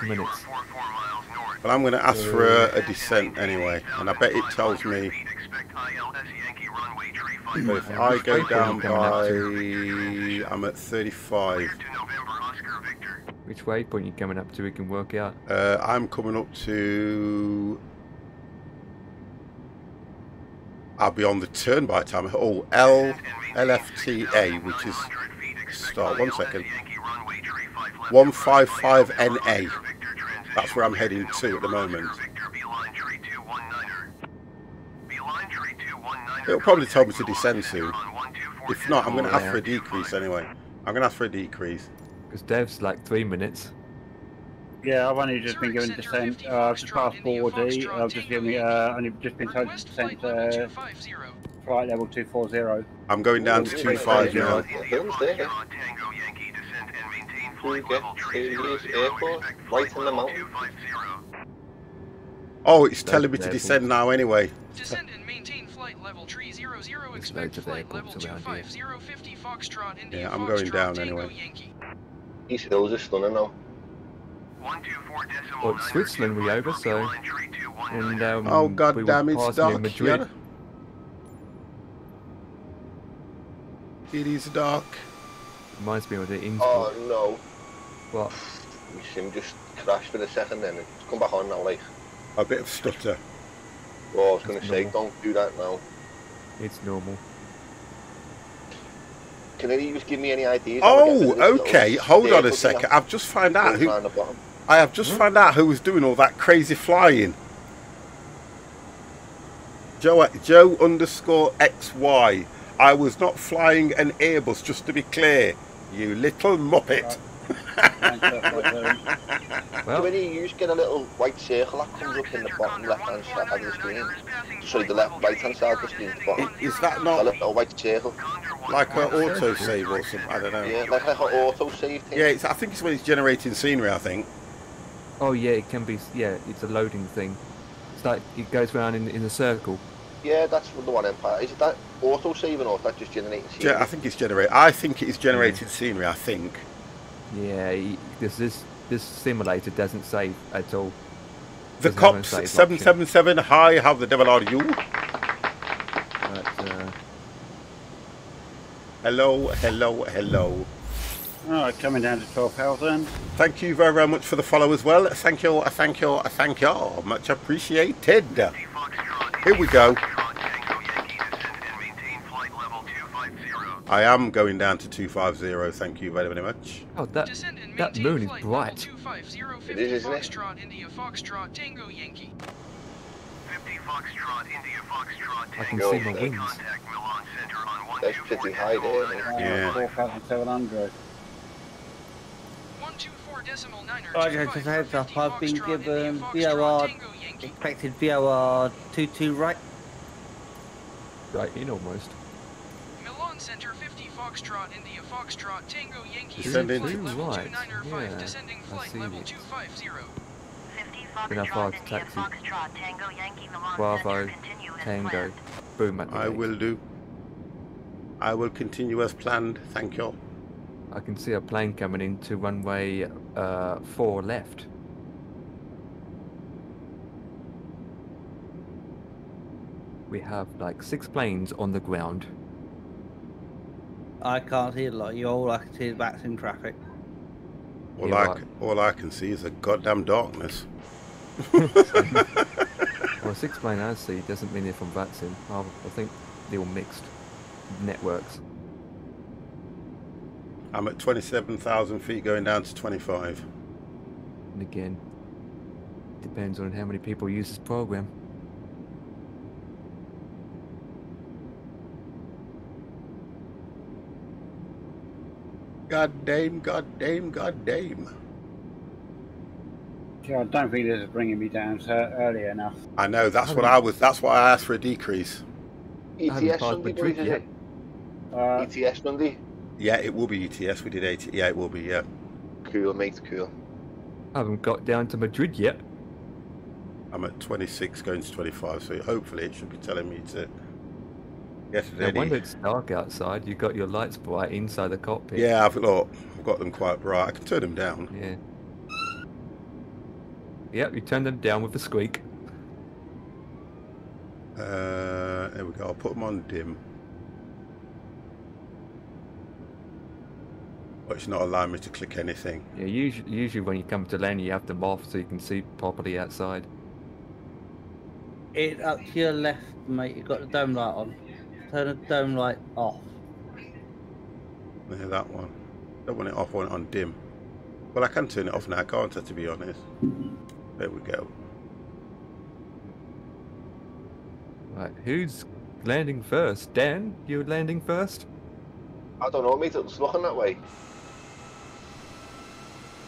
minutes. But I'm going to ask for a descent anyway, and I bet it tells me. But if I go down by, I'm at 35. Which waypoint you coming up to? We can work out. I'm coming up to. I'll be on the turn by the time. Oh, LFTA, which is start. 1 second. 155NA. That's where I'm heading to at the moment. It'll probably tell me to descend soon. If not, I'm going to ask for a decrease anyway. I'm going to ask for a decrease. Because Dev's like 3 minutes. Yeah, I've only just been given descent. I've just passed 40. I've just given only just been told to descent flight level 240. I'm going down to 25 now. Airport, right in the mountain. Oh, it's telling me to descend now anyway. Descend and maintain flight level 300. There's Expect loads of flight level airports around here. 250 Foxtrot India. Yeah, I'm going Foxtrot, down Tango, anyway. Yankee. These hills are stunning now. Well, it's Switzerland we over, so. And, Oh we God were damn, it's passing in dark Madrid. here. It is dark. Reminds me of the Innsbruck. Oh no. What? My sim just crashed for a second then. It's come back on now, like. A bit of stutter. Oh, I was going to That's say, normal. don't do that now. It's normal. Can any of you give me any ideas? How to get rid Oh, of this okay. little Hold on a staple second. thing I've just found out that who. goes round the bottom? I have just found out who was doing all that crazy flying. Joe _ XY. I was not flying an Airbus, just to be clear. You little muppet. Well, When you get a little white circle that comes up in the bottom left-hand side of the screen. Sorry, the right-hand side of the screen. The bottom. Is that A not little white circle. like an autosave or something? I don't know. Yeah, like an auto-save thing. Yeah, I think it's when it's generating scenery, I think. oh yeah, it can be. Yeah, it's a loading thing. It's like it goes round in a circle. Yeah, that's the one Empire. Is it that auto-saving or is that just generating scenery? I think it's I think it's generating scenery, I think. Yeah, this simulator doesn't save at all. The Doesn't have a cops save 777, hi, how the devil are you? But, Hello, hello, hello. Alright, coming down to 12,000. Thank you very, very much for the follow as well. Thank you, thank you, thank you. Much appreciated. Here we go. I am going down to 250. Thank you very, very much. oh, that moon is bright. It is, isn't it? Foxtrot India Foxtrot Tango Yankee. 50 Foxtrot India Foxtrot I can Tango see my Yankee. wings. Contact Milan Center on That's pretty high there, isn't it? Yeah. 4,700. 124.9. Right, just a heads up, I've been given VOR, expected VOR 22 right. Right in almost. Milan Center 50 Foxtrot India Foxtrot Tango Yankee. Descending. Flight level Right, 295, yeah, descending I flight see level it. 250. 50 Then I fired Foxtrot the India taxi. Foxtrot Tango Yankee Milan Bravo, Center continue as Tango, planned. boom at the I gate. will do. I will continue as planned. Thank you. I can see a plane coming into runway 4 left. We have like 6 planes on the ground. I can't see a lot. You all I can see is bats in traffic. All, Yeah, all I can see is a goddamn darkness. Well, 6 plane I see doesn't mean they're from VATSIM. I think they're all mixed networks. I'm at 27,000 feet going down to 25. And again, depends on how many people use this program. God damn, god damn, god damn. Yeah, I don't think this is bringing me down early enough. I know, that's what I was, that's why I asked for a decrease. ETS Sunday, boys, is it? ETS Sunday? Yeah, it will be ETS. We did 80. Yeah, it will be, yeah. Cool, mate, cool. I haven't got down to Madrid yet. I'm at 26 going to 25, so hopefully it should be telling me to get ready. No wonder it's dark outside. You've got your lights bright inside the cockpit. Yeah, I've got them quite bright. I can turn them down. Yeah. Yep, you turn them down with a squeak. There we go. I'll put them on dim. But it's not allowing me to click anything. Yeah, usually when you come to land, you have them off so you can see properly outside. It up to your left, mate. You've got the dome light on. Turn the dome light off. Yeah, that one. Don't want it off, I want it on dim. Well, I can turn it off now, can't I, to be honest? There we go. Right, who's landing first? Dan, you're landing first? I don't know, mate. It's looking that way.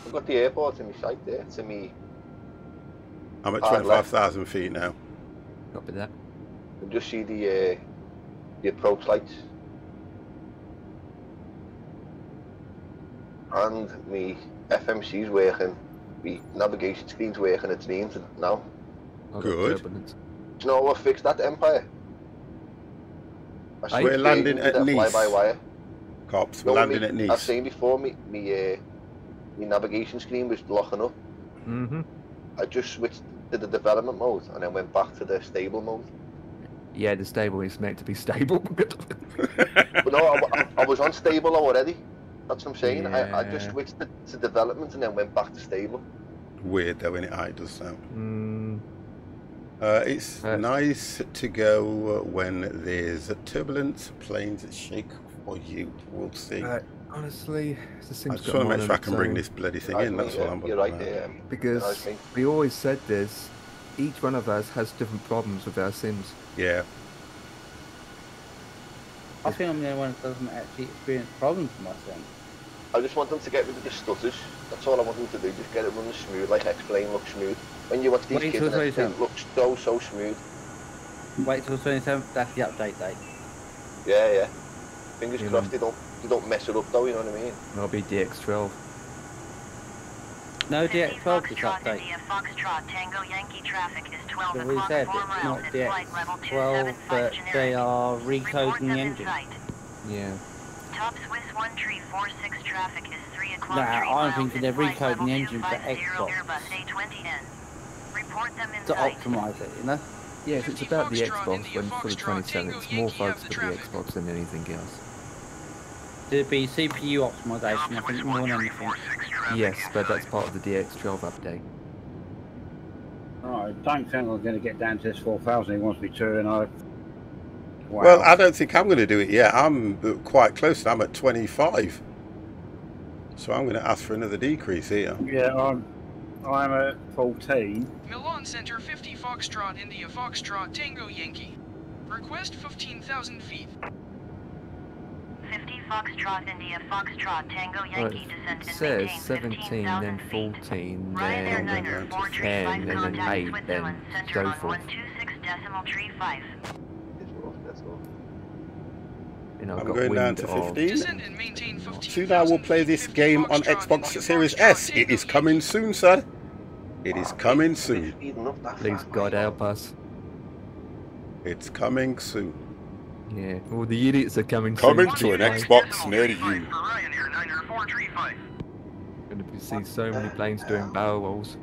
I've got the airport in my sight there. To me. I'm at 25,000 feet now. Copy that. You can just see the approach lights. And my FMC's working. My navigation screen's working. It's named now. Good. Do you know what fixed that, Empire? We're landing at Nice. Fly-by-wire. Cops, we're landing at Nice. I've seen before, my navigation screen was locking up. Mm-hmm. I just switched to the development mode and then went back to the stable mode. Yeah, the stable is meant to be stable. But no, I was on stable already. That's what I'm saying. Yeah. I just switched to development and then went back to stable. Weird though, innit? How it does sound. Mm. It's nice to go when there's turbulence, planes that shake for you. We'll see. Honestly, I just want to make sure I can bring this bloody thing in. That's what I'm. You're right there. Because we always said this. Each one of us has different problems with our sims. Yeah. I think I'm the only one that doesn't actually experience problems with my sim. I just want them to get rid of the stutters. That's all I want them to do. Just get it running smooth, like X-Plane looks smooth. When you watch these kids, it looks so smooth. Wait till 27th. That's the update date. Yeah. Fingers crossed they don't mess it up though. You know what I mean? It'll be DX12. No DX12 this update. Foxtrot Tango Yankee traffic is 12 So we said it's not DX12, but they are recoding the engine. Yeah. Top Swiss 1346 traffic is 3 o'clock. Nah, I'm thinking they're recoding the engine for Xbox to optimise it, you know? Yeah, if it's about the Xbox when for the 27, it's more focused for the Xbox than anything else. There'd be CPU optimization, I think, more than anything. Yes, but that's part of the DX12 update. Oh, I don't think I'm going to get down to this 4,000 he wants me to, and I... Wow. Well, I don't think I'm going to do it yet. I'm quite close. I'm at 25. So I'm going to ask for another decrease here. Yeah, I'm at 14. Milan Center 50 Foxtrot India Foxtrot Tango Yankee. Request 15,000 feet. 50 Foxtrot India Foxtrot Tango Yankee descent It and says maintain 17, then 14, Ryanair then 9er 4 10, 5 and then contact 8, then Switzerland Center so on forth. 126.35. I'm going down to 15. Descend and maintain 15,000 Soon I will play this game on Xbox Series S. It is coming soon, sir. It is coming soon. Please God help us. It's coming soon. Yeah, all the idiots are coming Coming soon. to an Xbox near you. Ryanair 9er 435. Going to see so many planes doing barrel rolls.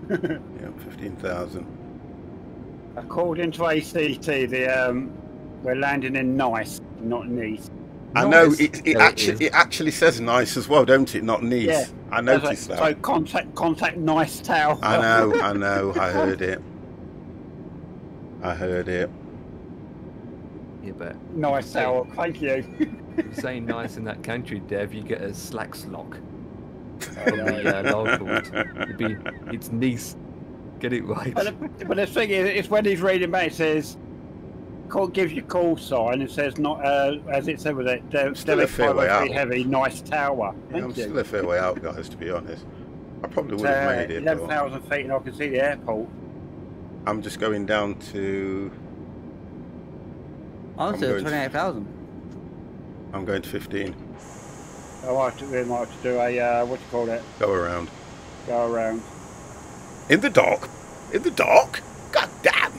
Yeah, 15,000. According to ACT, we're landing in Nice, not Nice. I know Nice. it No, it actually says Nice as well, don't it? Not Nice. Yeah. I noticed that. So contact Nice Tower. I know. I heard it. Yeah, but Nice Tower. Thank you. if you say nice in that country, Dev, you get a slack-slock from the locals. It's Nice. Get it right. But the thing is, it's when he's reading back, it says, gives you call sign, it says, not as it said with it, Still a fair way out. heavy, Nice Tower. Yeah, I'm still a fair way out, guys, to be honest. I probably would have made it. 11,000 feet and I can see the airport. I'm just going down to... I'm still 28,000. I'm going to 15. We might have to do a, what do you call it? Go around. Go around. In the dark? In the dark? God damn!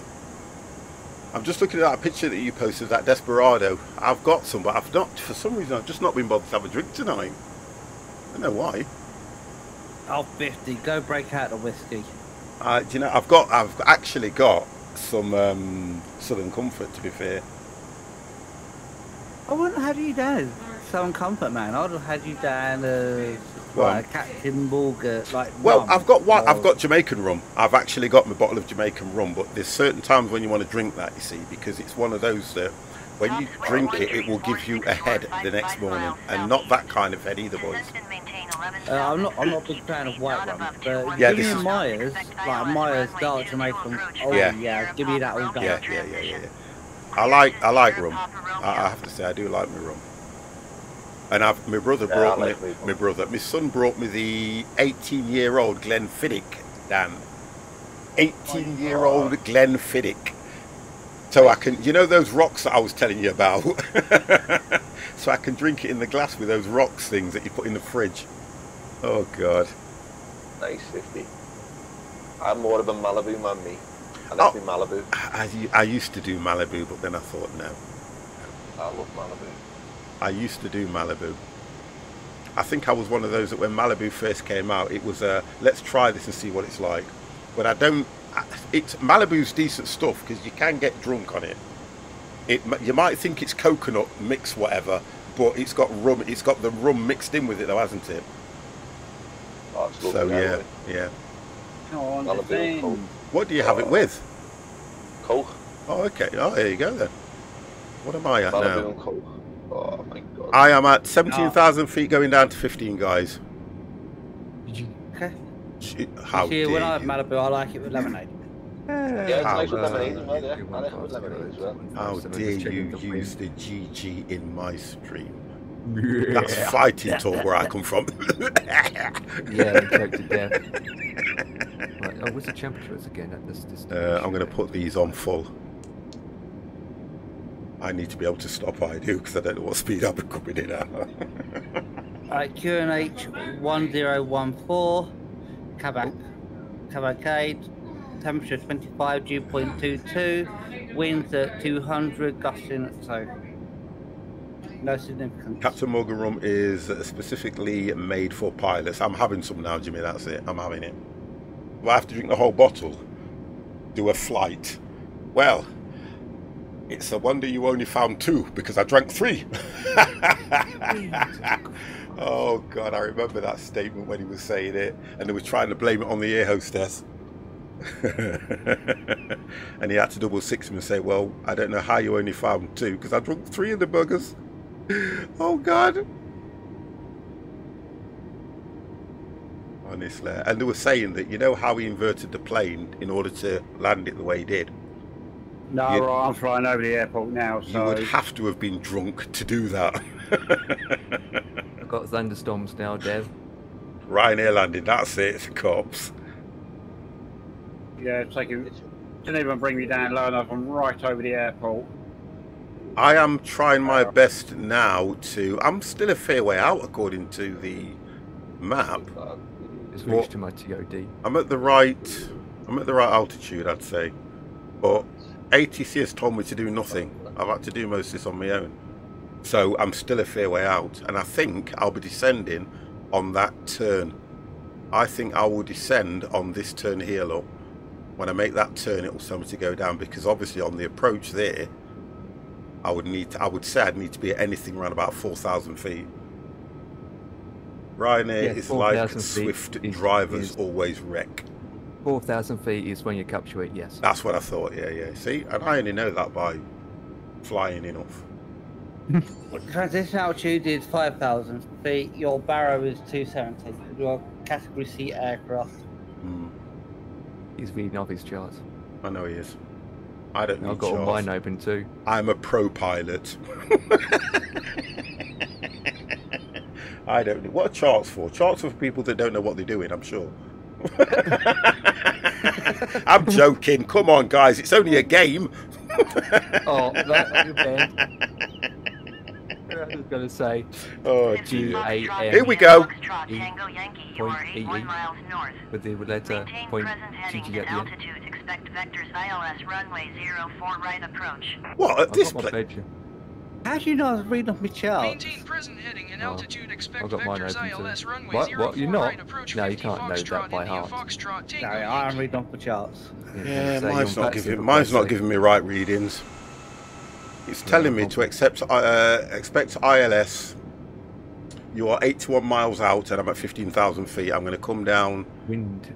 I'm just looking at that picture that you posted, that Desperado. I've got some, but I've not, for some reason, I've just not been bothered to have a drink tonight. I don't know why. Oh, 50. Go break out the whiskey. Do you know, I've actually got some Southern Comfort, to be fair. I wouldn't have you down Southern Comfort, man. I'd have had you down Captain Morgan, Well, rum. I've got Jamaican rum. I've actually got my bottle of Jamaican rum, but there's certain times when you want to drink that, you see, because it's one of those that when you drink it, it will give you a head the next morning, and not that kind of head either, boys. I'm not a big fan of white rum, but Yeah, give this me is- Myers dark Jamaican. Oh yeah, give me that all day. Yeah. I like rum. I have to say, I do like my rum. And my brother brought my son brought me the 18-year-old Glenfiddich, Dan. 18-year-old Glenfiddich. So I can, you know those rocks that I was telling you about? So I can drink it in the glass with those rocks things that you put in the fridge. Oh, God. Nice 50. I'm more of a Malibu man, me. I like me Malibu. I used to do Malibu, but then I thought, no. I love Malibu. I used to do Malibu. I think I was one of those that when Malibu first came out, it was let's try this and see what it's like. But Malibu's decent stuff because you can get drunk on it. You might think it's coconut mix whatever, but it's got rum. It's got the rum mixed in with it though, hasn't it? Oh, so yeah. Malibu, What do you have it with? Coke. Oh, okay. Oh, there you go then. What am I at Malibu now? and Coke. Oh my God. I am at 17,000 feet going down to 15, guys. Okay. How dare when I have you? Malibu, I like it with lemonade. Yeah, it's nice with lemonade as well, yeah. I like it with lemonade as well. How dare you use the GG in my stream? That's fighting talk where I come from. Yeah, they choked to death. Right, oh, what's the temperatures again at this? I'm going to put these on full. I need to be able to stop what I do because I don't know what speed I'll be coming in at. Alright, QNH 1014, Cavalcade, temperature 25, dew point 22, winds at 200, gusting, so no significance. Captain Morgan rum is specifically made for pilots. I'm having some now, Jimmy, that's it. I'm having it. Do I have to drink the whole bottle? Do a flight? Well, it's a wonder you only found 2 because I drank 3. Oh God, I remember that statement when he was saying it and they were trying to blame it on the air hostess. And he had to double six him and say, well, I don't know how you only found 2 because I drank 3 of the buggers. Oh God. Honestly. And they were saying that, you know how he inverted the plane in order to land it the way he did? No, right, I'm flying over the airport now, so... You would have to have been drunk to do that. I've got thunderstorms now, Dev. Ryanair landing, that's it, it's a cops. Yeah, it's like it didn't even bring me down low enough. I'm right over the airport. I am trying my best now to... I'm still a fair way out according to the map. It's reached to my TOD. I'm at the right altitude, I'd say. But ATC has told me to do nothing. I've had to do most of this on my own. So I'm still a fair way out. And I think I'll be descending on that turn. I think I will descend on this turn here, look. When I make that turn, it will tell me to go down, because obviously on the approach there, I would say I'd need to be at anything around about 4,000 feet. Ryanair is like Swift drivers always wreck. 4,000 feet is when you capture it, yes. That's what I thought, yeah. See, and I only know that by flying enough. Transition altitude is 5,000 feet. Your barrow is 270. Your category C aircraft. He's reading off his charts. I know he is. I don't need I've got charts. all mine open too. I'm a pro pilot. I don't need. What are charts for? Charts are for people that don't know what they're doing, I'm sure. I'm joking. Come on, guys. It's only a game. Oh, right, Ben. I was going to say. Oh, G-A-M. Here we go. With the letter point GG at the end. Expect vectors ILS runway 04 right approach. What at this place? How do you not read off my charts? Maintain present heading and altitude. Expect I've got mine vectors open ILS too. runway What? You're not? right approach. No, you can't know that by heart. No, I'm reading off my charts. Yeah, mine's not giving me right readings. It's telling me to expect ILS. You are 81 miles out, and I'm at 15,000 feet. I'm going to come down.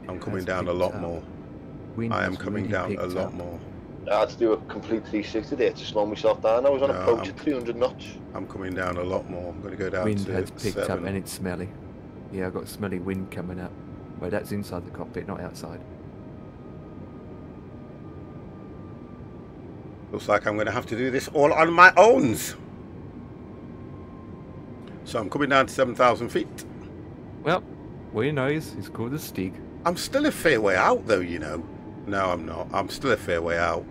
I'm coming down a lot more. I am coming down a lot more. I had to do a complete 360 there to slow myself down. I was on approach at 300 knots. I'm coming down a lot more. I'm going to go down wind to has picked 7. up and it's smelly. Yeah, I've got smelly wind coming up. Well, that's inside the cockpit, not outside. Looks like I'm going to have to do this all on my own. So I'm coming down to 7,000 feet. Well, you know, it's called a Stig. I'm still a fair way out, though, you know. No, I'm not. I'm still a fair way out.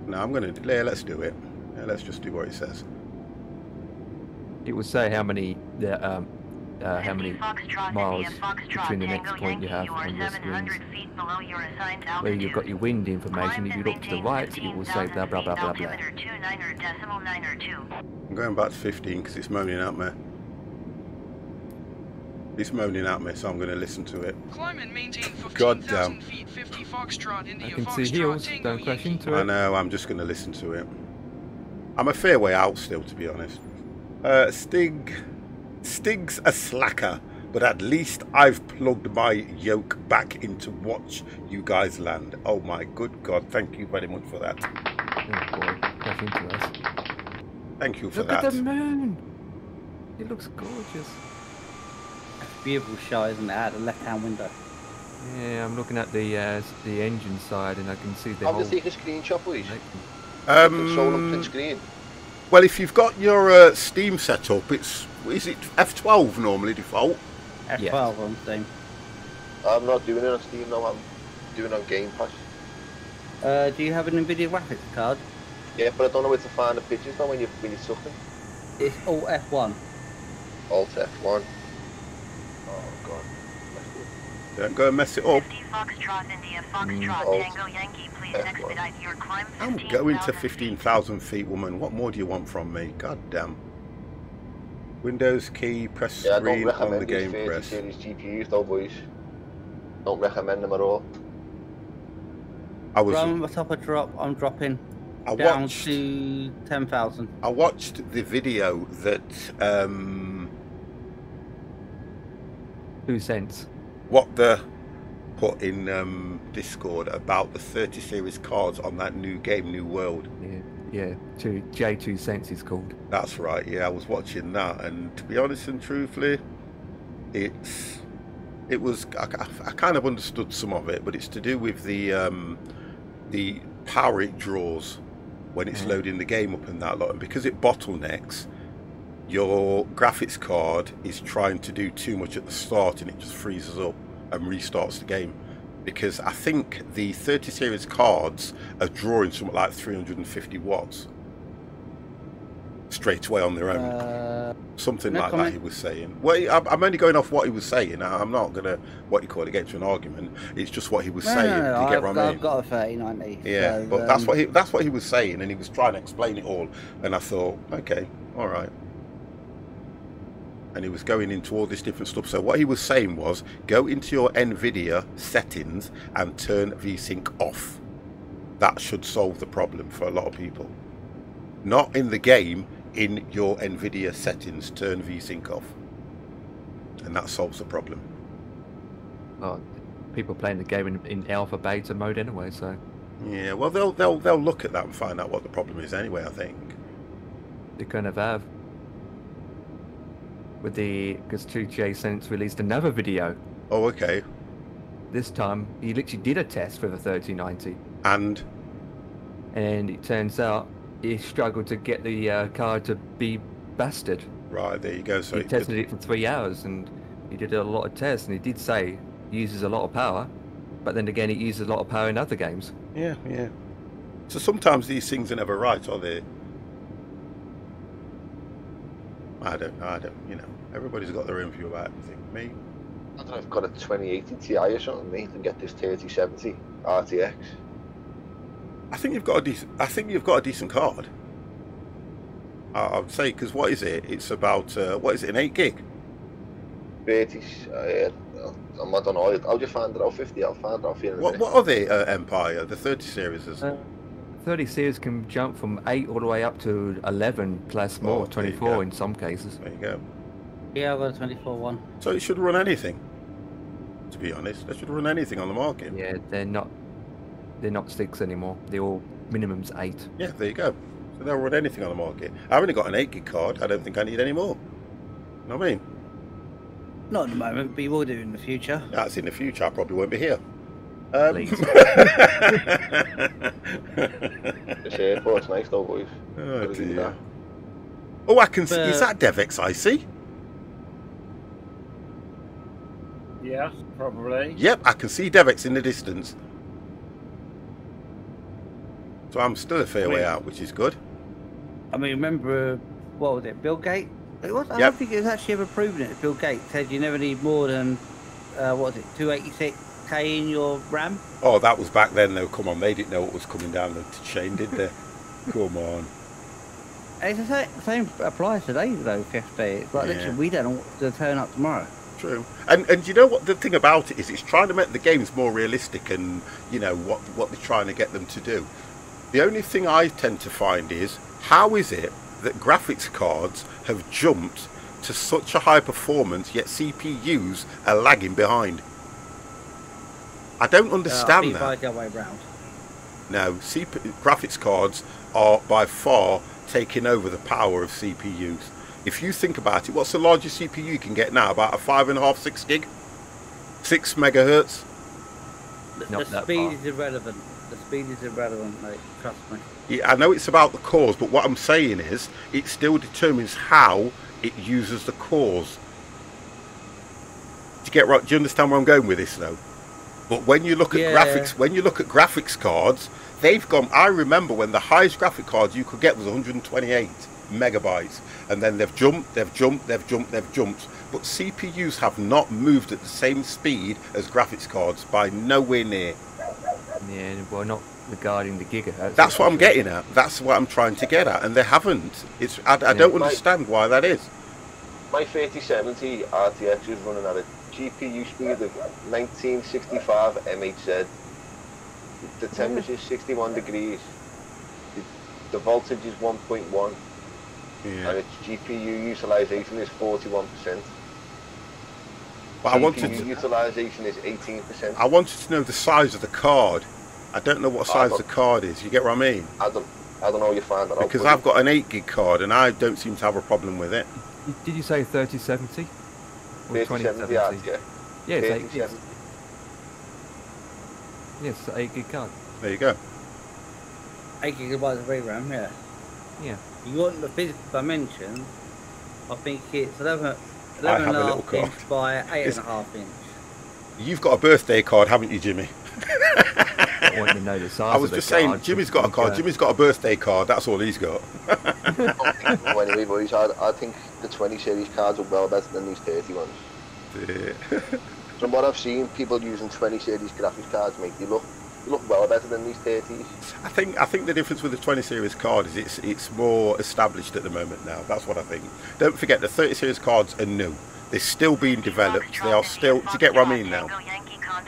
No, I'm going to... Yeah, let's do it. Yeah, let's just do what it says. It will say how many miles between the next point you have on your screens. Where you've got your wind information, if you look to the right, it will say blah blah blah blah blah. I'm going back to 15 because it's moaning at me. It's moaning at me, so I'm going to listen to it. Climb and maintain 15,000 God damn. feet, 50 Foxtrot, India, I can see hills, don't crash into it. I know, I'm just going to listen to it. I'm a fair way out still, to be honest. Stig's a slacker, but at least I've plugged my yoke back in to watch you guys land. Oh my good God, thank you very much for that. Oh boy, crash into us. Thank you for Look that. at the moon! It looks gorgeous. Beautiful shot, isn't it? Out the left-hand window. Yeah, I'm looking at the engine side, and I can see the I'll whole... just take a screenshot, please. Um, screen. Well, if you've got your Steam set up, is it F12 normally default? F12 Yes. on Steam. I'm not doing it on Steam now, I'm doing it on Game Pass. Do you have an NVIDIA graphics card? Yeah, but I don't know where to find the pictures now when you're sucking. It's all F1. Alt F1. Oh god. Don't go and mess it up. 50 Foxtrot, India, Foxtrot, Tango, Yankee, please expedite your climb. I'm going to 15,000 feet, woman. What more do you want from me? God damn. Windows key, press Yeah, I don't screen on the recommend game these 30 press. series GPUs though, boys. Don't recommend them at all. I was. From the top of drop, I'm dropping I down watched. to 10,000. I watched the video that 2 cents. what the put in Discord about the 30 series cards on that new game, New World. Yeah, J2 cents is called. That's right. Yeah, I was watching that, and to be honest and truthfully, it was. I kind of understood some of it, but it's to do with the power it draws when it's loading the game up and that lot, and because it bottlenecks, your graphics card is trying to do too much at the start, and it just freezes up and restarts the game. Because I think the 30 series cards are drawing something like 350 watts straight away on their own. Something no like comment. that he was saying. Well, I'm only going off what he was saying. I'm not going to, what you call it, get into an argument. It's just what he was saying. No, Do you get what I mean? I've got a 3090. Yeah, so, but that's what he was saying, and he was trying to explain it all. And I thought, okay, all right. and he was going into all this different stuff. So what he was saying was, go into your NVIDIA settings and turn VSync off. That should solve the problem for a lot of people. Not in the game, in your NVIDIA settings, turn VSync off, and that solves the problem. Oh, people playing the game in alpha beta mode anyway, so yeah, well they'll look at that and find out what the problem is anyway. I think they kind of have. With because 2J since released another video. Oh, okay. This time he literally did a test for the 3090, and it turns out he struggled to get the card to be busted. Right, there you go. So he tested it for 3 hours, and he did a lot of tests, and he did say it uses a lot of power, but then again it uses a lot of power in other games. Yeah. So sometimes these things are never right, are they? I don't, you know, everybody's got their own view about everything. Me, I don't know, I've got a 2080 Ti or something, mate, and get this 3070 RTX. I think you've got a decent card. I would say, because what is it? It's about what is it? An 8 gig? 30. I don't know. I'll just find it out. 50. I'll find it out for you in a minute. What are they? Empire, the 30 series is. 30 series can jump from 8 all the way up to 11 plus more, 24 in some cases. There you go. Yeah, I've got a 24 one. So it should run anything. To be honest, they should run anything on the market. Yeah, they're not 6 anymore. They're all minimum's 8. Yeah, there you go. So they'll run anything on the market. I've only got an 8 gig card. I don't think I need any more. You know what I mean? Not at the moment, but you will do in the future. That's in the future. I probably won't be here. This airport's nice though, boys. Oh dear. Oh, I can see. Is that DevX I see? Yeah, probably. Yep, I can see DevX in the distance. So I'm still a fair way out, which is good. I mean, remember, what was it, Bill Gates? I don't think it was actually ever proven it. Bill Gates said you never need more than, what was it, 286K in your RAM? Oh, that was back then though. Come on, they didn't know what was coming down the chain, did they? Come on. It's the same applies today though, 50. It's like literally, we don't know what's going to turn up tomorrow. True. And you know what the thing about it is? It's trying to make the games more realistic, and you know what they're trying to get them to do. The only thing I tend to find is, how is it that graphics cards have jumped to such a high performance, yet CPUs are lagging behind? I don't understand that. The other way round. No, graphics cards are by far taking over the power of CPUs. If you think about it, what's the largest CPU you can get now? About a 5.5, 6 gig? 6 megahertz? The speed is irrelevant. The speed is irrelevant, mate. Trust me. Yeah, I know it's about the cores, but what I'm saying is, it still determines how it uses the cores. Do you understand where I'm going with this, though? But when you look at graphics cards, they've gone. I remember when the highest graphic cards you could get was 128 megabytes, and then they've jumped. But CPUs have not moved at the same speed as graphics cards by nowhere near. Yeah, well, not regarding the gigahertz. That's what I'm getting at. That's what I'm trying to get at, and they haven't. I don't understand why that is. My 3070 RTX is running at a GPU speed of 1965 MHz. The temperature is 61 degrees. The voltage is 1.1. Yeah. And its GPU utilization is 41%. But GPU utilization is 18%. I wanted to know the size of the card. I don't know what size the card is. You get what I mean? I don't know how you find that out. Because I've got an 8 gig card and I don't seem to have a problem with it. Did you say 3070? Or 3070, yeah. Yeah, it's 8 gigs. Yes, 8 gig card. There you go. 8 gigabytes of VRAM, yeah. Yeah. You want the physical dimension, I think it's 11.5 inch by 8.5 inch. You've got a birthday card, haven't you, Jimmy? I want to know the size. I was just saying, Jimmy's got a card. Jimmy's got a birthday card. That's all he's got. Well, anyway, boys, I think the 20 series cards are well better than these 30 ones. Yeah. From what I've seen, people using 20 series graphics cards, mate, they look look well better than these 30s. I think the difference with the 20 series card is it's more established at the moment now. That's what I think. Don't forget the 30 series cards are new. They're still being developed. They are still. Do you get what I mean now?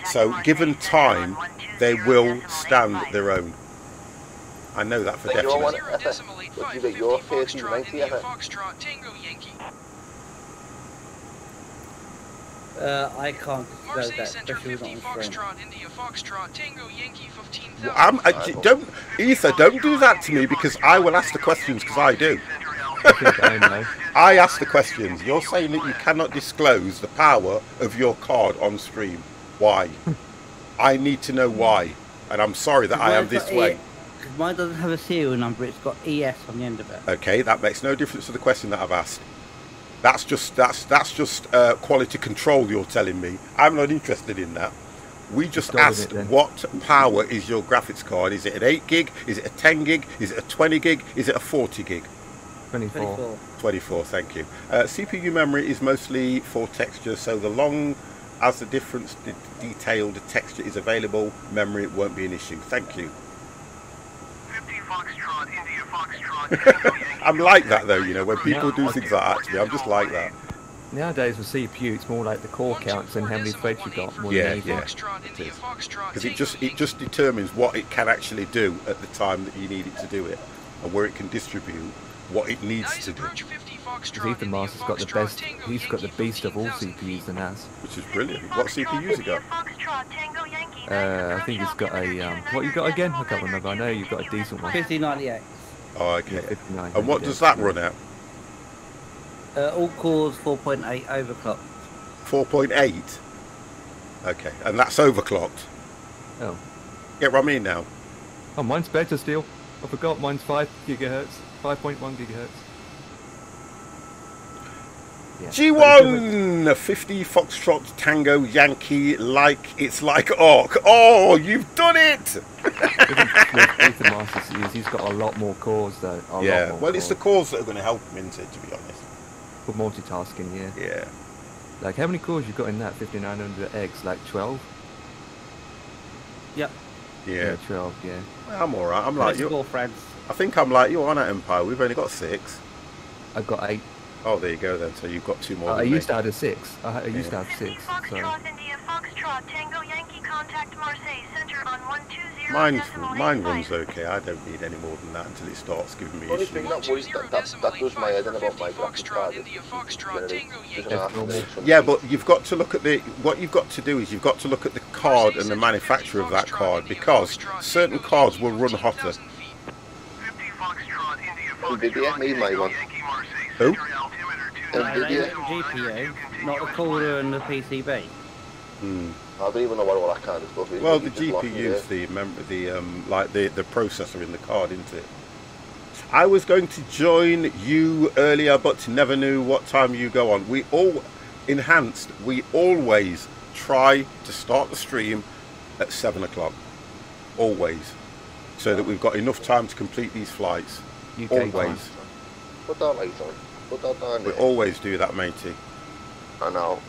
So given time, they will stand their own. I know that for definite. What do you think? Your 3090, I can't disclose that, especially not on stream. Don't, Ether, don't do that to me because I will ask the questions because I do. I ask the questions. You're saying that you cannot disclose the power of your card on stream. Why? I need to know why. And I'm sorry that I am this way. Because mine doesn't have a serial number, it's got ES on the end of it. Okay, that makes no difference to the question that I've asked. That's just quality control you're telling me. I'm not interested in that. We just asked what power is your graphics card? Is it an 8 gig? Is it a 10 gig? Is it a 20 gig? Is it a 40 gig? 24. 24, thank you. CPU memory is mostly for texture, so the long as the difference detailed texture is available, memory won't be an issue. Thank you. 50 Foxtrot, India Foxtrot. I'm like that though, you know, when people do things like that to me, I'm just like that. Nowadays with CPU, it's more like the core counts and how many threads you got. More than Yeah. Because it just determines what it can actually do at the time that you need it to do it, and where it can distribute what it needs to do. Ethan Master's got the best. He's got the beast of all CPUs and has. Which is brilliant. What CPUs you got? I think he's got a what you got again? I can't remember. I know you've got a decent one. 5098. Oh, okay. Yeah, 59. And what does that run at? All cores 4.8 overclocked. 4.8. Okay, and that's overclocked. Oh. Get what I mean now? Oh, mine's better still. I forgot. Mine's 5 gigahertz, 5.1 gigahertz. Yeah. G1 50 Foxtrot Tango Yankee it's like Orc. Oh, you've done it! Ethan Masters, he's got a lot more cores though. Yeah, well, it's the cores that are going to help him, isn't it, to be honest? For multitasking, yeah. Yeah. Like, how many cores you got in that 5900X? Like 12? Yep. Yeah. 12, yeah. Well, I'm alright. I'm like you. Friends. I think I'm like you on at Empire. We've only got 6. I've got 8. Oh, there you go then. So you've got 2 more. I used to have 6. I used to have 6. Mine runs okay. I don't need any more than that until it starts giving me The only issues. thing that does my head in about my graphics card is Yeah, but you've got to look at what you've got to do is you've got to look at the card and the manufacturer of that card, because certain cards will run hotter. NVIDIA made my one. Who? NVIDIA. GPU, not the cooler and the PCB. I don't even know what all that kind of stuff is. Well, the GPU's the processor in the card, isn't it? I was going to join you earlier, but never knew what time you go on. We always try to start the stream at 7 o'clock. Always. So that we've got enough time to complete these flights. UK always. time. Put that light on. Put that down We there. always do that, matey. I know.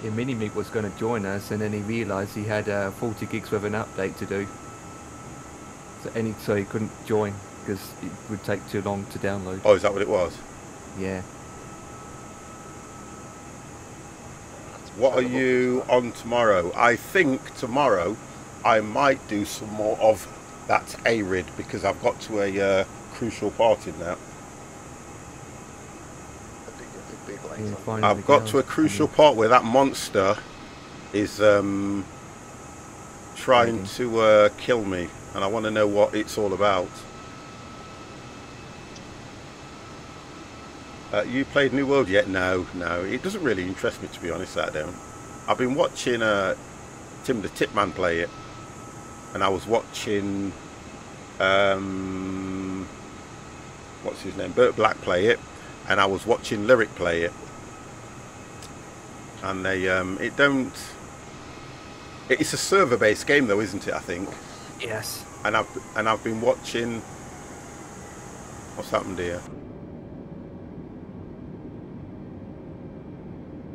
Yeah, Mini-Meat was going to join us, and then he realised he had 40 gigs worth of an update to do. So he couldn't join because it would take too long to download. Oh, is that what it was? Yeah. What are you on tomorrow? I think tomorrow I might do some more of that A-READY because I've got to a crucial part in that. Yeah, I've got to a crucial part where that monster is trying to kill me, and I want to know what it's all about. You played New World yet? No, it doesn't really interest me, to be honest. That don't. I've been watching Tim the Tipman play it, and I was watching what's his name, Burt Black play it, and I was watching Lyric play it, and they it's a server-based game though, isn't it? I think. Yes. And I've been watching. What's happened here?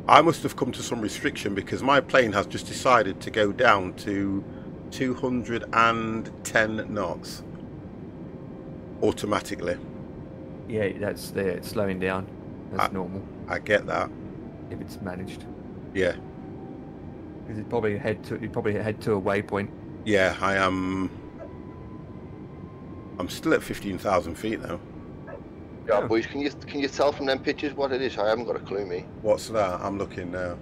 I must have come to some restriction because my plane has just decided to go down to 210 knots automatically. Yeah, that's there. It's slowing down. That's normal. I get that. If it's managed. Yeah. Because you'd probably head to a waypoint. Yeah, I am. I'm still at 15,000 feet now. Yeah, boys, can you tell from them pictures what it is? I haven't got a clue, me. What's that? I'm looking now.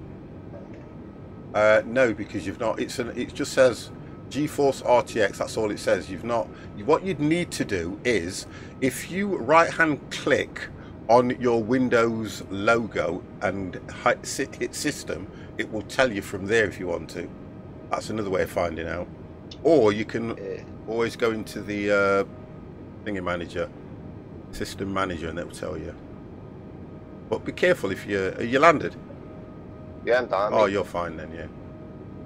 No, because you've not. It just says GeForce RTX. That's all it says. You've not. What you'd need to do is, if you right-hand click on your Windows logo and hit System, it will tell you from there if you want to. That's another way of finding out. Or you can always go into the thingy manager, System Manager, and it will tell you. But be careful if you landed. Yeah, I'm down. Oh, you're fine then, yeah.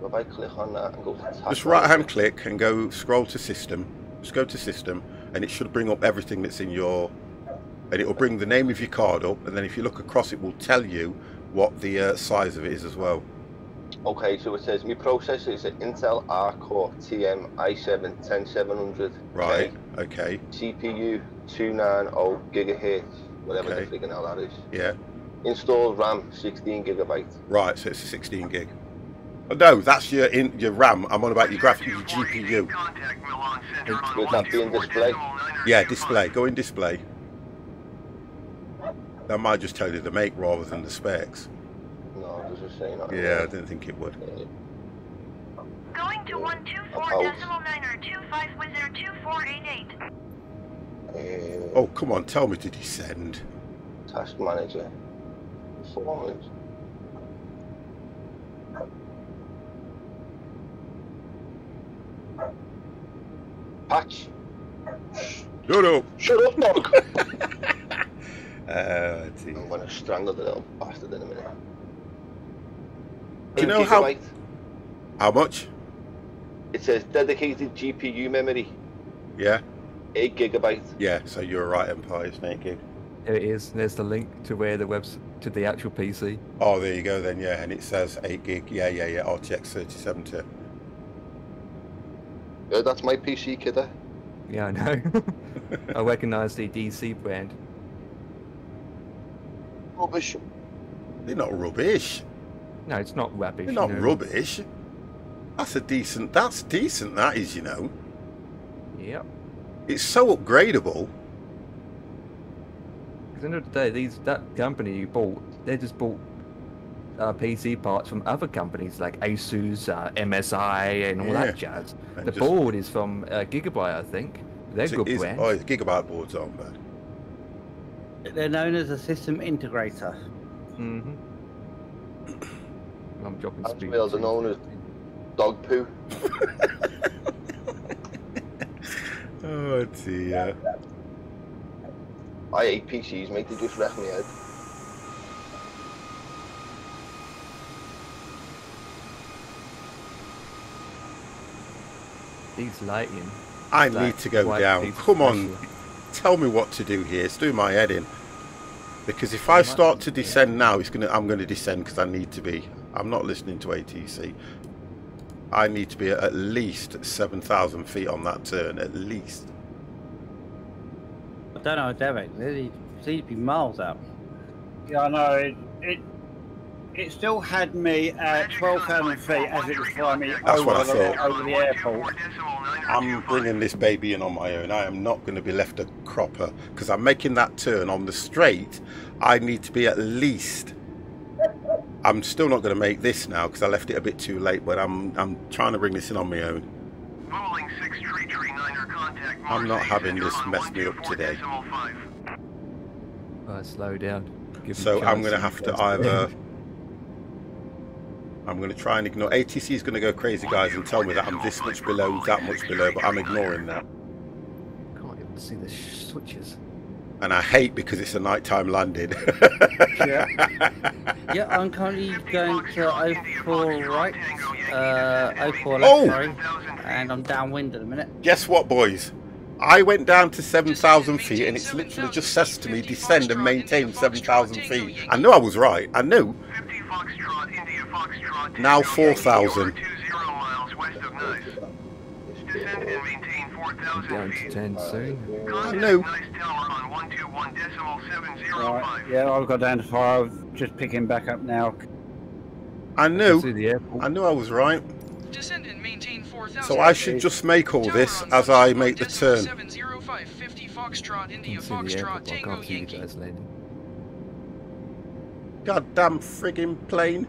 If I click on that and go to just right-hand click and go scroll to System. Just go to System, and it should bring up everything that's in your. And it will bring the name of your card up, and then if you look across, it will tell you what the size of it is as well. Okay, so it says my processor is an Intel R-Core TM i7-10700. Right. Okay. CPU 290 gigahertz, whatever the friggin' hell that is. Yeah. Installed RAM 16 gigabytes. Right, so it's a 16 gig. Oh, no, that's your RAM. I'm on about your graphics, your GPU. Would that be in display? Yeah, display. Go in display. That might just tell you the make rather than the specs. No, does it say that? Yeah, I didn't think it would. Going to 124.925 with 2488. Oh, come on, tell me to descend. Task manager. Performance. Patch. Shut up. Shut up, dog. I'm going to strangle the little bastard in a minute. Do you know how much? It says dedicated GPU memory. Yeah. 8 gigabytes. Yeah, so you're right, Empire. It's 8 gig. There it is. There's the link to where the to the actual PC. Oh, there you go then. Yeah, and it says 8 gig. Yeah. RTX 3070. Yeah, that's my PC, kidder. Yeah, I know. I recognise the DC brand. Rubbish. They're not rubbish. No, it's not rubbish. They're not rubbish. That's decent, that is, you know. Yep. It's so upgradable. Because at the end of the day, that company you bought, they just bought PC parts from other companies like Asus, MSI, and all that jazz. And the board is from Gigabyte, I think. They're good brands. Oh, Gigabyte boards aren't bad. They're known as a system integrator. Mm-hmm. I'm dropping speed. They're known as dog poo. Oh dear. I hate PCs, mate. They just wreck me head. These lighting. I need to go down. Come on. Tell me what to do here. It's doing my head in. Because if I start to descend now, I'm going to descend because I need to be. I'm not listening to ATC. I need to be at least 7,000 feet on that turn, at least. I don't know, Derek. They seem to be miles out. Yeah, I know. It still had me at 12,000 feet as it was flying me over the airport. I'm bringing this baby in on my own. I am not going to be left a cropper because I'm making that turn on the straight. I need to be at least. I'm still not going to make this now because I left it a bit too late, but I'm trying to bring this in on my own. I'm not having this mess me up today. Slow down. So I'm going to have to either. I'm going to try and ignore. ATC is going to go crazy, guys, and tell me that I'm this much below, that much below, but I'm ignoring that. Can't even see the switches. And I hate because it's a nighttime landing. Yeah. Yeah, I'm currently going to 04 right, 04 left, sorry, and I'm downwind at the minute. Guess what, boys? I went down to 7,000 feet, and it's literally just says to me, descend and maintain 7,000 feet. I knew I was right. I knew. Foxtrot, India Foxtrot. Now Tango 4,000. Yankee, over 20 miles west of Nice. Descend and maintain 4,000 Down to feet. 10 soon. Contact know. Nice Tower on 121.705. Right, yeah, I've got down to 5. Just picking back up now. I See knew. the airport. I knew I was right. Descend and maintain 4,000. So I should just make all this as I make the turn. 705 50 Foxtrot, You India can see the Foxtrot, airport, but I Tango can't see you Yankee. guys landing. Goddamn friggin' plane.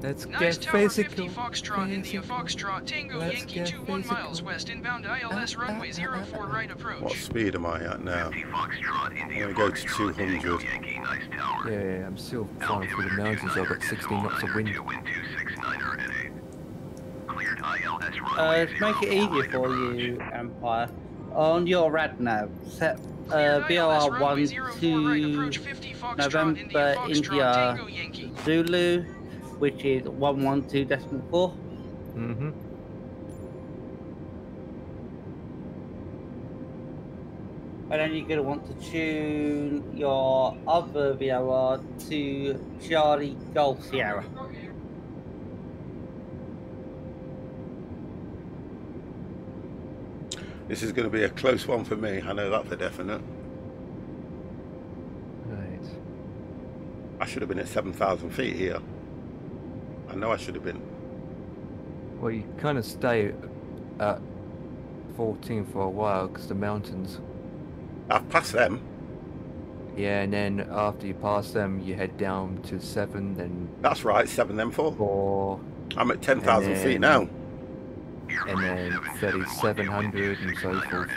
Let's Nice get Tower 50 physical. Foxtrot, India Foxtrot, Tango Let's Yankee get 21 miles physical. west, inbound ILS runway 04 right approach. What speed am I at now? 50 Foxtrot, India I'm gonna go to Foxtrot, Tango 200. Yankee, Nice Tower. Yeah, I'm still flying through the mountains. I've got 16 knots of wind. Wind 269er at 8. Cleared ILS To runway make it 04 easier right for approach. you, Empire, on your rad nav, set ILS runway BOR1 04 right to approach 50 Foxtrot, November India Foxtrot, India Tango Yankee. Zulu, which is 112.4. Mm-hmm. And then you're going to want to tune your other VOR to Charlie Golf Sierra. This is going to be a close one for me. I know that for definite. Right. I should have been at 7,000 feet here. I know I should have been. Well, you kind of stay at 14 for a while because the mountains. I've passed them. Yeah, and then after you pass them, you head down to 7, then That's right, 7 then 4. 4, I'm at 10,000 And feet then- now. and then 3,700 and so forth.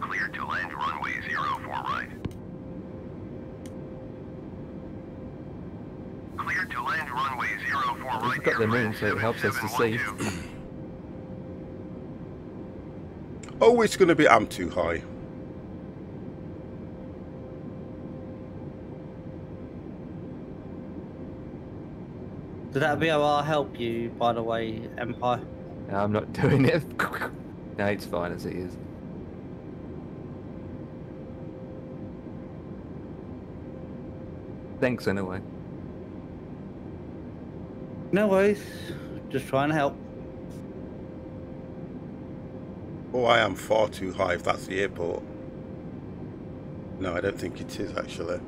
Cleared to land runway 04 right. Cleared to land runway 04 right. We've got the moon, so it helps us to see. Oh, it's going to be. I'm too high. Did that VOR help you, by the way, Empire? No, I'm not doing it. No, it's fine as it is. Thanks anyway. No worries. Just trying to help. Oh, I am far too high if that's the airport. No, I don't think it is actually.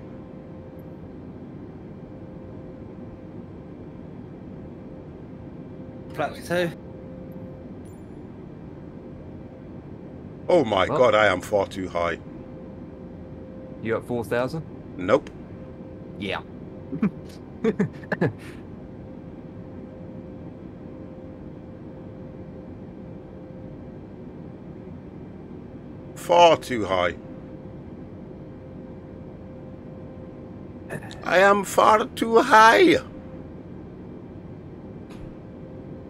Flaps 2. Oh my Well. god, I am far too high. You got 4,000? Nope. Yeah. Far too high. I am far too high.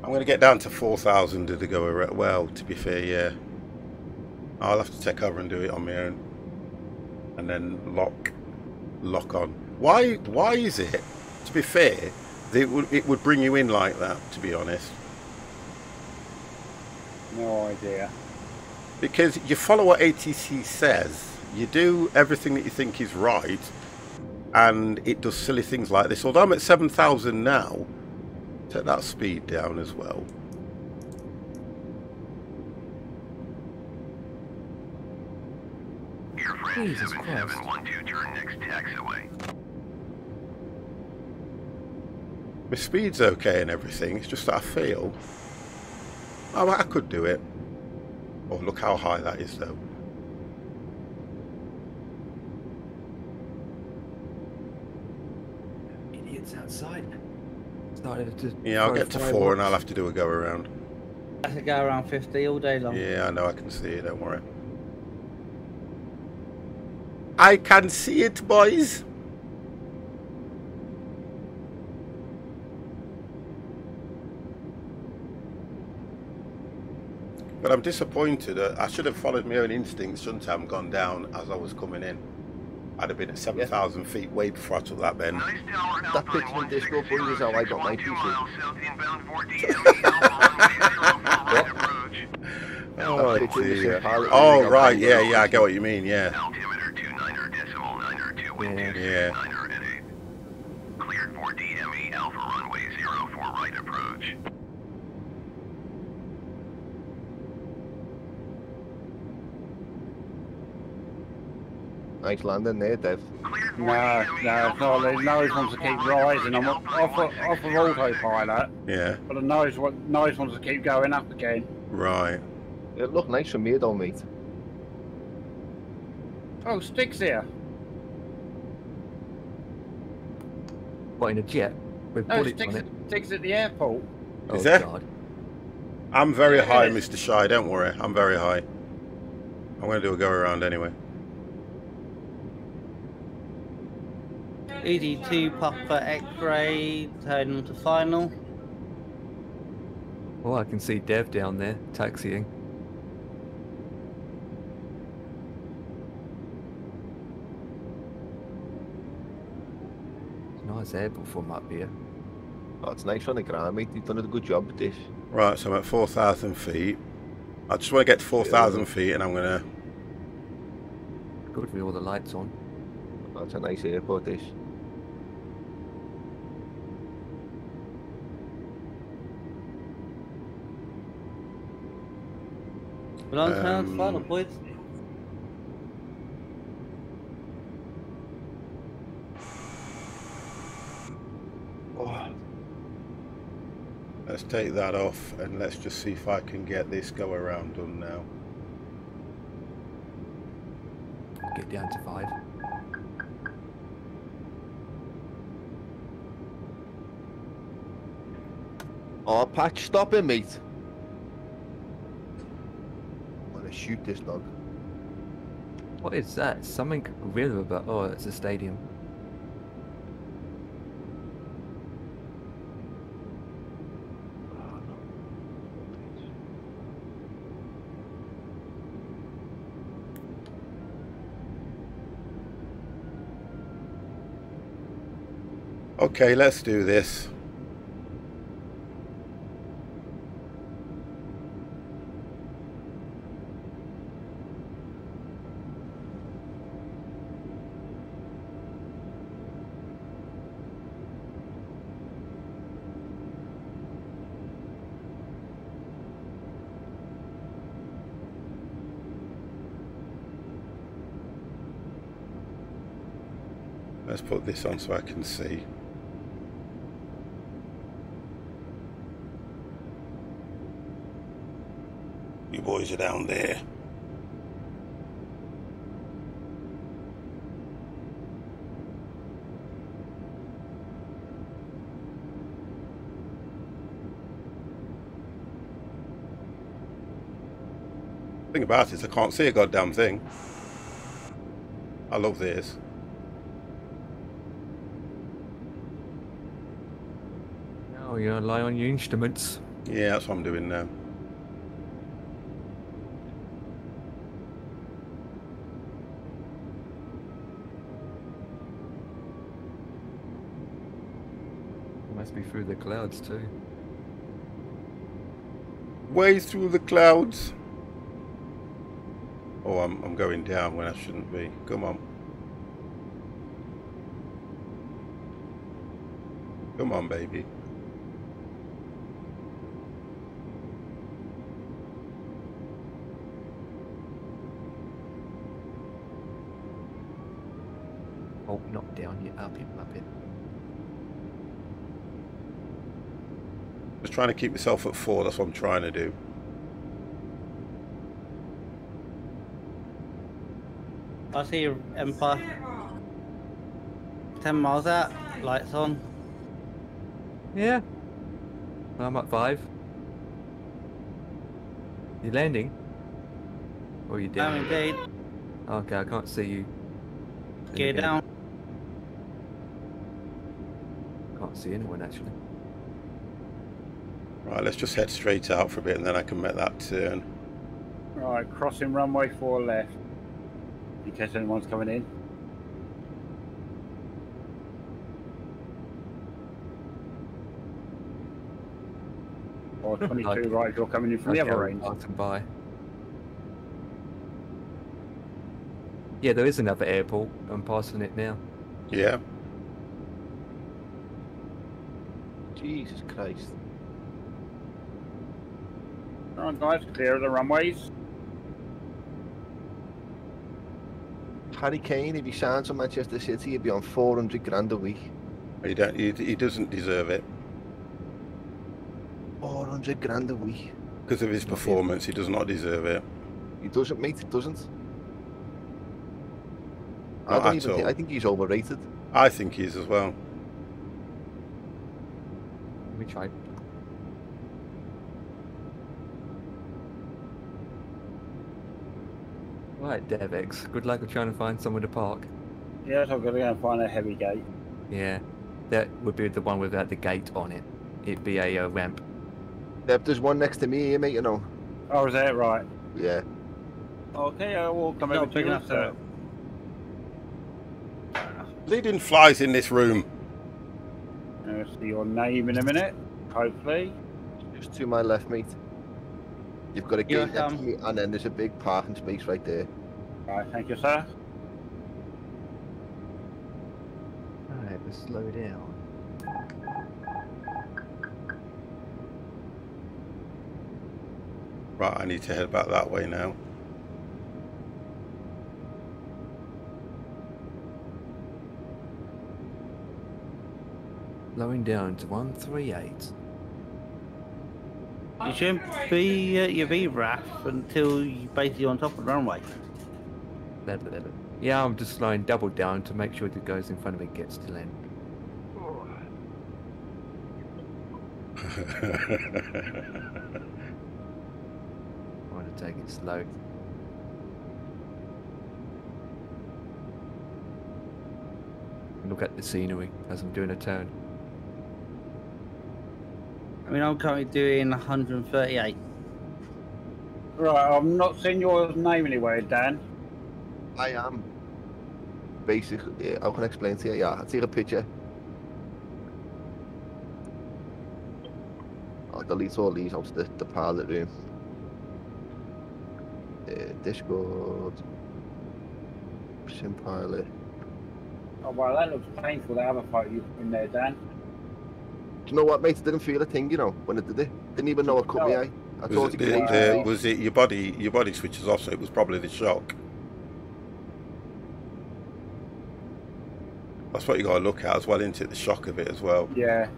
I'm going to get down to 4,000 to go around. Well, to be fair, yeah. I'll have to take cover and do it on my own. And then lock on. Why is it, to be fair, it would bring you in like that, to be honest? No idea. Because you follow what ATC says, you do everything that you think is right, and it does silly things like this. Although I'm at 7,000 now, take that speed down as well. Jesus Christ. 7712, turn next taxiway. My speed's okay and everything, it's just that I feel... Oh, I could do it. Oh, look how high that is though. Idiots outside. Started to Yeah, I'll throw get to 4 fireworks. and I'll have to do a go around. I could go around 50 all day long. Yeah, I know, I can see it, don't worry. I can see it, boys! But I'm disappointed. I should have followed my own instincts, shouldn't I? I've gone down as I was coming in. I'd have been at 7,000 feet way before I took that bend. Nice Tower, That Alpine picture in Disco Funny is how I got my 160, PC. 2 miles south inbound 4D, Alpha runway 04 right approach. Oh, Picture in the dear. same pilot Oh, rig, right, I'm yeah, going I get what you mean, yeah. Altimeter 29er decimal 9er 2 wind Yeah. 269er at 8. Cleared for right approach. Nice landing there, Dev. Cleared for No, enemy it's not. Alpha The Mike nose wants to 04 keep right rising. approach, I'm off of autopilot, Yeah. but the nose wants to keep going up again. Right. It looked nice from here though, mate. Oh, Stig's here. What, in a jet? With No, bullets on it? Stig's at the airport. Oh, Is there? God. I'm very Yeah, high, it is. Mr. Shy. Don't worry. I'm very high. I'm going to do a go around anyway. ED2 Papa X-ray, turning to final. Oh, I can see Dev down there, taxiing. Nice airport from up here. Oh, it's nice on the ground, mate. You've done a good job with this. Right, so I'm at 4,000 feet. I just want to get to 4,000 feet and I'm going to... Good with all the lights on. That's a nice airport, this. We're on turn to final, boys. Let's take that off and let's just see if I can get this go around done now. Get down to 5. Oh, Patch, stop it, mate. I'm gonna shoot this dog. What is that? Something real about... Oh, it's a stadium. Okay, let's do this. Let's put this on so I can see. You boys are down there. The thing about it is I can't see a goddamn thing. I love this. Oh, you rely on your instruments. Yeah, that's what I'm doing now. Must be through the clouds too. Way through the clouds. Oh, I'm going down when I shouldn't be. Come on. Come on, baby. Oh, not down yet. Up it, up it. Just trying to keep myself at 4. That's what I'm trying to do. I see your Empire. 10 miles out, lights on. Yeah. I'm at 5. You landing? Or are you down? Indeed. Okay, I can't see you. Gear down. Can't see anyone actually. Right, let's just head straight out for a bit and then I can make that turn. Right, crossing runway 4 left. In case anyone's coming in. Or 22 right if you're coming in from the other range. Passing by. Yeah, there is another airport. I'm passing it now. Yeah. Jesus Christ. Alright guys, clear of the runways. Harry Kane, if he signs for Manchester City, he'd be on 400 grand a week. He don't. He doesn't deserve it 400 grand a week. because of his performance. He does not deserve it. He doesn't, mate. He doesn't. Not at all. I think he's overrated. I think he is as well. We tried. Right, Devex. Good luck with trying to find somewhere to park. Yes, I'm going to go and find a heavy gate. Yeah, that would be the one without the gate on it. It'd be a ramp. Deb, there's one next to me here, mate, you know. Oh, is that right? Yeah. Okay, I will come over to you, sir. Bleeding flies in this room. I'll see your name in a minute, hopefully. Just to my left, mate. You've got a gate next to me, and then there's a big parking space right there. Right, thank you, sir. Alright, let's slow down. Right, I need to head back that way now. Slowing down to 138. You shouldn't be at your VRAF until you're basically on top of the runway. Yeah, I'm just slowing double down to make sure the guys in front of me gets to land. I want to take it slow. Look at the scenery as I'm doing a turn. I mean, I'm currently doing 138. Right, I'm not seeing your name anywhere, Dan. I am. Basically, how can I explain to you? Yeah, I'll take a picture. I'll delete all these out of the pilot room. Discord. Sim pilot. Oh, wow, that looks painful, that other photo you put in there, Dan. Do you know what, mate? I didn't feel a thing, you know, when I did it. Didn't even know I cut my eye. I thought Was it your body switches off, so it was probably the shock. That's what you got to look at as well, isn't it? The shock of it as well. Yeah.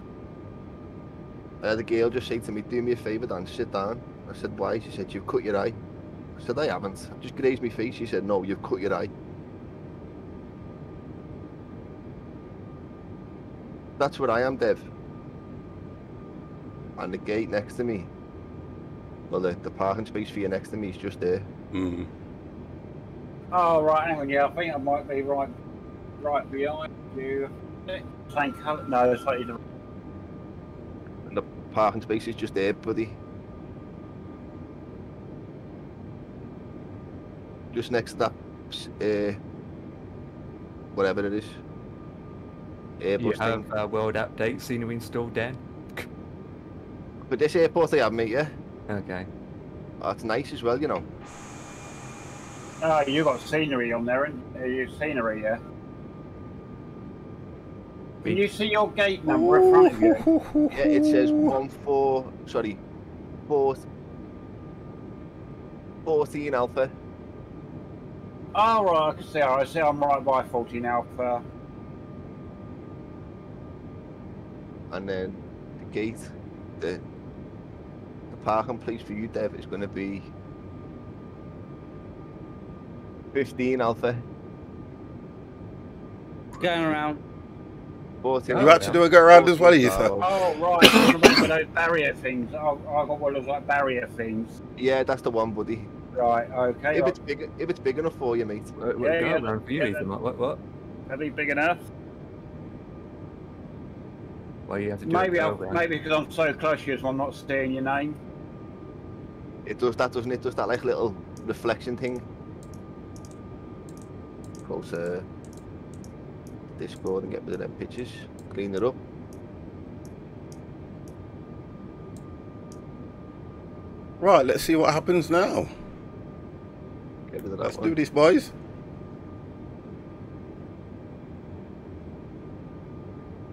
I had a girl just say to me, do me a favour, Dan, sit down. I said, why? She said, you've cut your eye. I said, I haven't. I've just grazed my face. She said, no, you've cut your eye. That's where I am, Dev. And the gate next to me, well, the parking space for you next to me is just there. Mm. Oh, right, hang on, yeah, I think I might be right behind you. Same colour? No, it's slightly different. And the parking space is just there, buddy. Just next to that, whatever it is. You Airbus thing. have world update scenery installed, Dan? But this airport I have, mate, yeah? Okay. Oh, it's nice as well, you know. Oh, you got scenery on there, and you scenery, yeah? Can you see your gate number in front of you? Yeah, it says 14 Alpha. Oh, right, I can see. I see I'm right by 14 Alpha. And then the gate, the parking place for you, Dev, is going to be 15 Alpha. Going around. 14 You had to do a go around as well, you said. Oh, right. I remember those barrier things. I got one of those like barrier things. Yeah, that's the one, buddy. Right, okay. If it's big enough for you, mate. Yeah, Go around for you, Ethan. What? That'd be big enough. Well, you have to do Maybe because I'm so close to you, so I'm not seeing your name. It does that, doesn't it? Does that like little reflection thing. Close Discord and get rid of them pictures. Clean it up. Right, let's see what happens now. Get rid of that Let's one. do this, boys.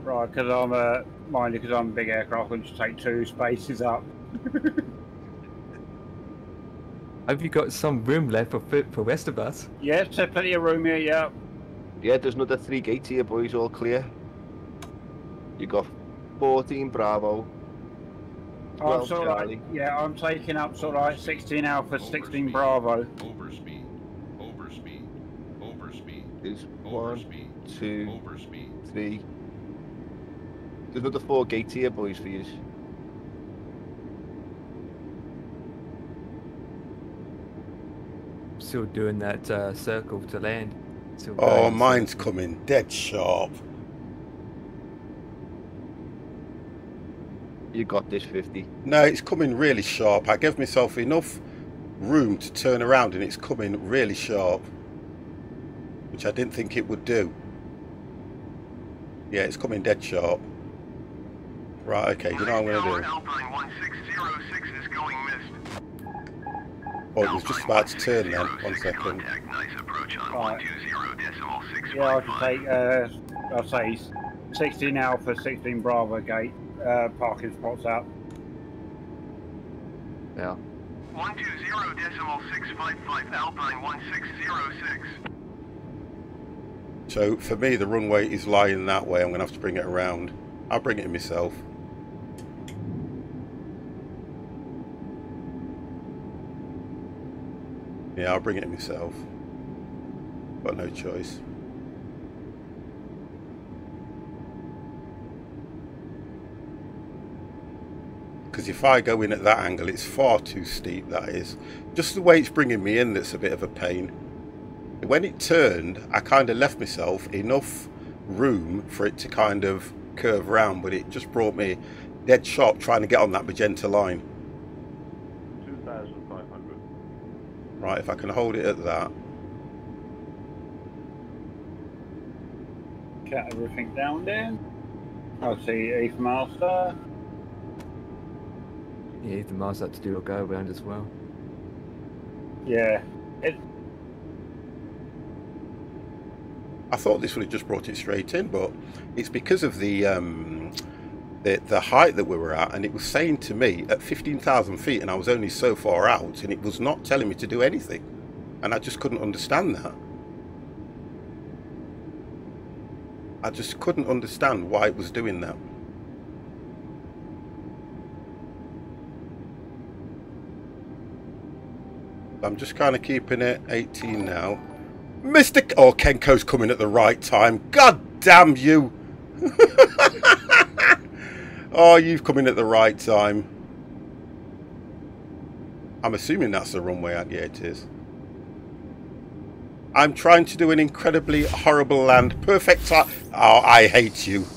Right, because I'm mind you, because I'm a big aircraft, I can just take 2 spaces up. Have you got some room left for rest of us? Yes, there's plenty of room here, yeah. Yeah, there's another 3 gates here, boys, all clear. You got 14 Bravo. I'm sort of like, yeah, I'm taking up sort of like 16 Alpha, 16 Bravo. Overspeed. Overspeed. Overspeed. There's 1, Overspeed. 2, Overspeed. 3. There's another 4 gates here, boys, for you. Still doing that circle to land. Still Oh, going mine's circle. coming dead sharp. You got this, 50. No, it's coming really sharp. I gave myself enough room to turn around and it's coming really sharp, which I didn't think it would do. Yeah, it's coming dead sharp. Right, okay, you know what I'm going to do? Alpine 1606 is going missed. Oh, it was just about to turn then. 1 second. Contact, nice approach on Right. 120.655. Yeah, I can take, I'll say 16 Alpha, 16 Bravo gate, parking spots out. Yeah. 120.655 Alpine 1606. So for me, the runway is lying that way. I'm going to have to bring it around. I'll bring it myself. Yeah, I'll bring it myself. Got no choice. Because if I go in at that angle, it's far too steep, that is. Just the way it's bringing me in that's a bit of a pain. When it turned, I kind of left myself enough room for it to kind of curve around, but it just brought me dead sharp trying to get on that magenta line. 2,500. Right, if I can hold it at that. Cut everything down there. I'll see Ethan Master. Yeah, Ethan Mars had to do a go around as well. Yeah. I thought this would have just brought it straight in, but it's because of the height that we were at, and it was saying to me at 15,000 feet, and I was only so far out, and it was not telling me to do anything, and I just couldn't understand that. I just couldn't understand why it was doing that. I'm just kind of keeping it 18 now. Mr. Oh, Kenko's coming at the right time. God damn you. Oh, you've come in at the right time. I'm assuming that's the runway. Yeah, it is. I'm trying to do an incredibly horrible land. Perfect time. Oh, I hate you.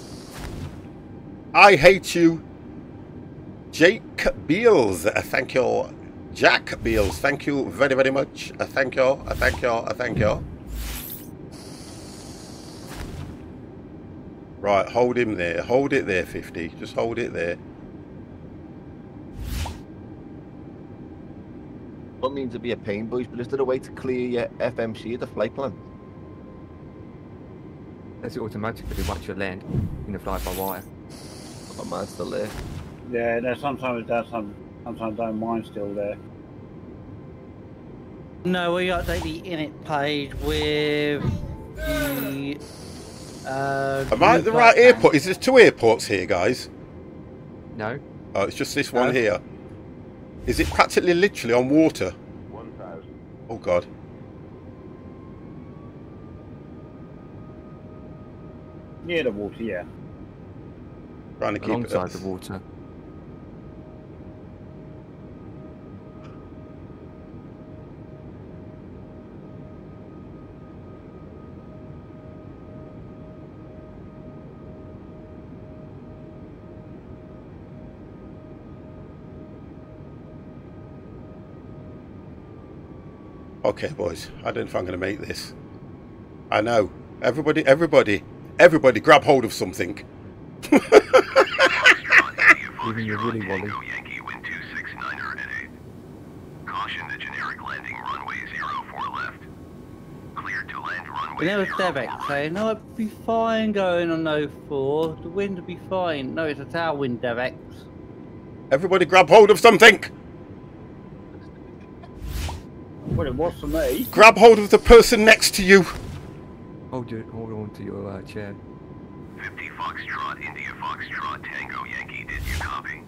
I hate you. Jake Beals, thank you. Jack Beals, thank you very, very much. Thank you, thank you, thank you. Right, hold him there. Hold it there, 50. Just hold it there. Don't mean to be a pain, boys, but is there a way to clear your FMC of the flight plan? Does it automatically once you land in the fly-by-wire? Oh, man's still there. Yeah, no, sometimes it does, sometimes don't mind still there. No, we update the init page with the... Am I at the right airport? Is there 2 airports here, guys? No. Oh, it's just this one here. Is it practically literally on water? 1,000. Oh, God. Near the water, yeah. Trying to keep Alongside it the water. Okay, boys. I don't know if I'm going to make this. I know. Everybody grab hold of something. Even your really Wally. Yankee wind 269 at 8. Caution, the generic landing runway 04 left. Cleared to land runway And there was Devek saying, no, it'd be fine going on 04. The wind would be fine. No, it's a tailwind, Devek. Everybody grab hold of something. Well, it was for me. Grab hold of the person next to you. Hold on to your chair. 50 Foxtrot, India Foxtrot, Tango Yankee, did you copy?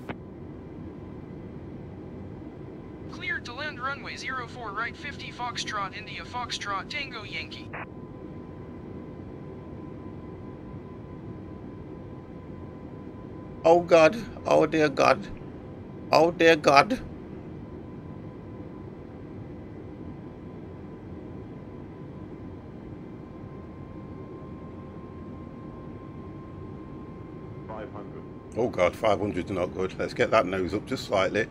Cleared to land runway 04 right 50 Foxtrot, India Foxtrot, Tango Yankee. Oh God. Oh dear God. Oh dear God. Oh God, 500's not good. Let's get that nose up just slightly.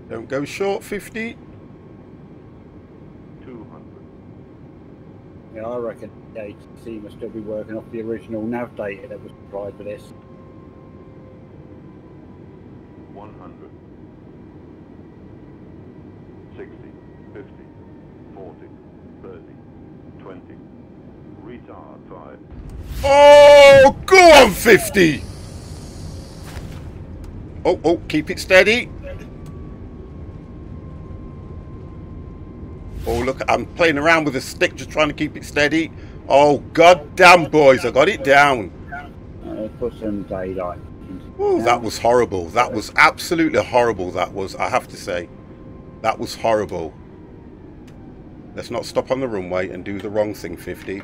Don't go short, 50. 200. Yeah, I reckon the ATC must still be working off the original nav data that was supplied for this. 100. 60. 50. 40. 30. 20. Retard 5. Oh, go on, 50. Oh, keep it steady. Oh, look, I'm playing around with a stick, just trying to keep it steady. Oh, goddamn, boys, I got it down. Put some daylight. Oh, that was horrible. That was absolutely horrible, that was, I have to say. That was horrible. Let's not stop on the runway and do the wrong thing, 50.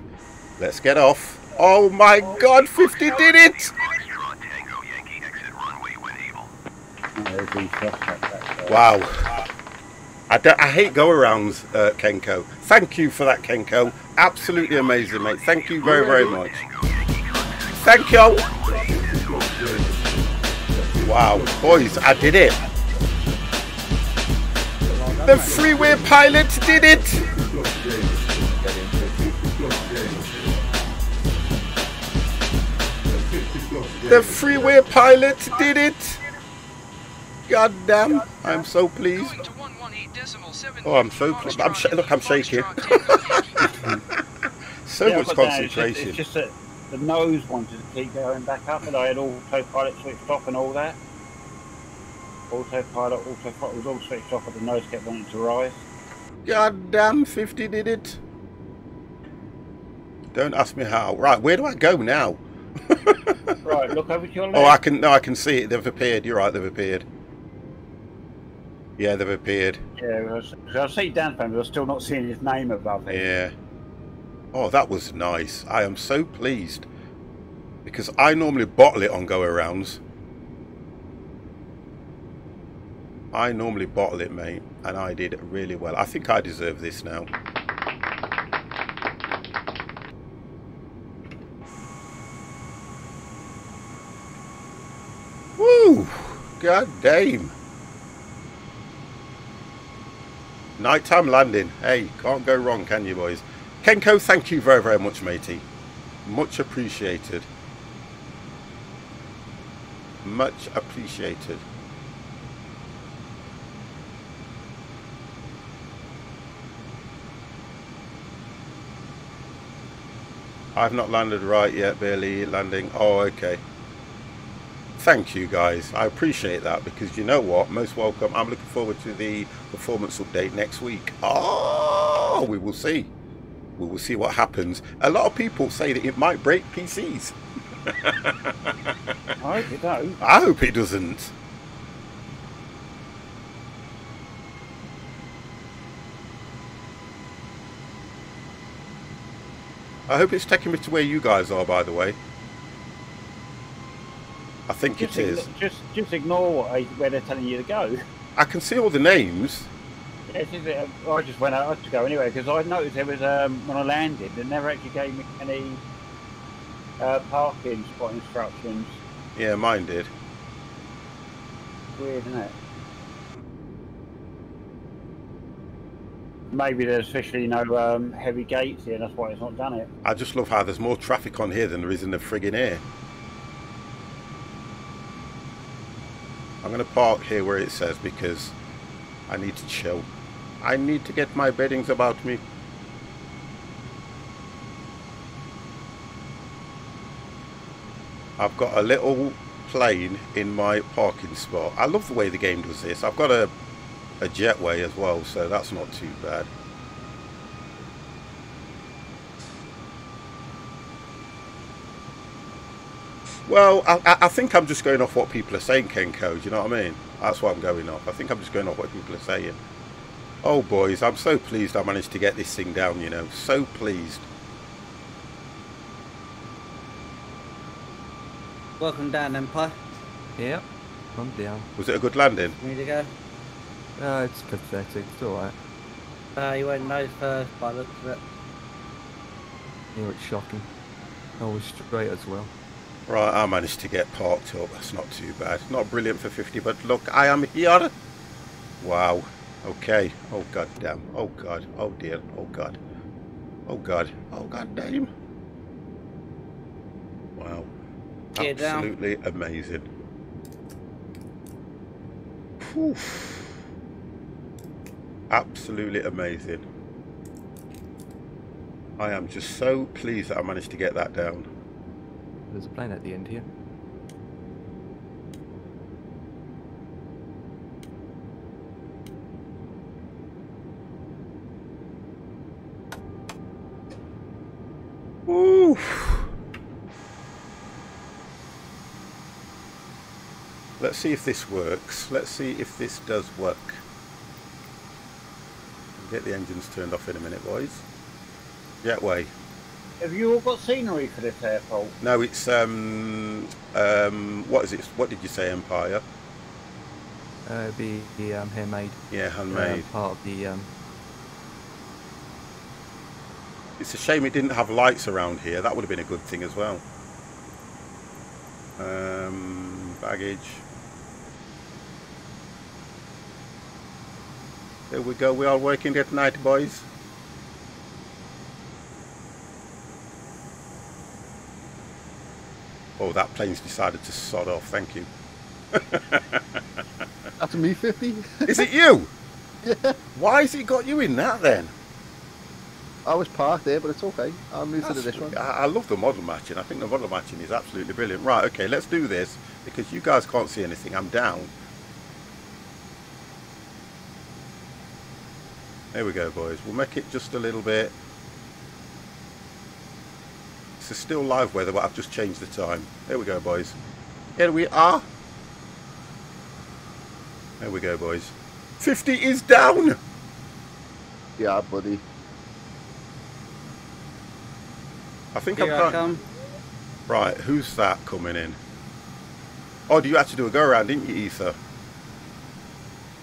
Let's get off. Oh, my God, 50 did it! Foxtrot, Tango Yankee, exit runway when able. Wow. I hate go-arounds, Kenko. Thank you for that, Kenko. Absolutely amazing, mate. Thank you very, very much. Thank you. Wow. Boys, I did it. The freeway pilot did it. The freeway pilot did it. God damn. I'm so pleased. Oh, I'm so pleased. Look, I'm shaking. So much concentration. It's just that the nose wanted to keep going back up, and I had autopilot switched off and all that. Autopilot was all switched off, but the nose kept wanting to rise. God damn, 50 did it. Don't ask me how. Right, where do I go now? Right, look over to your left. Oh, I can see it. They've appeared. You're right, they've appeared. Yeah, they've appeared. Yeah, I see Dan fan, but I'm still not seeing his name above it. Yeah. Oh, that was nice. I am so pleased. Because I normally bottle it on go-arounds. I normally bottle it, mate. And I did really well. I think I deserve this now. Woo! God damn. Nighttime landing. Hey, can't go wrong, can you, boys? Kenko, thank you very, very much, matey. Much appreciated. Much appreciated. I've not landed right yet, barely landing. Oh, okay. Thank you, guys. I appreciate that, because you know what? Most welcome. I'm looking forward to the performance update next week. Oh, we will see. We will see what happens. A lot of people say that it might break PCs. I hope it don't. I hope it doesn't. I hope it's taking me to where you guys are, by the way. I think it is. Just ignore where they're telling you to go. I can see all the names. I just went out to go anyway because I noticed there was when I landed, it never actually gave me any parking spot instructions. Yeah, mine did. Weird, isn't it? Maybe there's officially no heavy gates here, and that's why it's not done it. I just love how there's more traffic on here than there is in the friggin' air. I'm going to park here where it says because I need to chill. I need to get my beddings about me. I've got a little plane in my parking spot. I love the way the game does this. I've got a jetway as well, so that's not too bad. Well, I think I'm just going off what people are saying, Kenko, do you know what I mean? That's what I'm going off. I think I'm just going off what people are saying. Oh boys, I'm so pleased I managed to get this thing down, you know, so pleased. Welcome down, Empire. Yep, I'm down. Was it a good landing? Ready to go? It's pathetic, it's alright. You went nose first by the looks of it. Yeah, it's shocking. I was straight as well. Right, I managed to get parked up. That's not too bad. Not brilliant for 50, but look, I am here. Wow. Okay. Oh, god damn. Oh, god. Oh, dear. Oh, god. Oh, god. Oh, god damn. Wow. Get down. Absolutely amazing. Whew. Absolutely amazing. I am just so pleased that I managed to get that down. There's a plane at the end here. Ooh. Let's see if this works. Let's see if this does work. Get the engines turned off in a minute, boys. Jetway. Have you all got scenery for this airport? No, it's what is it? What did you say, Empire? The handmade. Yeah, handmade. Part of the. It's a shame it didn't have lights around here. That would have been a good thing as well. Baggage. There we go. We are working at night, boys. Oh, that plane's decided to sod off. Thank you. That's me, 50. Is it you? Yeah. Why has it got you in that then? I was parked there, but it's okay. I'll move to this one. I love the model matching. I think the model matching is absolutely brilliant. Right, okay, let's do this because you guys can't see anything. I'm down. There we go, boys. We'll make it just a little bit. This is still live weather, but I've just changed the time. There we go, boys. Here we are. There we go, boys. 50 is down. Yeah, buddy. I think Here I come. Right, who's that coming in? Oh, do you have to do a go around, didn't you, Ether?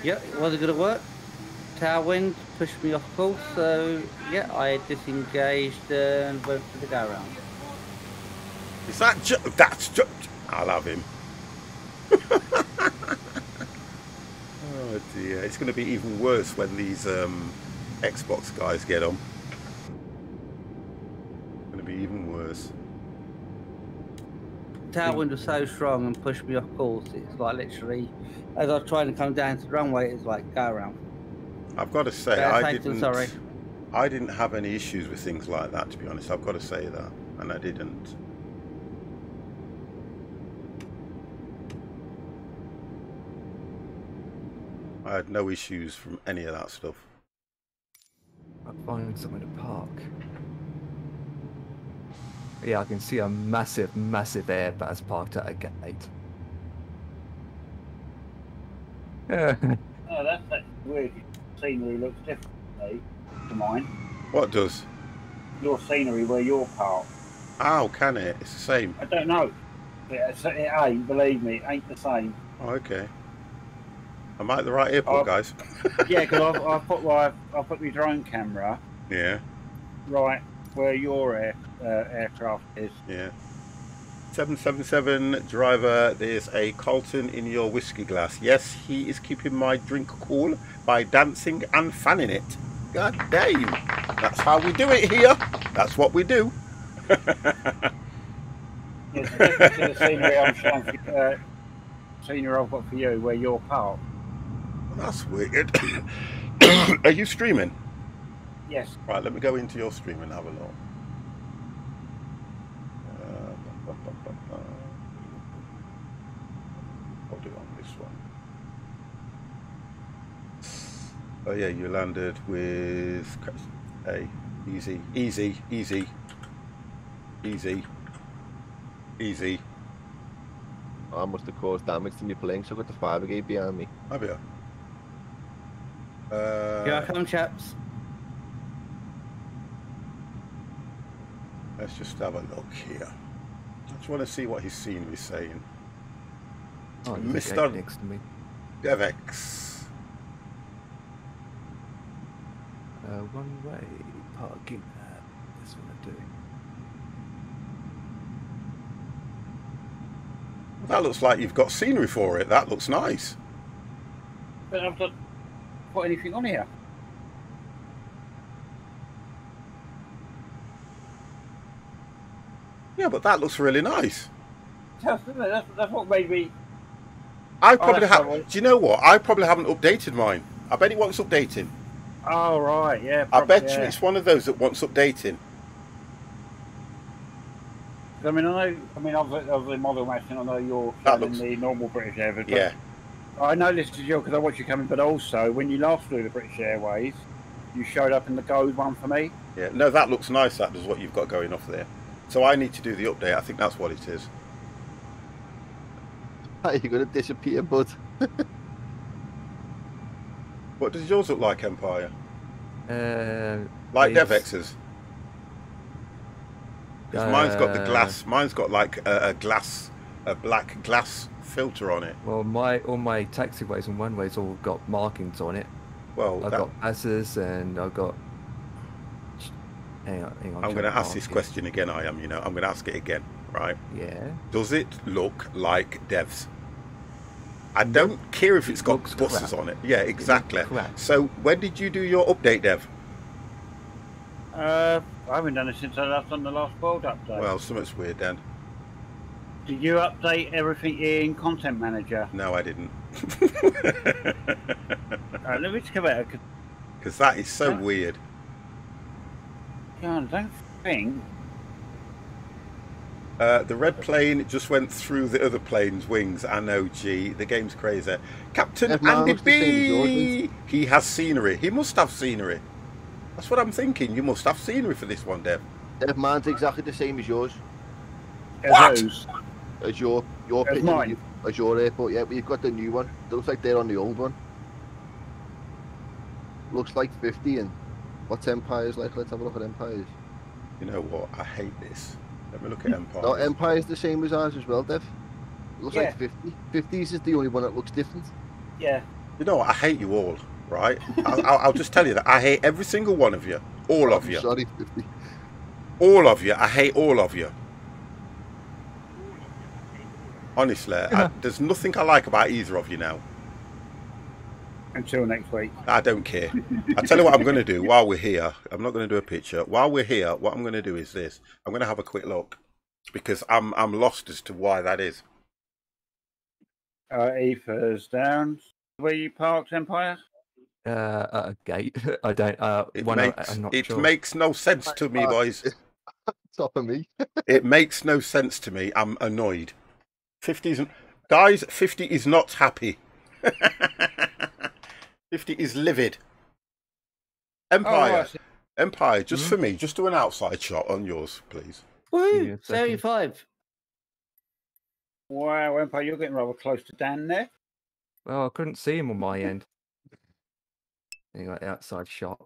Yep, it wasn't going to work. Tower wind pushed me off course, so yeah, I disengaged and went for the go round. Is that that's I'll have him. Oh dear, it's going to be even worse when these Xbox guys get on. It's going to be even worse. Tower wind was so strong and pushed me off course. It's like literally, as I was trying to come down to the runway, it's like go around. I've got to say, Sorry. I didn't have any issues with things like that, to be honest. I've got to say that, and I didn't. I had no issues from any of that stuff. I'm finding somewhere to park. Yeah, I can see a massive, massive Airbus parked at a gate. Yeah. Oh, that's weird. Scenery looks differently to mine. What does? Your scenery where you're parked. How can it? It's the same. I don't know. It ain't, believe me, it ain't the same. Oh, okay. Am I at the right airport, guys? Yeah, because I've put my drone camera Yeah. right where your aircraft is. Yeah. 777 driver, there's a Carlton in your whiskey glass. Yes, he is keeping my drink cool by dancing and fanning it. God damn. That's how we do it here. That's what we do. It's different to the scenery I've got for you, where you're parked. That's weird. Are you streaming? Yes. Right, let me go into your stream and have a look. I'll do it on this one. Oh yeah, you landed with... Hey, easy, easy, easy. Easy. Easy. I must have caused damage to my plane, so I got the fire brigade behind me. Have you? Here I come, chaps. Let's just have a look here. I just want to see what his scenery's saying. Oh, Mr. next to me. Devex. One way parking. That's what I do. That looks like you've got scenery for it. That looks nice. But I've not put anything on here. Yeah, but that looks really nice. That's what made me... I probably have. Do you know what? I probably haven't updated mine. I bet it wants updating. Oh, right, yeah. I bet you it's one of those that wants updating. I mean, of the model matching, I know you're showing the normal British Airways. Yeah. I know this is you because I watched you coming, but also when you last flew the British Airways, you showed up in the gold one for me. Yeah. No, that looks nice. That is what you've got going off there. So I need to do the update. I think that's what it is. You're going to disappear, bud. What does yours look like, Empire? Like it's- Devex's? Because mine's got the glass. Mine's got like a black glass filter on it. Well, all my taxiways and one-ways all got markings on it. Well, I've got passes and I've got... Hang on. I'm going to ask this question again. I'm going to ask it again, right? Yeah. Does it look like Dev's? I don't care if it's got buses on it. Yeah, exactly. So when did you do your update, Dev? I haven't done it since I last done the last world update. Well, something's weird then. Did you update everything in Content Manager? No, I didn't. Alright, let me just come out. Because that is so weird. I don't think. The red plane just went through the other plane's wings. I know, gee, the game's crazy. Captain Andy B! He has scenery. He must have scenery. That's what I'm thinking. You must have scenery for this one, Dev. Dev, mine's exactly the same as yours. What? As your picture, as your airport, yeah, but you've got the new one. It looks like they're on the old one. Looks like 50, and what's Empire's like? Let's have a look at Empire's. You know what? I hate this. Let me look at Empire. No, Empire's the same as ours as well, Dev. It looks like 50. 50s is the only one that looks different. Yeah. You know what? I hate you all, right? I'll just tell you that. I hate every single one of you. All of you. Sorry, 50. All of you. I hate all of you. Honestly, there's nothing I like about either of you now. Until next week. I don't care. I tell you what I'm going to do while we're here. I'm not going to do a picture. While we're here, what I'm going to do is this. I'm going to have a quick look because I'm lost as to why that is. Ether's down. Where you parked, Empire? At a gate. I don't. It makes no sense to me, boys. Top of me. It makes no sense to me. I'm annoyed. 50 is not happy. 50 is livid. Empire, Empire, just for me, just do an outside shot on yours, please. Woo! 75. Wow, Empire, you're getting rather close to Dan there. Well, I couldn't see him on my end. Anyway, outside shot.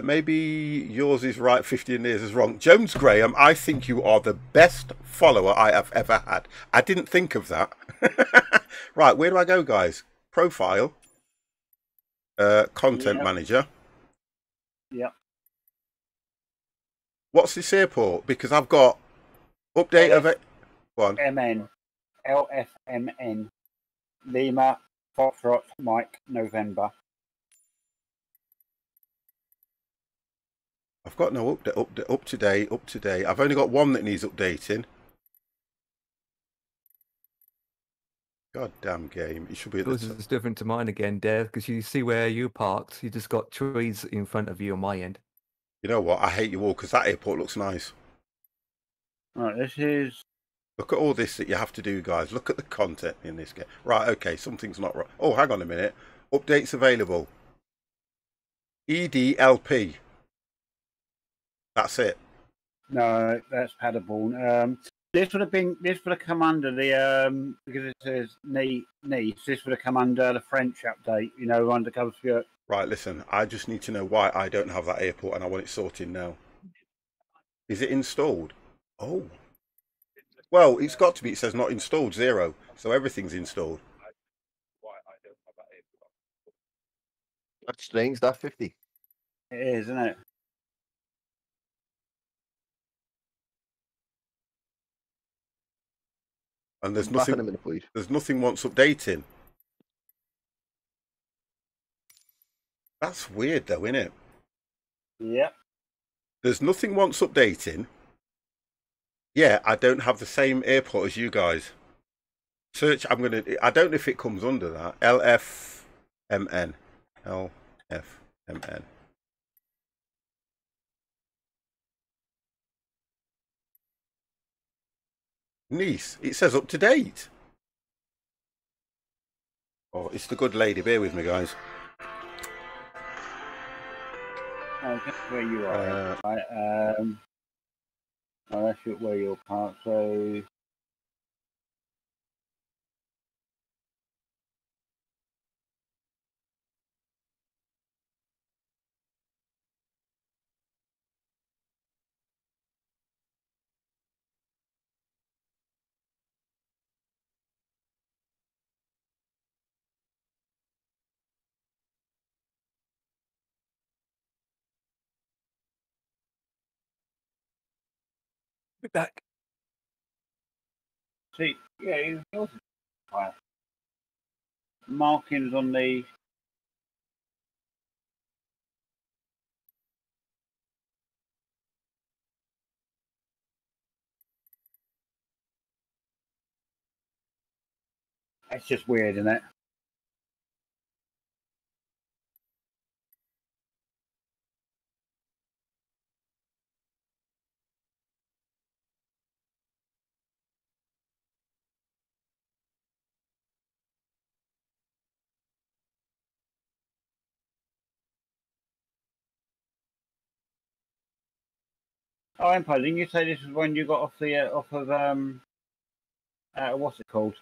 Maybe yours is right, 50 and theirs is wrong. Jones Graham, I think you are the best follower I have ever had. I didn't think of that. Right, where do I go, guys? Profile. content Yep. manager. Yep. What's this airport? Because I've got update of it. Go on. MN. LFMN. Lima, Foxtrot, Mike, November. I've got no update, up to date. I've only got one that needs updating. God damn game. It should be at Yours the top. is different to mine again, Dave, because you see where you parked. You just got trees in front of you on my end. You know what? I hate you all because that airport looks nice. Right, this is... Look at all this that you have to do, guys. Look at the content in this game. Right, okay, something's not right. Oh, hang on a minute. Updates available. EDLP. That's it. No, that's Paderborn. This would have come under the because it says Nice. This would have come under the French update. You know, undercover skirt. Right, listen. I just need to know why I don't have that airport, and I want it sorted now. Is it installed? Oh. Well, it's got to be. It says not installed, 0. So everything's installed. That's strange, that 50. It is, isn't it? And there's Back in a nothing. minute, please. There's nothing wants updating. That's weird, though, isn't it? Yep. There's nothing wants updating. Yeah, I don't have the same airport as you guys. Search. I don't know if it comes under that. LFMN. LFMN. Nice. It says up to date. Oh, it's the good lady. Bear with me, guys. Oh, that's where you are. Right, oh, that's where you're parked. So. Be back. See, yeah, yours is fine. Markings on the. It's just weird, isn't it? Oh, Empire, didn't you say this is when you got off the off of what's it called?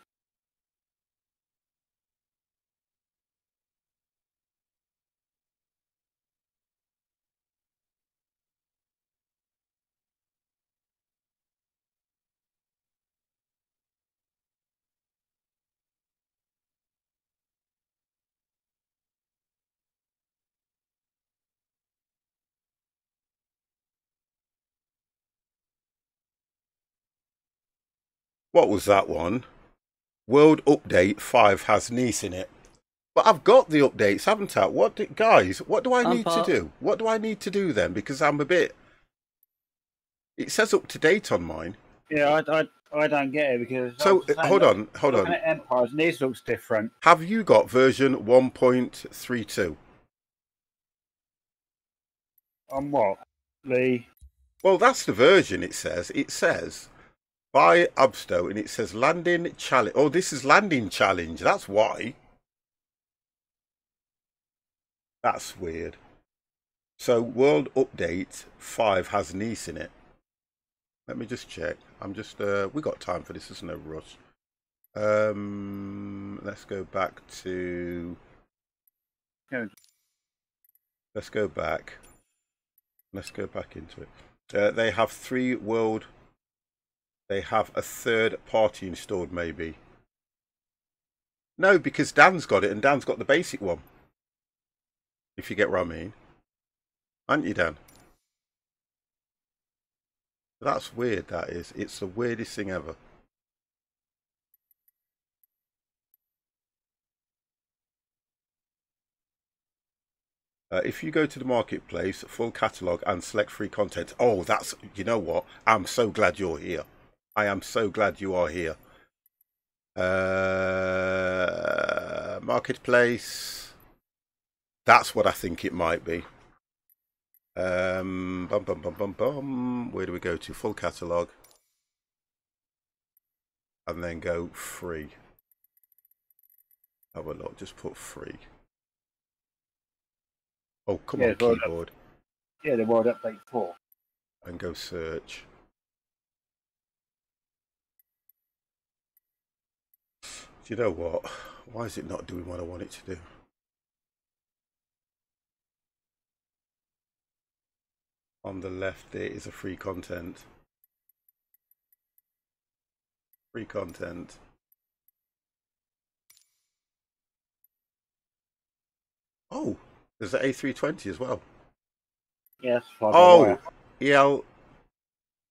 What was that one? World Update 5 has Nice in it. But I've got the updates, haven't I? Guys, what do I need to do? What do I need to do then? Because I'm a bit... It says up to date on mine. Yeah, I don't get it because... So, hold on. Empire's Nice looks different. Have you got version 1.32? On what? Well, that's the version it says. It says by Absto and it says landing challenge. Oh, this is landing challenge. That's why. That's weird. So World Update 5 has Nice in it. Let me just check. I'm just we got time for this, there's no rush. Let's go back to let's go back into it. They have 3 world. They have a third party installed, maybe. No, because Dan's got it and Dan's got the basic one. If you get what I mean. Aren't you, Dan? That's weird, that is. It's the weirdest thing ever. If you go to the marketplace, full catalogue and select free content. Oh, that's, you know what? I'm so glad you're here. I am so glad you are here. Marketplace. That's what I think it might be. Bum, bum, bum, bum, bum. Where do we go to? Full catalogue. And then go free. Have a look. Just put free. Oh, come on, keyboard. Yeah, the World Update 4. And go search. Do you know what? Why is it not doing what I want it to do? On the left there is a free content. Free content. Oh, there's an A320 as well. Yes. Oh, yeah.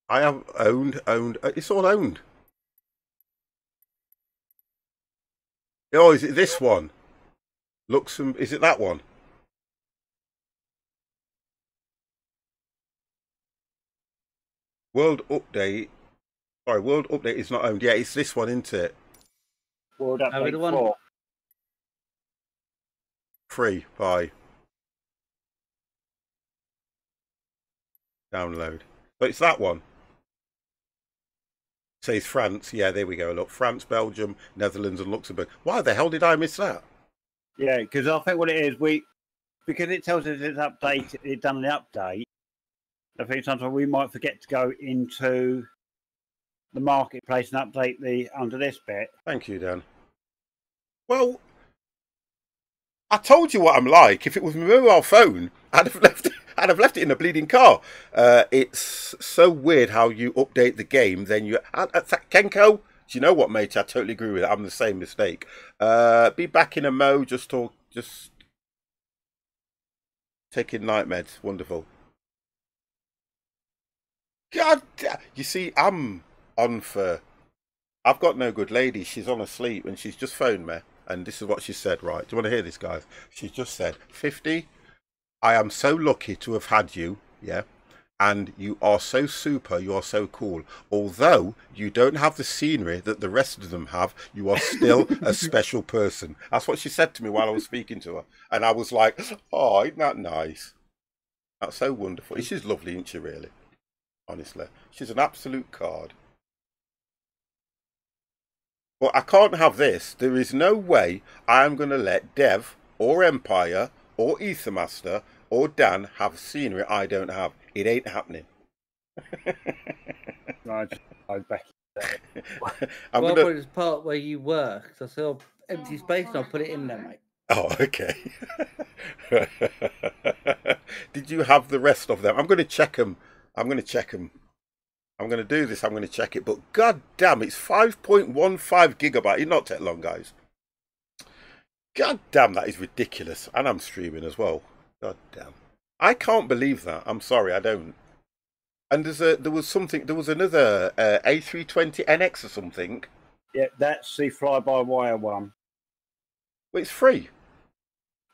I have owned. It's all owned. Oh, is it this one? Is it that one? World Update. Sorry, World Update is not owned. Yeah, it's this one, isn't it? World Update 4. Free. Bye. Download. But it's that one. Says France. Yeah, there we go. Look, France, Belgium, Netherlands, and Luxembourg. Why the hell did I miss that? Yeah, because I think what it is, because it tells us it's updated, it's done the update. I think sometimes we might forget to go into the marketplace and update under this bit. Thank you, Dan. Well, I told you what I'm like. If it was my mobile phone, I'd have left it in a bleeding car. It's so weird how you update the game. Then you, Kenko. Do you know what, mate? I totally agree with it. I'm the same mistake. Be back in a mode. Just taking night meds. Wonderful. God, you see, I'm on for. I've got no good lady. She's on asleep and she's just phoned me. And this is what she said, right? Do you want to hear this, guys? She just said, 50, I am so lucky to have had you, yeah? And you are so super, you are so cool. Although you don't have the scenery that the rest of them have, you are still a special person. That's what she said to me while I was speaking to her. And I was like, oh, isn't that nice? That's so wonderful. She's lovely, isn't she, really? Honestly. She's an absolute card. Well, I can't have this. There is no way I'm going to let Dev or Empire or Ethermaster or Dan have scenery I don't have. It ain't happening. Right, I'm back. Well, I'll put it part where you work. So I saw empty space and I'll put it in there, mate. Oh, okay. Did you have the rest of them? I'm going to check them. I'm going to check them. I'm going to do this. I'm going to check it. But god damn, it's 5.15 gigabyte. It's not take long, guys. God damn, that is ridiculous. And I'm streaming as well. God damn. I can't believe that. I'm sorry, I don't. And there was another A320 NX or something. Yeah, that's the fly-by-wire one. Well, it's free.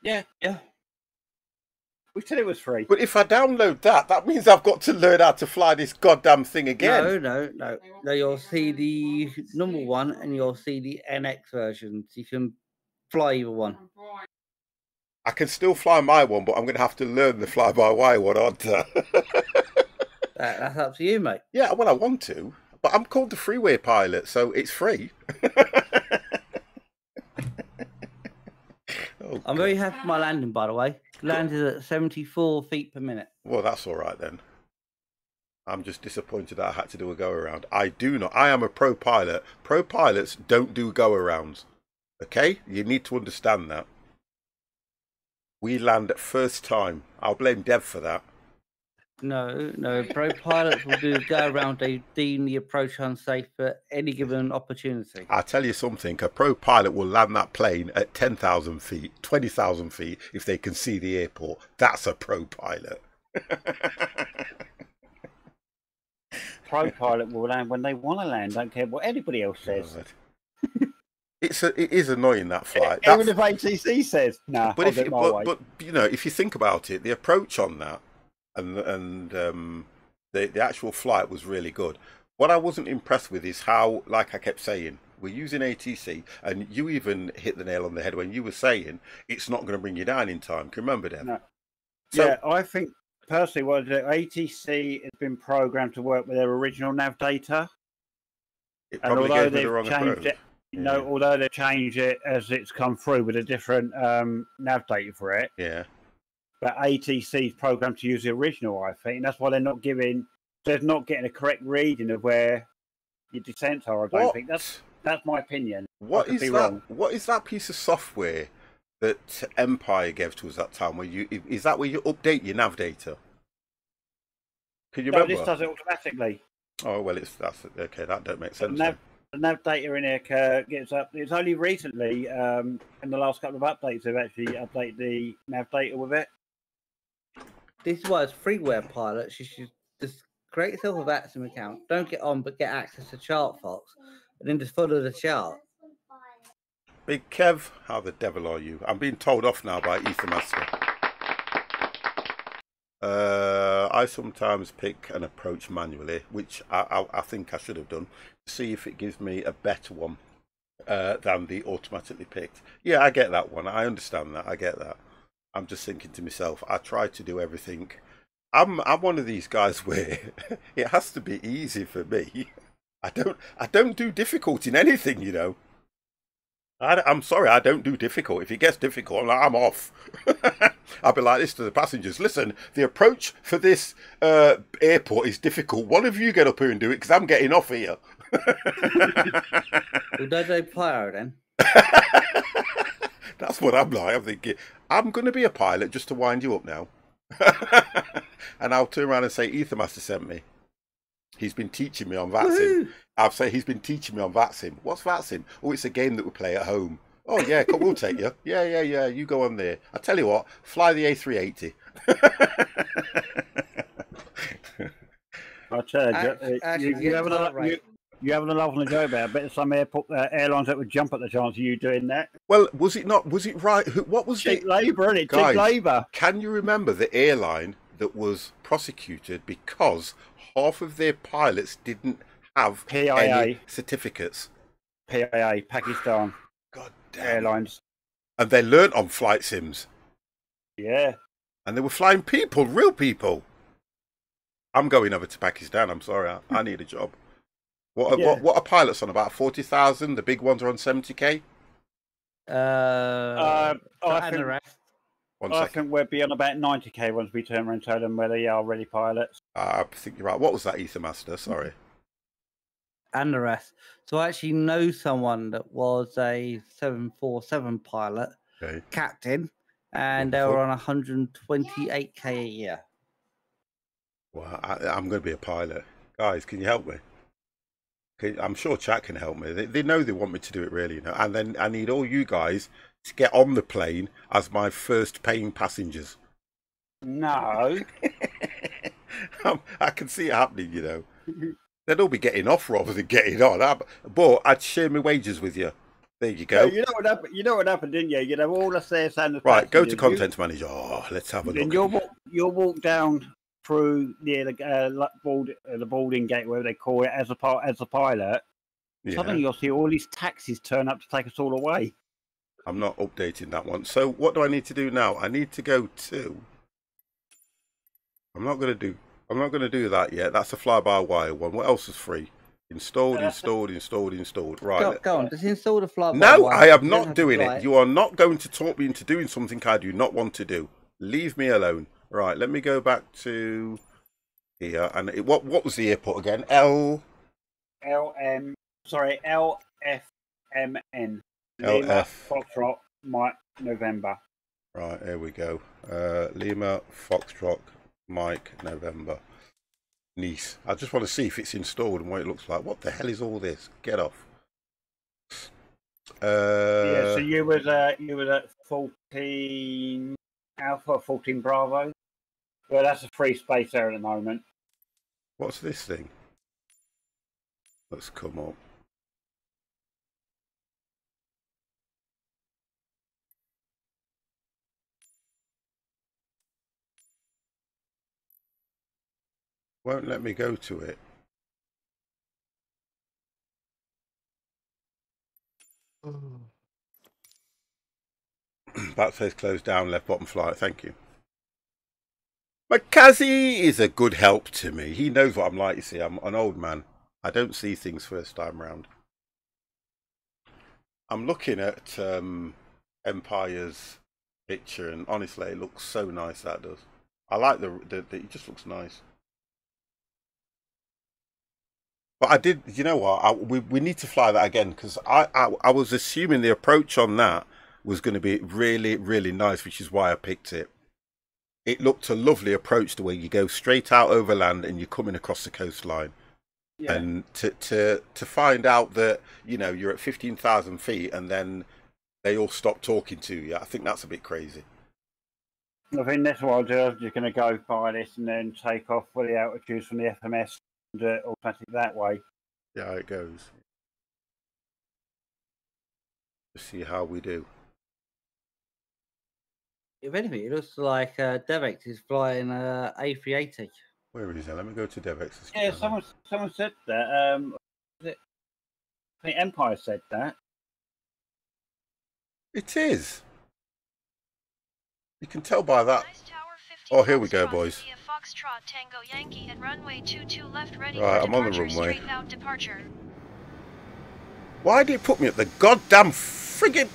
Yeah. We said it was free. But if I download that, that means I've got to learn how to fly this goddamn thing again. No. You'll see the number one and you'll see the NX version. So you can fly either one. I can still fly my one, but I'm going to have to learn the fly-by-wire one, aren't I? That's up to you, mate. Yeah, well, I want to. But I'm called the freeway pilot, so it's free. Oh, I'm very happy with my landing, by the way. Landed at 74 feet per minute. Well, that's all right then. I'm just disappointed that I had to do a go-around. I am a pro pilot. Pro pilots don't do go-arounds. Okay? You need to understand that. We land at first time. I'll blame Dev for that. No. Pro pilots will go around. They deem the approach unsafe at any given opportunity. I'll tell you something, a pro pilot will land that plane at 10,000 feet, 20,000 feet if they can see the airport. That's a pro pilot. Pro pilot will land when they want to land. Don't care what anybody else says. It is annoying, that flight. Even if ATC says, nah, but you know, if you think about it, the approach on that and the actual flight was really good. What I wasn't impressed with is how, like I kept saying, we're using ATC, and you even hit the nail on the head when you were saying it's not going to bring you down in time. Can you remember that? No. So, yeah, I think personally, what ATC has been programmed to work with their original nav data. It probably gave me the wrong approach. Although they've changed it as it's come through with a different nav data for it. Yeah. But ATC is programmed to use the original, I think. And that's why they're not getting a correct reading of where your descents are. I don't think that's my opinion. What is that? What is that piece of software that Empire gave to us that time? Where you update your nav data? Can you remember? No, this does it automatically. Oh well, that's okay. That don't make sense. The nav data in here gets up. It's only recently, in the last couple of updates, they've actually updated the nav data with it. This is why as freeware pilots, you should just create yourself a VATSIM account. Don't get on, but get access to ChartFox, and then just follow the chart. Big Kev, how the devil are you? I'm being told off now by Ethermaster. I sometimes pick an approach manually, which I think I should have done, to see if it gives me a better one than the automatically picked. Yeah, I get that one. I understand that. I get that. I'm just thinking to myself, I try to do everything. I'm one of these guys where it has to be easy for me. I don't do difficult in anything, you know. I'm sorry, I don't do difficult. If it gets difficult, I'm off. I'll be like this to the passengers. Listen, the approach for this airport is difficult. One of you get up here and do it, because I'm getting off here. Well, don't they pyro then? That's what I'm like. I'm thinking, I'm going to be a pilot just to wind you up now. And I'll turn around and say, Ethermaster sent me. He's been teaching me on VATSIM. I'll say he's been teaching me on VATSIM. What's VATSIM? Oh, it's a game that we play at home. Oh, yeah, come, we'll take you. Yeah, you go on there. I tell you what, fly the A380. I tell you, you having a lovely go about it. I bet some airlines that would jump at the chance of you doing that. Well, was it right? What was cheap labour, isn't it? Cheap labour. Can you remember the airline that was prosecuted because half of their pilots didn't have any certificates? PIA, Pakistan. God damn. Airlines. And they learnt on flight sims. Yeah. And they were flying people, real people. I'm going over to Pakistan. I'm sorry. I need a job. What are pilots on? About 40,000? The big ones are on 70k? I think we'll be on about 90k once we turn around and tell them where they are ready pilots. I think you're right. What was that, Ethermaster? Sorry. And the rest. So I actually know someone that was a 747 pilot, captain, and they were on 128k a year. Well, I'm going to be a pilot. Guys, can you help me? I'm sure chat can help me. They know they want me to do it, really, you know. And then I need all you guys to get on the plane as my first paying passengers. No. I can see it happening, you know. They'd all be getting off rather than getting on. But I'd share my wages with you. There you go. Yeah, you know what happened, didn't you? You'd have all the stairs and right, go to content manager. Oh, let's have a look. And you'll walk down through near the boarding gate, where they call it, as a pilot. Yeah. Suddenly you'll see all these taxis turn up to take us all away. I'm not updating that one. So what do I need to do now? I need to go to. I'm not going to do that yet. That's a fly-by-wire one. What else is free? Installed. Right. Go on. Just install the fly-by-wire. No, I am not doing it. You are not going to talk me into doing something I do not want to do. Leave me alone. Right, let me go back to here. And what was the airport again? LFMN. Lima Foxtrot, Mike, November. Right, here we go. Lima Foxtrot, Mike, November. Nice. I just want to see if it's installed and what it looks like. What the hell is all this? Get off. Yeah, so you was at 14 Alpha, 14 Bravo. Well, that's a free space there at the moment. What's this thing? Let's come up. Won't let me go to it. That says closed down, left bottom flight. Thank you. Makazi is a good help to me. He knows what I'm like, you see. I'm an old man. I don't see things first time round. I'm looking at Empire's picture, and honestly, it looks so nice, that does. I like it just looks nice. But I did, you know what, we need to fly that again, because I was assuming the approach on that was going to be really, really nice, which is why I picked it. It looked a lovely approach, the way you go straight out over land and you're coming across the coastline. Yeah. And to find out that, you know, you're at 15,000 feet and then they all stop talking to you, I think that's a bit crazy. I think that's what I'll do. I'm just going to go by this and then take off for the altitudes from the FMS and do it automatic that way. Yeah, how it goes. Just see how we do. If anything, it looks like Devex is flying A380. Where is it? Let me go to Devex. Yeah, someone said that. I think Empire said that. It is. You can tell by that. Oh, here we go, boys. Right, I'm on the runway. Why did it put me at the goddamn friggin'?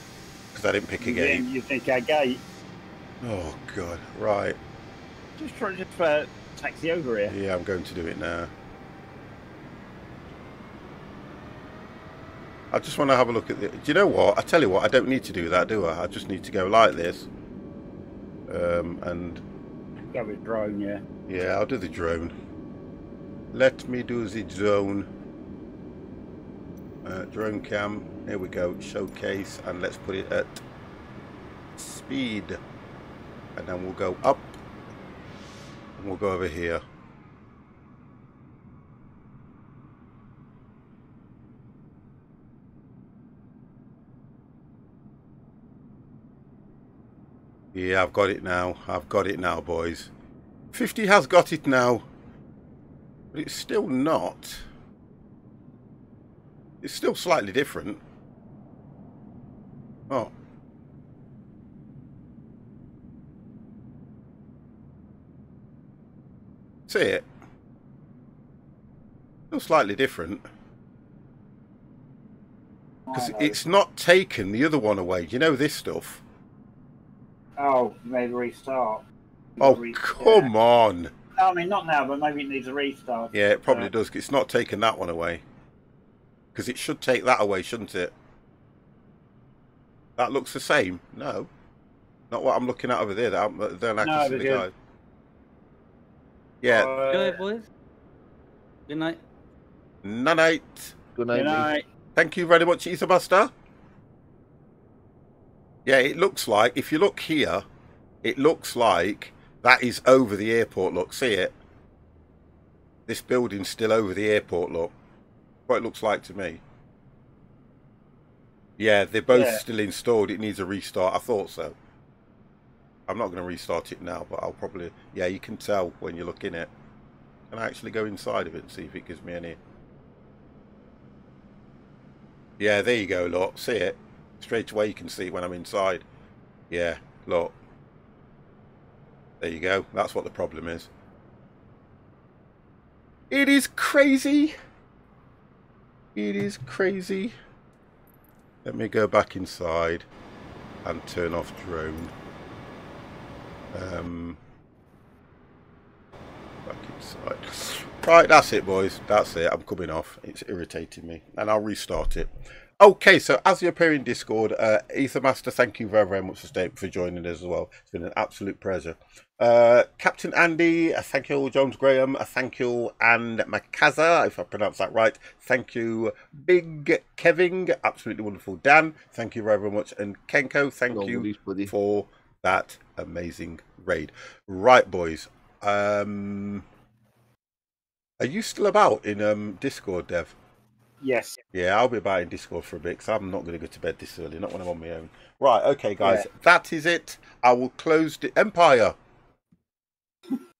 Because I didn't pick a gate. You think a gate? Oh God! Right. Just taxi over here. Yeah, I'm going to do it now. I just want to have a look at the. Do you know what? I tell you what. I don't need to do that, do I? I just need to go like this. And. Go with drone, yeah. Yeah, I'll do the drone. Let me do the drone. Drone cam. Here we go. Showcase, and let's put it at speed. And then we'll go up. And we'll go over here. Yeah, I've got it now. I've got it now, boys. 50 has got it now. But it's still not. It's still slightly different. Oh. See it? Still slightly different. Because it's not taken the other one away. You know this stuff? Oh, maybe restart. Come on. No, I mean, not now, but maybe it needs a restart. Yeah, it probably does. It's not taking that one away. Because it should take that away, shouldn't it? That looks the same. No. Not what I'm looking at over there. They're access to the guy. Yeah. Good night, boys. Good night. Night. Good night. Good night. Thank you very much, Isabuster. Yeah, it looks like, if you look here, it looks like that is over the airport, look. See it? This building's still over the airport, look. What it looks like to me. Yeah, they're both still installed. It needs a restart. I thought so. I'm not going to restart it now, but I'll probably... Yeah, you can tell when you look in it. Can I actually go inside of it and see if it gives me any... Yeah, there you go, look. See it? Straight away you can see it when I'm inside. Yeah, look. There you go. That's what the problem is. It is crazy. It is crazy. Let me go back inside and turn off drone. Back inside. Right, that's it, boys. That's it. I'm coming off. It's irritating me. And I'll restart it. Okay, so as you appear in Discord, Ethermaster, thank you very, very much for joining us as well. It's been an absolute pleasure. Captain Andy, thank you. Jones Graham, thank you. And Makaza, if I pronounce that right, thank you. Big Kevin, absolutely wonderful. Dan, thank you very, very much. And Kenko, thank you for that amazing raid. Right, boys. Are you still about in Discord, Dev? Yes. Yeah, I'll be about in Discord for a bit because I'm not going to go to bed this early, not when I'm on my own. Right, okay, guys, that is it. I will close the Empire.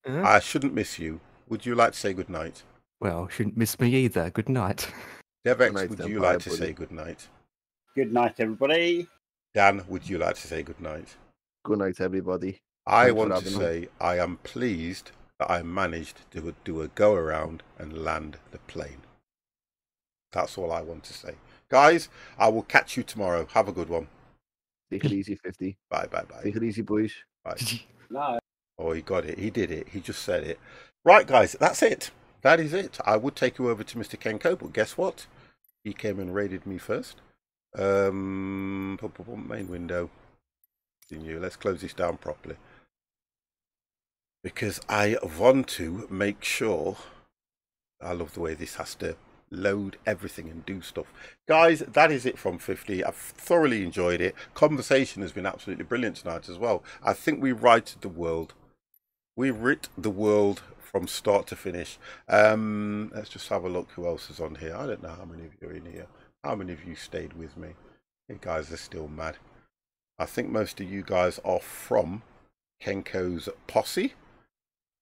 I shouldn't miss you. Would you like to say good night? Well, shouldn't miss me either. Good night. Devex, would you like to say good night? Good night, everybody. Dan, would you like to say good night? Good night, everybody. I want to say I am pleased that I managed to do a go around and land the plane. That's all I want to say. Guys, I will catch you tomorrow. Have a good one. Take it easy, 50. Bye, bye, bye. Take it easy, boys. Bye. No. Oh, he got it. He did it. He just said it. Right, guys, that's it. That is it. I would take you over to Mr. Kenko, but guess what? He came and raided me first. Main window. Continue. Let's close this down properly. Because I want to make sure... I love the way this has to load everything and do stuff. Guys, that is it from 50. I've thoroughly enjoyed it. Conversation has been absolutely brilliant tonight as well. I think we righted the world. We writ the world from start to finish. Let's just have a look who else is on here. I don't know how many of you are in here. How many of you stayed with me? You guys are still mad. I think most of you guys are from Kenko's posse.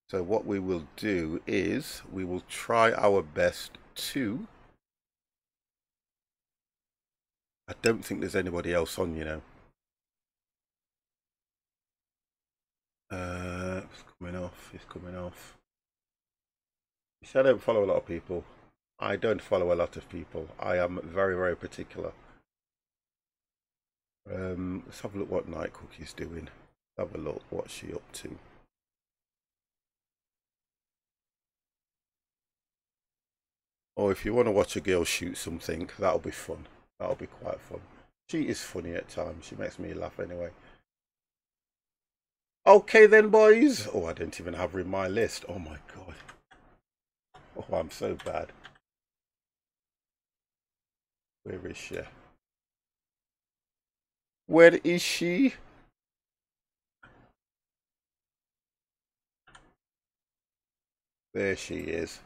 So what we will do is we will try our best to... I don't think there's anybody else on, you know. It's coming off. It's coming off. You said I don't follow a lot of people. I don't follow a lot of people. I am very, very particular. Let's have a look what Night Cookie's doing. Have a look. What's she up to? Or if you want to watch a girl shoot something, that'll be fun. That'll be quite fun. She is funny at times. She makes me laugh anyway. Okay then, boys. Oh, I don't even have her in my list. Oh my god. Oh, I'm so bad. Where is she? Where is she? There she is.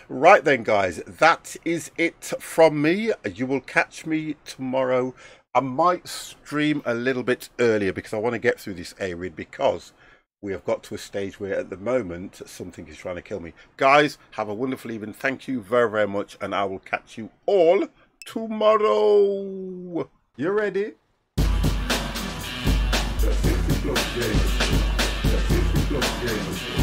Right then, guys, that is it from me. You will catch me tomorrow. I might stream a little bit earlier because I want to get through this A-Read because we have got to a stage where at the moment something is trying to kill me. Guys, have a wonderful evening. Thank you very, very much, and I will catch you all tomorrow. You ready? The 50 plus games. The 50 plus games.